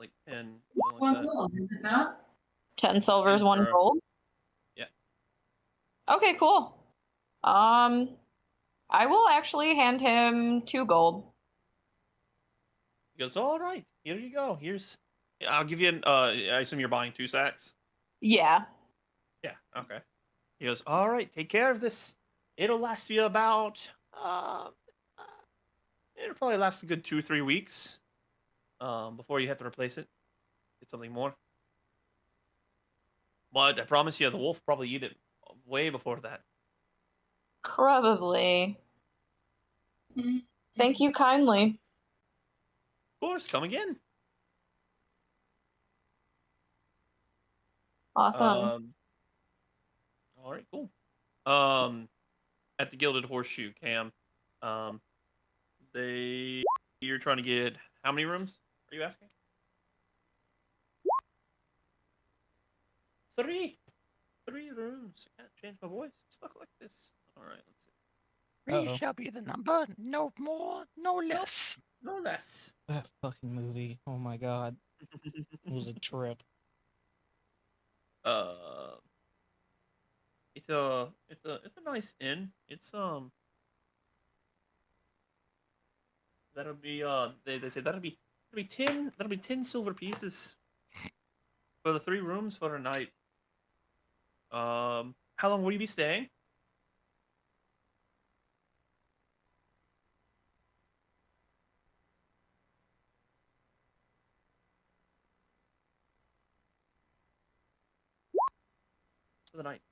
like 10. One Like that. gold, is it not? 10 silvers, 1 Sure. gold. Yeah. Okay, cool. I will actually hand him 2 gold. He goes, all right, here you go. I'll give you an. I assume you're buying 2 sacks. Yeah. Yeah. Okay. He goes, all right, take care of this. It'll last you about. It'll probably last a good 2-3 weeks. Before you have to replace it, get something more. But I promise you, the wolf probably eat it way before that. Probably. Mhm. Thank you kindly. Of course, come again. Awesome. All right, cool. At the Gilded Horseshoe, Cam, um, you're trying to get how many rooms? Are you asking? 3. 3 rooms. I can't change my voice. Stuck like this. All right, let's see. 3 Uh-oh. shall be the number, no more, no less. No less. That fucking movie. Oh my god. It was a trip. It's a nice inn. That'll be they say that'll be 10 silver pieces for the 3 rooms for a night. How long will you be staying? For the night.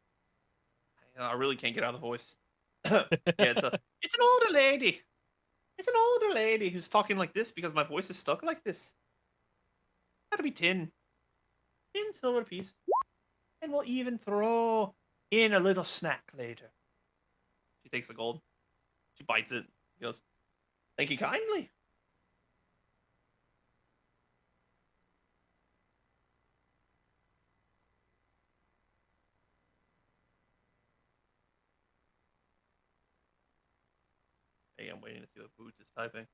I really can't get out of the voice. Yeah, it's an older lady. It's an older lady who's talking like this because my voice is stuck like this. That'll be 10 silver pieces, and we'll even throw in a little snack later. She takes the gold. She bites it. She goes, "Thank you kindly." Hey, I'm waiting to see what Boots is typing.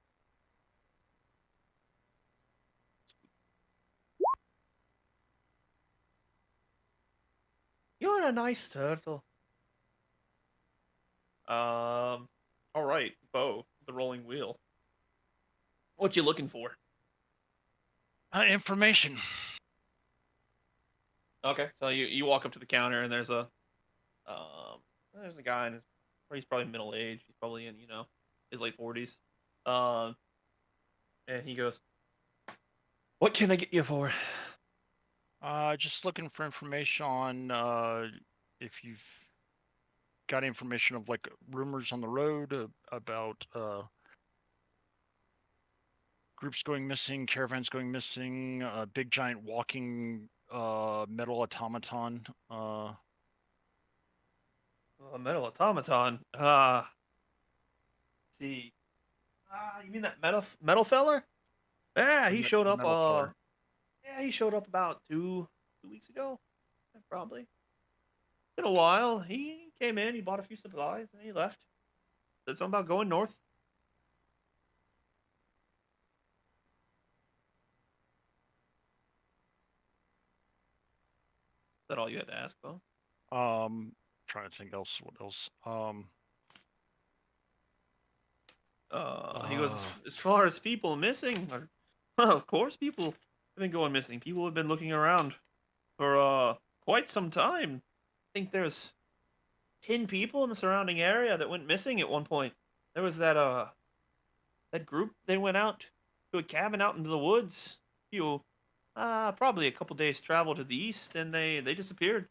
You're a nice turtle. All right, Bo, the rolling wheel. What you looking for? Information. Okay, so you walk up to the counter and there's a guy and he's probably middle aged. He's probably in his late 40s. And he goes, "What can I get you for?" Just looking for information on if you've got information of like rumors on the road about groups going missing, caravans going missing, big giant walking metal automaton. A metal automaton. See. You mean that metal feller? Yeah, he showed up. Metal feller. Yeah, he showed up about 2 weeks ago, probably. Been a while. He came in, he bought a few supplies, and he left. Said something about going north. that all you had to ask, Bo? Trying to think else. What else? He goes, as far as people missing, well, of course people have been going missing. People have been looking around for quite some time. I think there's 10 people in the surrounding area that went missing at one point. There was that group, they went out to a cabin out into the woods. Probably a couple days travel to the east, and they disappeared.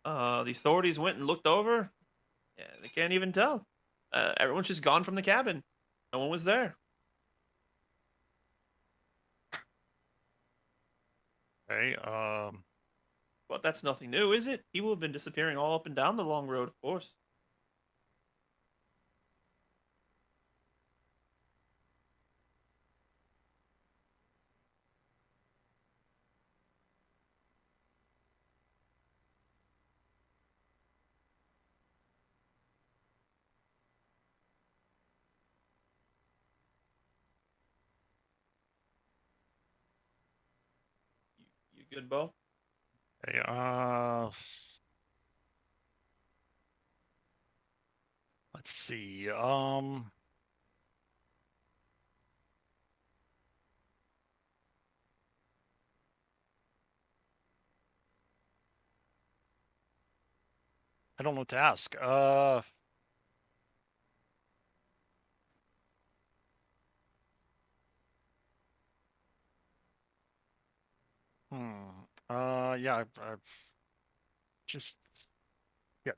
The authorities went and looked over. Yeah, they can't even tell. Everyone's just gone from the cabin. No one was there. Okay. But that's nothing new, is it? People have been disappearing all up and down the long road, of course. You good, Bo? Okay. Let's see. I don't know what to ask. Yeah. I've just. Yeah.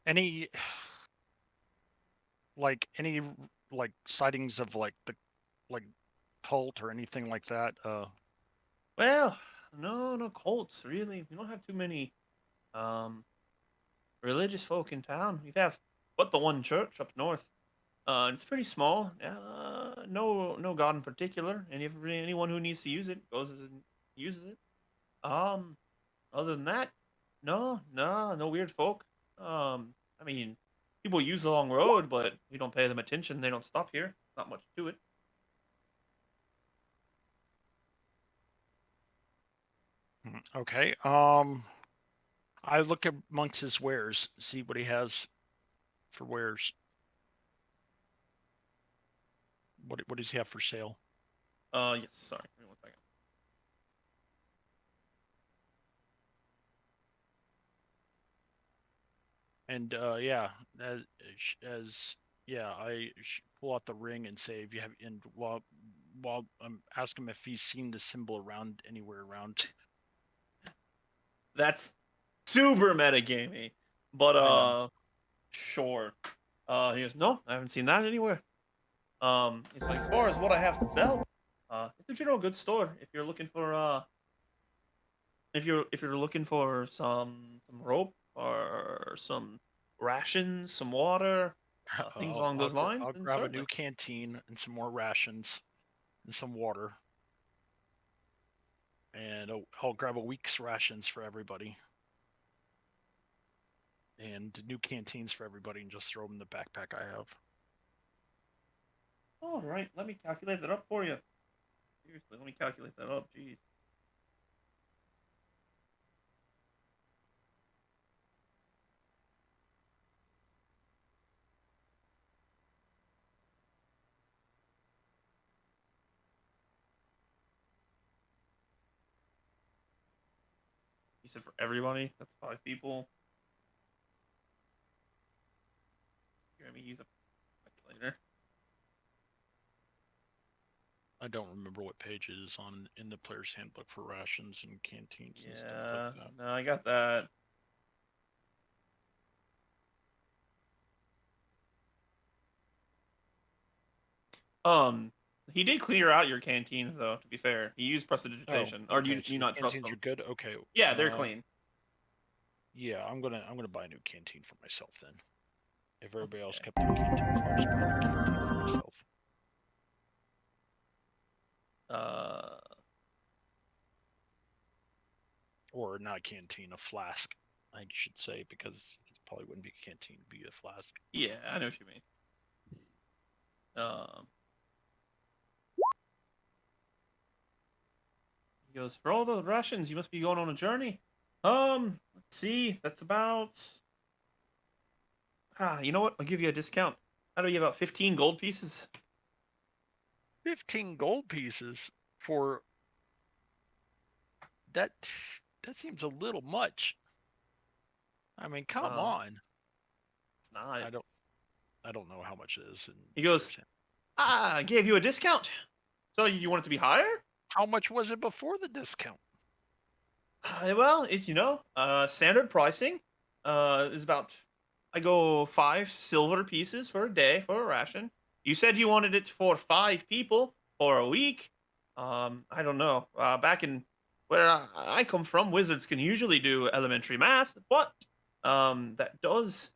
Any any sightings of the cult or anything like that? Well, no cults, really. We don't have too many religious folk in town. We have but the one church up north. It's pretty small. No god in particular. Anyone who needs to use it goes and uses it. Um, Other than that, no weird folk. I mean, people use the long road, but we don't pay them attention. They don't stop here. Not much to it. Okay. I look amongst his wares, see what he has for wares. What does he have for sale? Yes. Sorry. Give me 1 second. And yeah, I pull out the ring and say, if you have, and while I'm asking him if he's seen the symbol around anywhere around. That's super metagamey, but sure. He goes, no, I haven't seen that anywhere. It's like, as far as what I have to sell, it's a general goods store. If you're looking for if you're looking for some rope or some rations, some water, things along those lines, I'll then grab a certainly. new canteen and some more rations and some water. And I'll grab a week's rations for everybody. And new canteens for everybody, and just throw them in the backpack I have. All right, let me calculate that up for you. Seriously, let me calculate that up. Jeez. You said for everybody? That's 5 people. Here, let me use a calculator. I don't remember what page it is on in the player's handbook for rations and canteens and stuff Yeah, like that. no, I got that. He did clear out your canteens, though. To be fair, he used prestidigitation. Oh, Or do okay, so you the not trust canteens them? are good. Okay. Yeah, they're clean. Yeah, I'm gonna buy a new canteen for myself then. If everybody else kept their canteens, I'll just buy a new canteen for myself. Or not a canteen, a flask, I should say, because it probably wouldn't be a canteen, it'd be a flask. Yeah, I know what you mean. He goes, for all the rations, you must be going on a journey. Let's see. That's about... you know what? I'll give you a discount. That'll be about 15 gold pieces. 15 gold pieces for that. That seems a little much. I mean, come on. It's not. I don't know how much it is. He goes, I gave you a discount. So you want it to be higher? How much was it before the discount? Well, it's, standard pricing. Is about, I go 5 silver pieces for a day for a ration. You said you wanted it for 5 people for a week. I don't know. Back in where I come from, wizards can usually do elementary math, but that does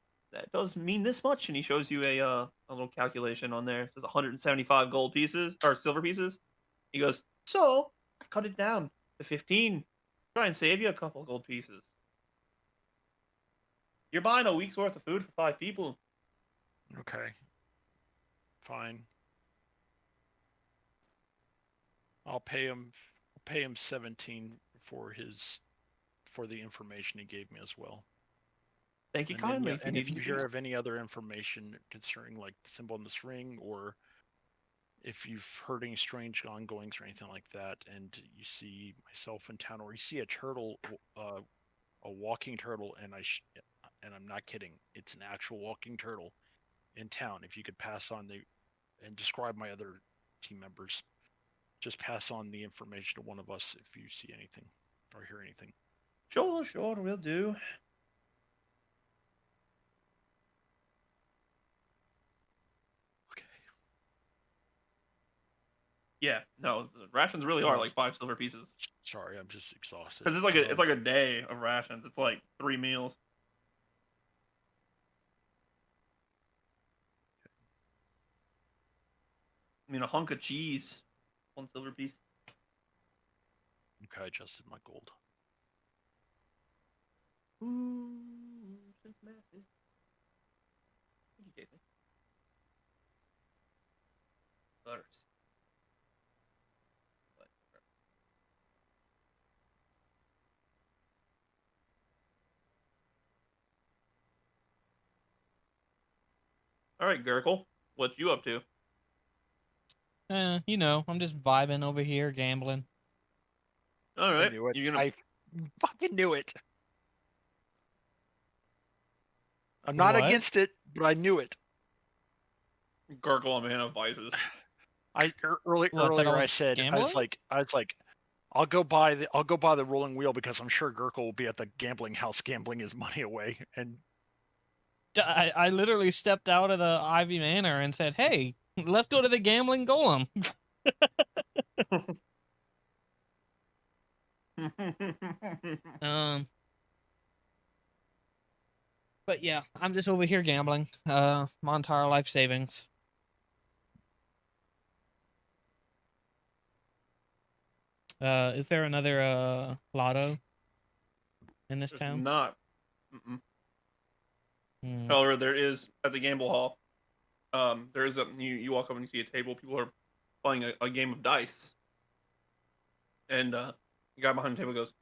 mean this much. And he shows you a little calculation on there. It says 175 gold pieces or silver pieces. He goes, so I cut it down to 15. Try and save you a couple gold pieces. You're buying a week's worth of food for 5 people. Okay. Fine. I'll pay him 17 for the information he gave me as well. Thank you And kindly. Then, if you hear of any other information concerning like the symbol on this ring, or if you've heard any strange ongoings or anything like that, and you see myself in town, or you see a turtle, a walking turtle, and I'm not kidding, it's an actual walking turtle in town. If you could pass on and describe my other team members, just pass on the information to one of us if you see anything or hear anything. Sure, we'll do. Okay. Yeah, no, the rations really are like 5 silver pieces. Sorry, I'm just exhausted. Because it's like a day of rations. It's like 3 meals. I mean, a hunk of cheese, 1 silver piece. Okay, I adjusted my gold. Ooh, it's massive. Thank you, Jason. Butters. All right, Gurgle, what you up to? I'm just vibing over here, gambling. All right, I knew it. you're gonna... I fucking knew it. I'm not What? against it, but I knew it. Gurgle, a man of vices. Earlier I said gambling? I was like, I'll go buy the rolling wheel because I'm sure Gurkle will be at the gambling house gambling his money away. And I literally stepped out of the Ivy Manor and said, "Hey, let's go to the gambling golem." But yeah, I'm just over here gambling. My entire life savings. Is there another lotto in this town? Not. However, there is at the gamble hall. There is you walk up and you see a table. People are playing a game of dice, and the guy behind the table goes,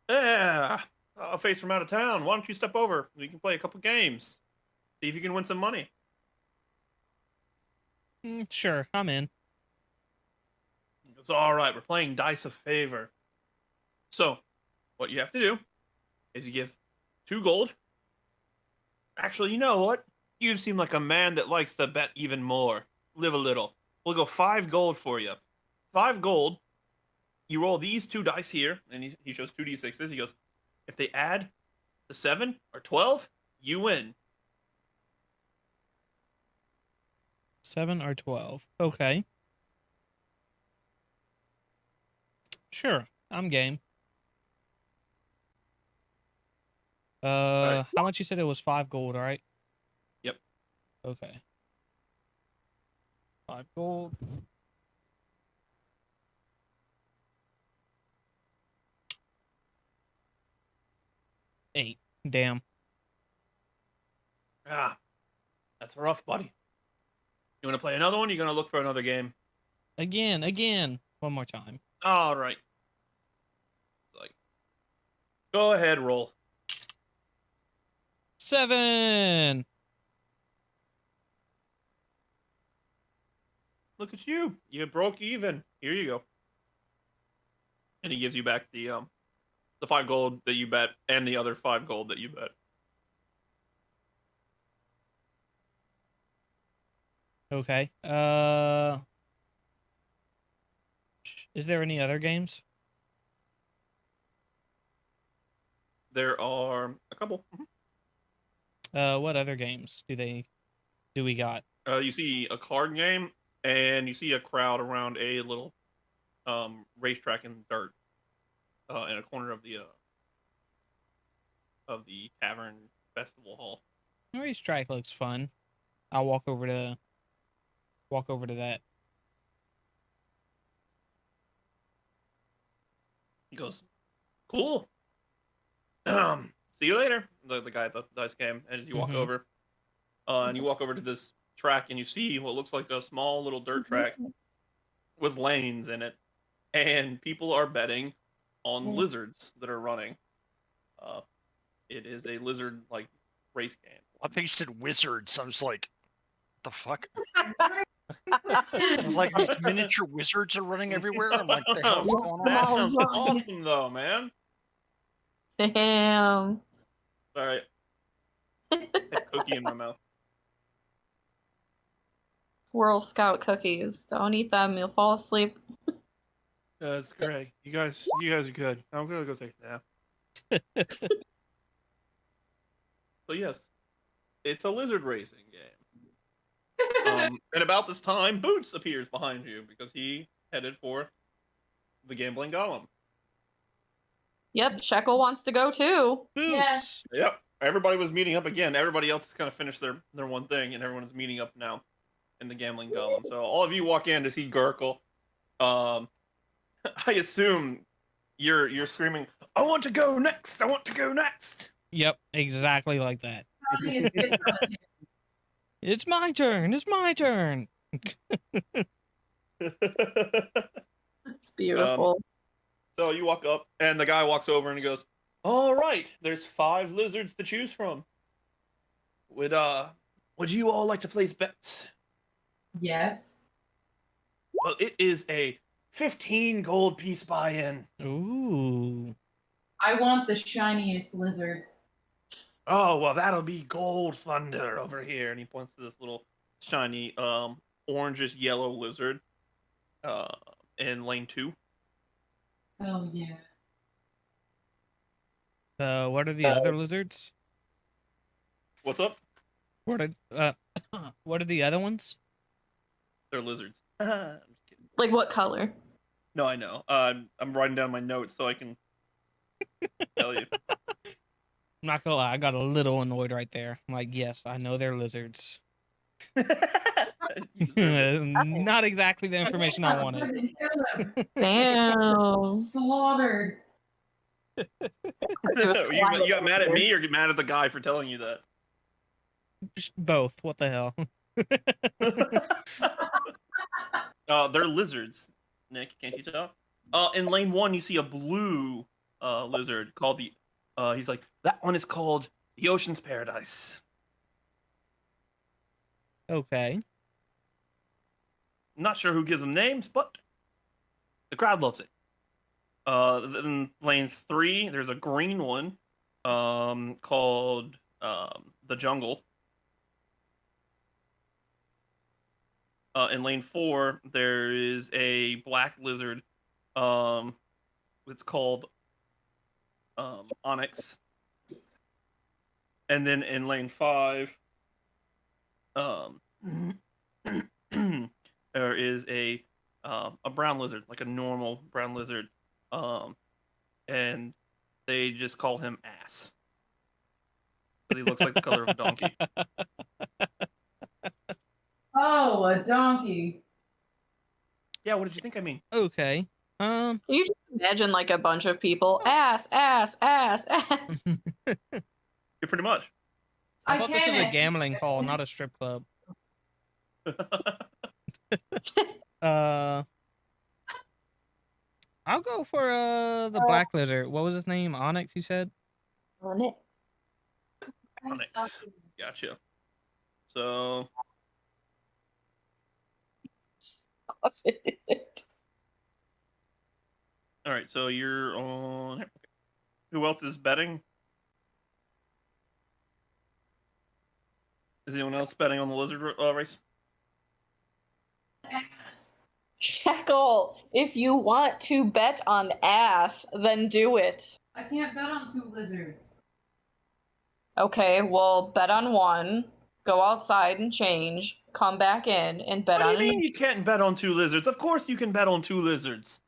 "Yeah, a face from out of town. Why don't you step over? We can play a couple games. See if you can win some money." Sure, I'm in. It's all right. We're playing dice of favor. So, what you have to do is you give 2 gold. Actually, you know what? You seem like a man that likes to bet even more. Live a little. We'll go 5 gold for you. 5 gold. You roll these 2 dice here, and he shows 2 d6s. He goes, if they add to 7 or 12, you win. 7 or 12. Okay. Sure, I'm game. Right. How much you said it was 5 gold, right? Yep. Okay. 5 gold. $8. Damn. That's rough, buddy. You want to play another one? Or you gonna look for another game? Again. One more time. All right. Go ahead, roll. 7. Look at you. You broke even. Here you go. And he gives you back the 5 gold that you bet and the other 5 gold that you bet. Okay. Is there any other games? There are a couple. What other games do we got? You see a card game, and you see a crowd around a little racetrack in dirt in a corner of the tavern festival hall. The racetrack looks fun. I'll walk over to that. He goes, "Cool. See you later." The guy at the dice game, and as you walk over, and you walk over to this track, and you see what looks like a small little dirt track with lanes in it, and people are betting on lizards that are running. It is a lizard like race game. I think you said wizards. I was like, the fuck? I was like, these miniature wizards are running everywhere. I'm like, the hell's going That on? sounds awesome, though, man. Damn. All right, had cookie in my mouth. Squirrel Scout cookies. Don't eat them. You'll fall asleep. That's great. You guys are good. I'm gonna go take a nap. So yes, it's a lizard racing game. And about this time, Boots appears behind you because he headed for the gambling golem. Yep, Shekel wants to go too. Boots. Yes. Yep. Everybody was meeting up again. Everybody else has kind of finished their one thing, and everyone is meeting up now in the gambling golem. So all of you walk in to see Gurkle. I assume you're screaming, "I want to go next! I want to go next!" Yep, exactly like that. Probably is good for us. It's my turn. It's my turn. It's beautiful. So you walk up, and the guy walks over and he goes, "All right, there's 5 lizards to choose from. Would you all like to place bets?" Yes. Well, it is a 15 gold piece buy-in. Ooh. I want the shiniest lizard. Oh, well, that'll be Gold Thunder over here. And he points to this little shiny, orangish yellow lizard in lane 2. Oh yeah. What are the other lizards? What's up? What are what are the other ones? They're lizards. I'm just kidding. Like what color? No, I know. I'm writing down my notes so I can tell you. I'm not gonna lie, I got a little annoyed right there. I'm like, yes, I know they're lizards. You deserve it. Not exactly the information I wanted. Damn. Slaughtered. It was you quiet got mad at over me or get mad at the guy for telling you that? Both. What the hell? They're lizards. Nick, can't you tell? In lane 1, you see a blue lizard called the. He's like, that one is called the Ocean's Paradise. Okay. Not sure who gives them names, but the crowd loves it. In lane 3, there's a green one called the Jungle. In lane 4, there is a black lizard. It's called Onyx. And then in lane 5, there is a brown lizard, like a normal brown lizard, and they just call him Ass. But he looks like the color of a donkey. Oh, a donkey. Yeah, what did you think I mean? Okay. Can you just imagine like a bunch of people? Ass, ass, ass, ass. Yeah, pretty much. I thought this can was a actually- gambling call, not a strip club. I I'll go for the black lizard. What was his name? Onyx, you said? On it. Onyx. Gotcha. So all right, so you're on. Who else is betting? Is anyone else betting on the lizard race? Shekel, if you want to bet on ass, then do it. I can't bet on 2 lizards. Okay, well, bet on one, go outside and change, come back in, and bet What do on you mean you can't bet on 2 lizards? Of course you can bet on 2 lizards.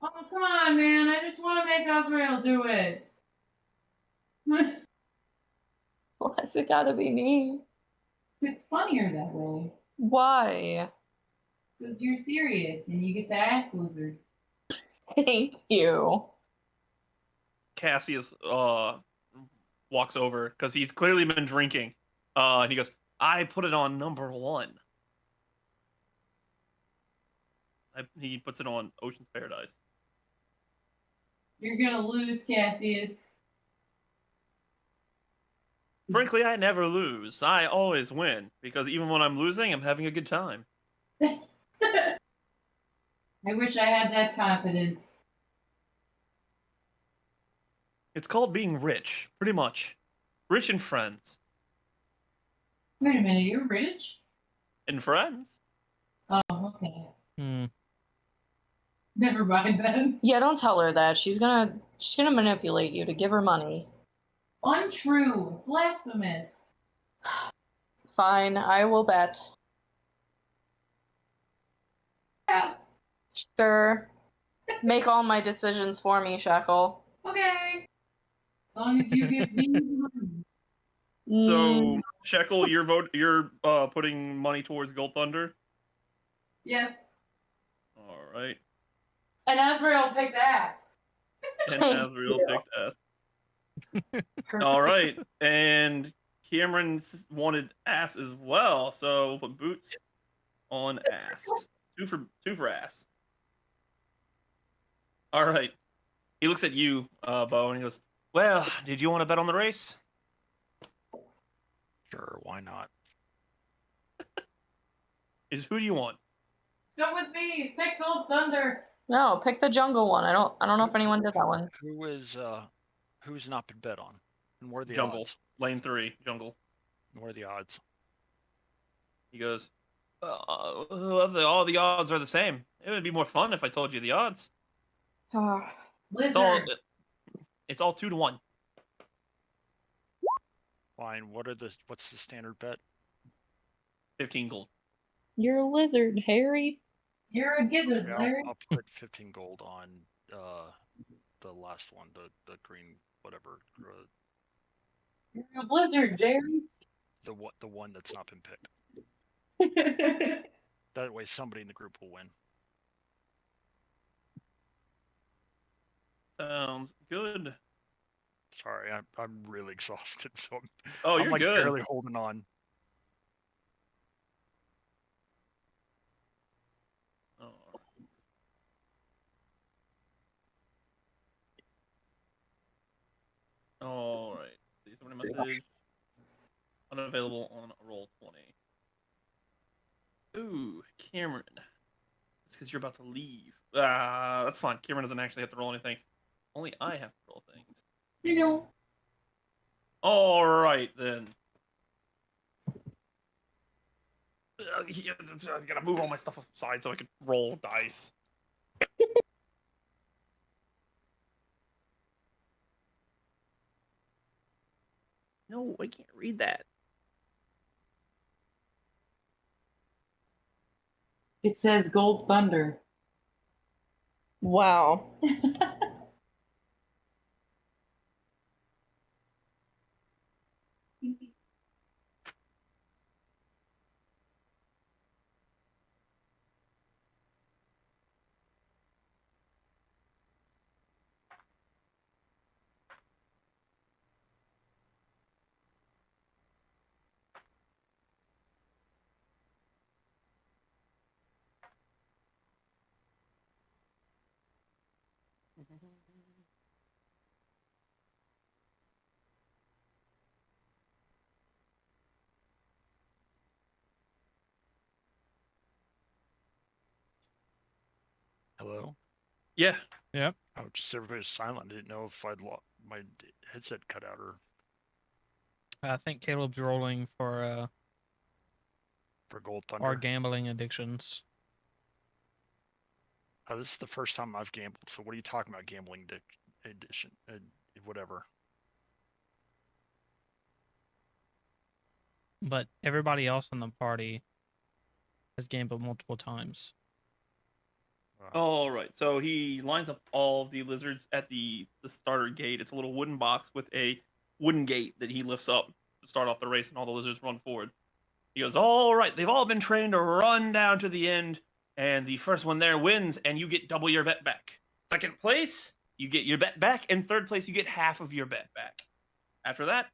Oh, come on, man. I just want to make Azrael do it. Why's it gotta be me? It's funnier that way. Why? Because you're serious and you get the axe lizard. Thank you. Cassius walks over because he's clearly been drinking. And he goes, I put it on number 1. He puts it on Ocean's Paradise. You're gonna lose, Cassius. Frankly, I never lose. I always win because even when I'm losing, I'm having a good time. I wish I had that confidence. It's called being rich, pretty much. Rich and friends. Wait a minute, you're rich? And friends? Oh, okay. Never mind then. Yeah, don't tell her that. She's gonna manipulate you to give her money. Untrue. Blasphemous. Fine, I will bet. Yeah. Sure. Make all my decisions for me, Shekel. Okay. As long as you give me money. So, Shekel, you're putting money towards Gold Thunder? Yes. All right. And Azrael picked ass. And Thank Azrael you. picked ass. All right. And Cameron wanted ass as well, so we'll put boots on ass. Two for ass. All right. He looks at you, Bo, and he goes, well, did you want to bet on the race? Sure, why not? Who do you want? Go with me. Pick Gold Thunder. No, pick the jungle one. I don't know if anyone did that one. Who's not been bet on? And what are the Jungle. odds? Lane 3, jungle. And what are the odds? He goes, all the odds are the same. It would be more fun if I told you the odds. Lizard. It's all 2 to 1. Fine. What's the standard bet? 15 gold. You're a lizard, Harry. You're a gizzard, Yeah, Larry. I'll put 15 gold on the last one, the green whatever, You're a blizzard, Jerry. the one that's not been picked. That way, somebody in the group will win. Sounds good. Sorry, I'm really exhausted, so Oh, I'm you're like good. barely holding on. All right. See somebody message. Unavailable on roll 20. Ooh, Cameron. It's because you're about to leave. That's fine. Cameron doesn't actually have to roll anything. Only I have to roll things. You know. All right then. I gotta move all my stuff aside so I can roll dice. No, I can't read that. It says Gold Thunder. Wow. Hello? Yeah. Yep. Oh, just everybody was silent. I didn't know if my headset cut out or I think Caleb's rolling for Gold Thunder. our gambling addictions. Oh, this is the first time I've gambled. So what are you talking about, gambling addiction? Whatever. But everybody else in the party has gambled multiple times. All right. So he lines up all the lizards at the starter gate. It's a little wooden box with a wooden gate that he lifts up to start off the race, and all the lizards run forward. He goes, "All right, they've all been trained to run down to the end, and the first one there wins, and you get double your bet back. Second place, you get your bet back, and third place, you get half of your bet back. After that,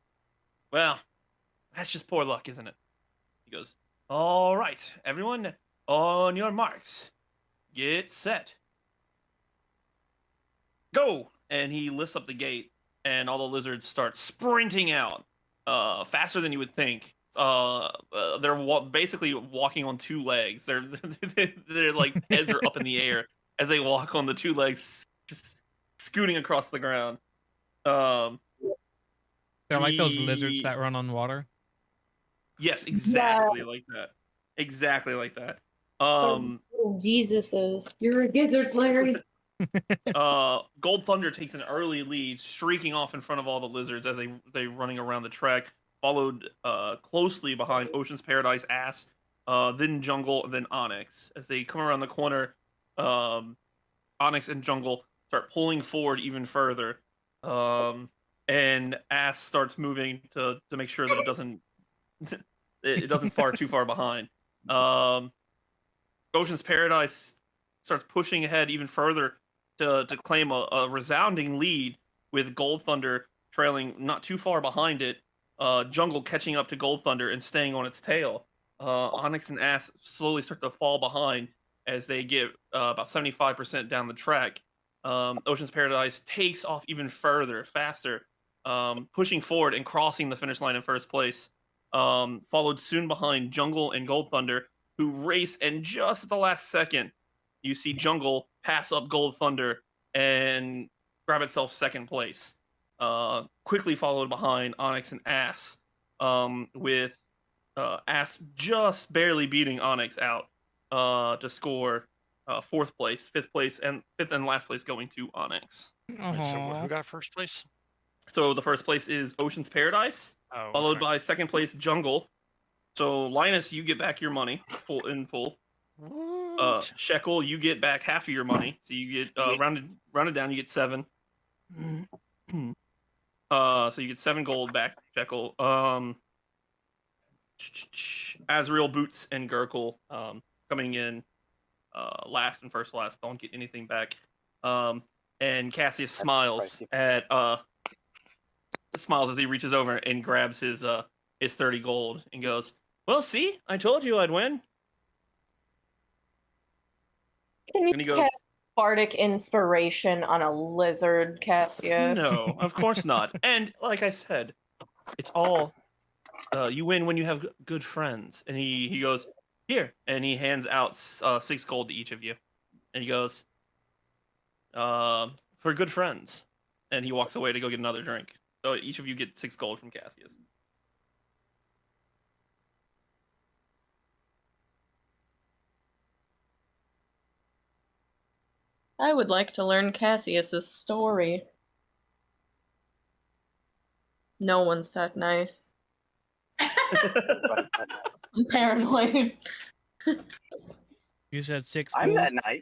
well, that's just poor luck, isn't it?" He goes, "All right, everyone, on your marks, get set, go!" And he lifts up the gate, and all the lizards start sprinting out, faster than you would think. They're basically walking on two legs. They're like heads are up in the air as they walk on the two legs, just scooting across the ground. They're like those lizards that run on water. Yes, exactly like that. Exactly like that. Oh, Jesuses. You're a gizzard, Larry. Gold Thunder takes an early lead, streaking off in front of all the lizards as they running around the track, followed closely behind Ocean's Paradise, Ass, then Jungle, then Onyx. As they come around the corner, Onyx and Jungle start pulling forward even further, and Ass starts moving to make sure that it doesn't far too far behind. Ocean's Paradise starts pushing ahead even further to claim a resounding lead, with Gold Thunder trailing not too far behind it. Jungle catching up to Gold Thunder and staying on its tail. Onyx and Ass slowly start to fall behind as they get about 75% down the track. Ocean's Paradise takes off even further, faster, pushing forward and crossing the finish line in first place. Followed soon behind Jungle and Gold Thunder, who race, and just at the last second, you see Jungle pass up Gold Thunder and grab itself second place. Quickly followed behind Onyx and Ass, with Ass just barely beating Onyx out to score fourth place, fifth place, and fifth and last place going to Onyx. Wait, so Aw. who got first place? So the first place is Ocean's Paradise, Oh, followed okay. by second place Jungle. So Linus, you get back your money in full. What? Shekel, you get back half of your money. So you get rounded down, you get 7. So you get 7 gold back, Shekel. Azrael, Boots, and Gurkle coming in last and first last don't get anything back. And Cassius smiles as he reaches over and grabs his 30 gold and goes, "Well, see, I told you I'd win." Can you And he goes, cast bardic inspiration on a lizard, Cassius? "No, of course not. And like I said, it's all you win when you have good friends." And he goes, "Here," and he hands out 6 gold to each of you. And he goes, "For good friends." And he walks away to go get another drink. So each of you get 6 gold from Cassius. I would like to learn Cassius's story. No one's that nice. I'm paranoid. You said 6 I'm gold? that nice.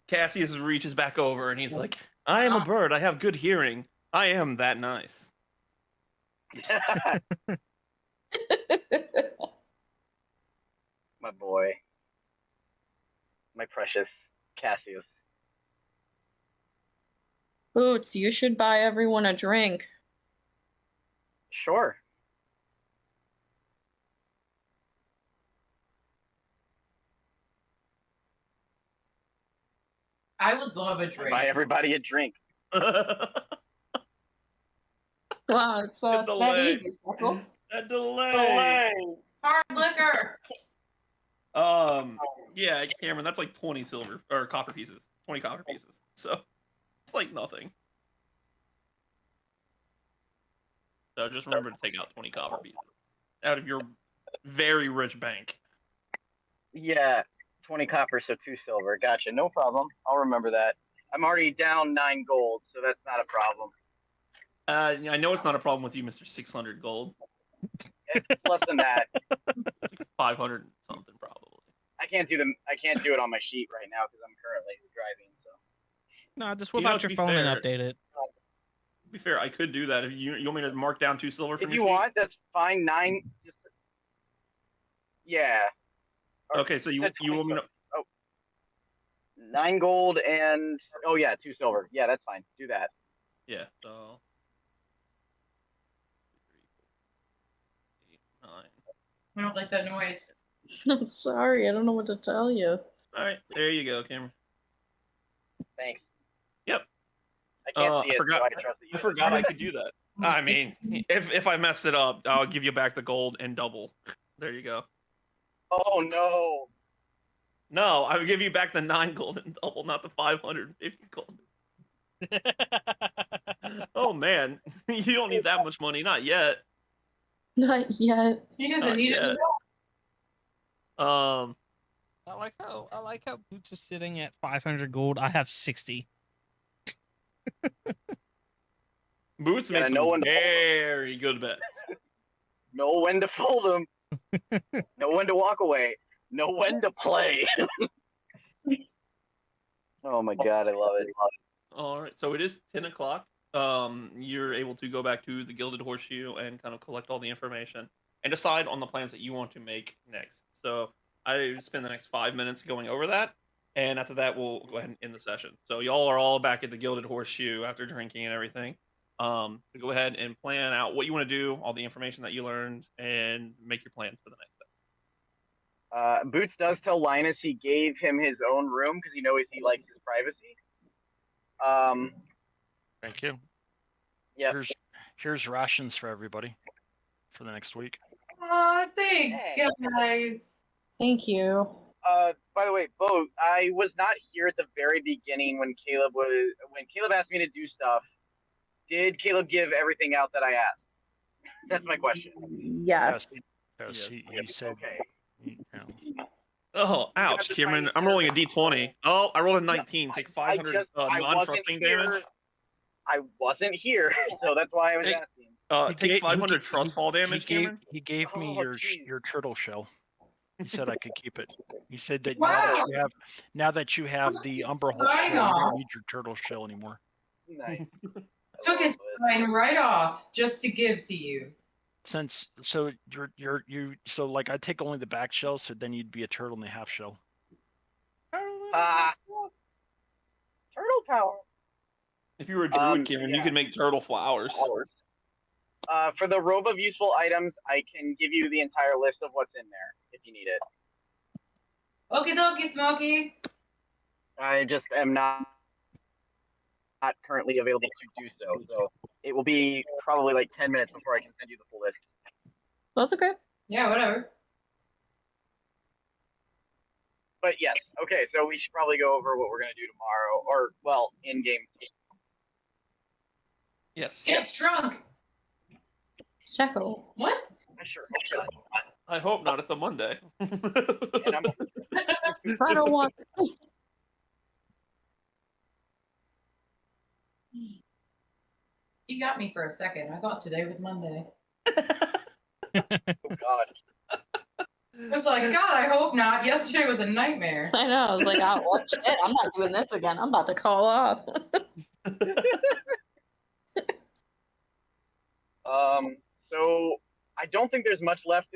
Cassius reaches back over and he's like, "I am a bird. I have good hearing. I am that nice." My boy. My precious Cassius. Boots, you should buy everyone a drink. Sure. I would love a I drink. buy everybody a drink. Wow, it's that delay. easy, Shekel. That delay. Hard liquor. Yeah, Cameron, that's like 20 silver or copper pieces. 20 copper pieces. So it's like nothing. So just remember to take out 20 copper pieces out of your very rich bank. Yeah, 20 copper, so 2 silver. Gotcha. No problem. I'll remember that. I'm already down 9 gold, so that's not a problem. I know it's not a problem with you, Mr. 600 gold. It's less than that. It's like 500 something probably. I can't do it on my sheet right now because I'm currently driving. So. No, just whip You know, out to your be phone and fair- update it. To be fair, I could do that if you want me to mark down 2 silver from If your you sheet? want, that's fine. 9. Just, yeah. Or Okay, so you said want 20 me to? Oh. 9 gold and 2 silver. Yeah, that's fine. Do that. Yeah. So 9. I don't like that noise. I'm sorry, I don't know what to tell you. All right, there you go, Cameron. Thanks. Yep. I can't see I it, forgot. so I can trust that you. I forgot I could do that. I mean, if I messed it up, I'll give you back the gold and double. There you go. Oh no. No, I would give you back the 9 gold and double, not the 550 gold. Oh man, you don't need that much money, not yet. Not yet. He doesn't Not need yet. it. I like how Boots is sitting at 500 gold. I have 60. Boots Gotta makes know some when to fold 'em. very good bets. Know when to fold them. Know when to walk away. Know when to play. Oh my god, I love it. All right, so it is 10 o'clock. You're able to go back to the Gilded Horseshoe and kind of collect all the information and decide on the plans that you want to make next. So I spend the next 5 minutes going over that, and after that, we'll go ahead and end the session. So y'all are all back at the Gilded Horseshoe after drinking and everything. So go ahead and plan out what you want to do, all the information that you learned, and make your plans for the next step. Boots does tell Linus he gave him his own room because he likes his privacy. Thank you. Yeah. Here's rations for everybody for the next week. Aw, thanks, Hey. guys. Thank you. By the way, Bo, I was not here at the very beginning when Caleb asked me to do stuff. Did Caleb give everything out that I asked? That's my question. Yes. Yes, Yes. he said. Okay. You know, Oh, ouch, just Cameron. find I'm rolling a d20. Oh, I rolled a 19. Take 500 I non-trusting wasn't here. damage. I wasn't here, so that's why I was Hey, asking. Take 500 trust fall damage, Cameron. He gave me Oh, your geez. turtle shell. He said I could keep it. He said that Wow. now that you have the Umber Hulk Sign shell, you off. don't need your turtle shell anymore. Nice. Took his sign right off just to give to you. Since so like I take only the back shell, so then you'd be a turtle and a half shell. Turtle power. If you were a druid, Cameron, you yeah. could make turtle flowers. For the robe of useful items, I can give you the entire list of what's in there if you need it. Okie dokie, Smokey. I just am not currently available to do so it will be probably like 10 minutes before I can send you the full list. That's okay. Yeah, whatever. But yes, okay, so we should probably go over what we're going to do tomorrow, or, well, in-game. Yes. Get drunk. Shekel. What? I sure hope not. I hope not. It's a Monday. And I'm, I don't want. You got me for a second. I thought today was Monday. oh god. I was like, God, I hope not. Yesterday was a nightmare. I know. I was like, oh, well, shit, I'm not doing this again. I'm about to call off. So I don't think there's much left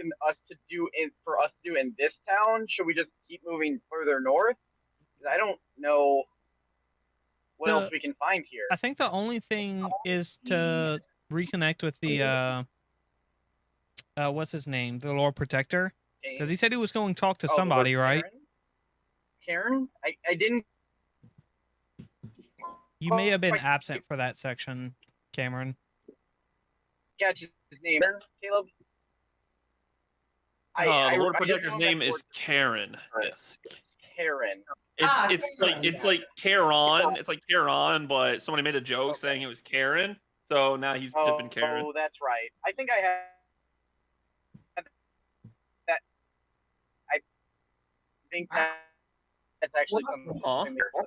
for us to do in this town. Should we just keep moving further north? Because I don't know what else we can find here. I think the only thing is to reconnect with the what's his name, the Lord Protector, because he said he was going to talk to somebody, right? Karen? I didn't You may have been absent for that section, Cameron. Catch his name, Caleb. The Lord I Protector's found name that is word. Karen. Yes. Karen. It's like Karen. It's like Karen, but somebody made a joke saying it was Karen, so now he's just been Karen. Oh, that's right. I think I had that. I think that's actually something. There, so.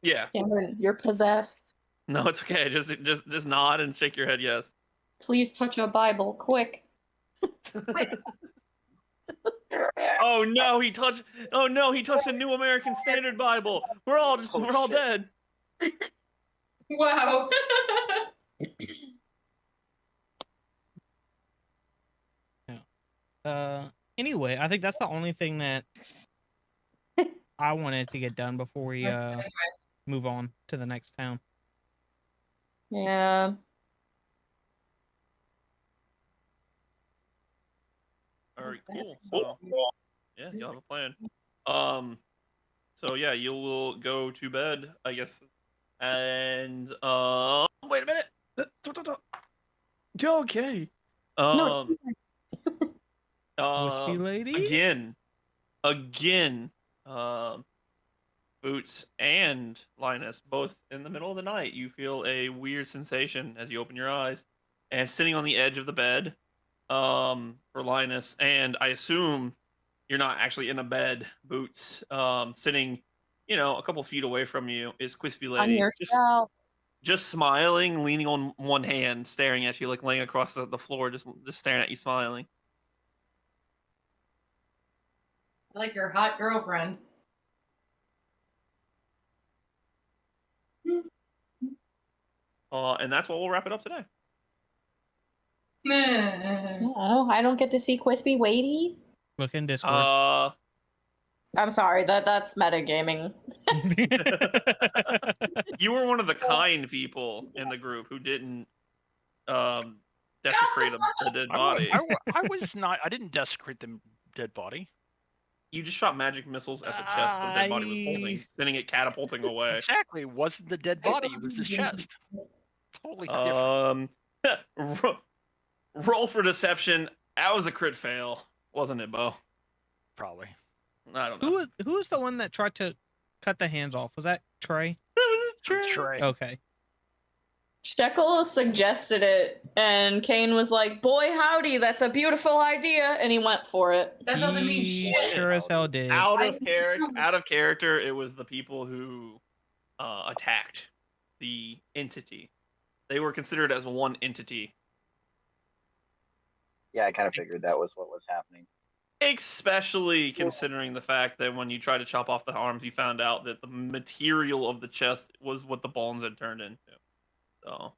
Yeah. Cameron, you're possessed. No, it's okay. Just nod and shake your head. Yes. Please touch a Bible, quick. Oh no, he touched. Oh no, he touched a New American Standard Bible. We're all dead. Wow. Anyway, I think that's the only thing that I wanted to get done before we move on to the next town. Yeah. All right, cool. So yeah, you'll have a plan. So yeah, you will go to bed, I guess. And wait a minute. Okay. No, Wispy lady? Again, Boots and Linus, both in the middle of the night, you feel a weird sensation as you open your eyes. And sitting on the edge of the bed, for Linus, and I assume you're not actually in a bed, Boots, sitting, a couple feet away from you is Quispy on Lady. yourself. Just smiling, leaning on one hand, staring at you, like laying across the floor, just staring at you, smiling. I like your hot girlfriend. And that's what we'll wrap it up today. Oh, I don't get to see Quispy Weighty. Look in Discord. I'm sorry, that's metagaming. You were one of the kind people in the group who didn't desecrate a dead body. I was not. I didn't desecrate the dead body. You just shot magic missiles at the chest the dead body was holding, sending it catapulting away. Exactly. It wasn't the dead body. It was his chest. Totally different. Roll for deception. That was a crit fail, wasn't it, Bo? Probably. I don't know. Who was the one that tried to cut the hands off? Was that Trey? That was Trey. Okay. Shekel suggested it, and Kane was like, "Boy, howdy, that's a beautiful idea," and he went for it. That doesn't mean He shit. sure as hell did. Out of character, it was the people who attacked the entity. They were considered as one entity. Yeah, I kind of figured that was what was happening. Especially considering the fact that when you tried to chop off the arms, you found out that the material of the chest was what the bones had turned into. So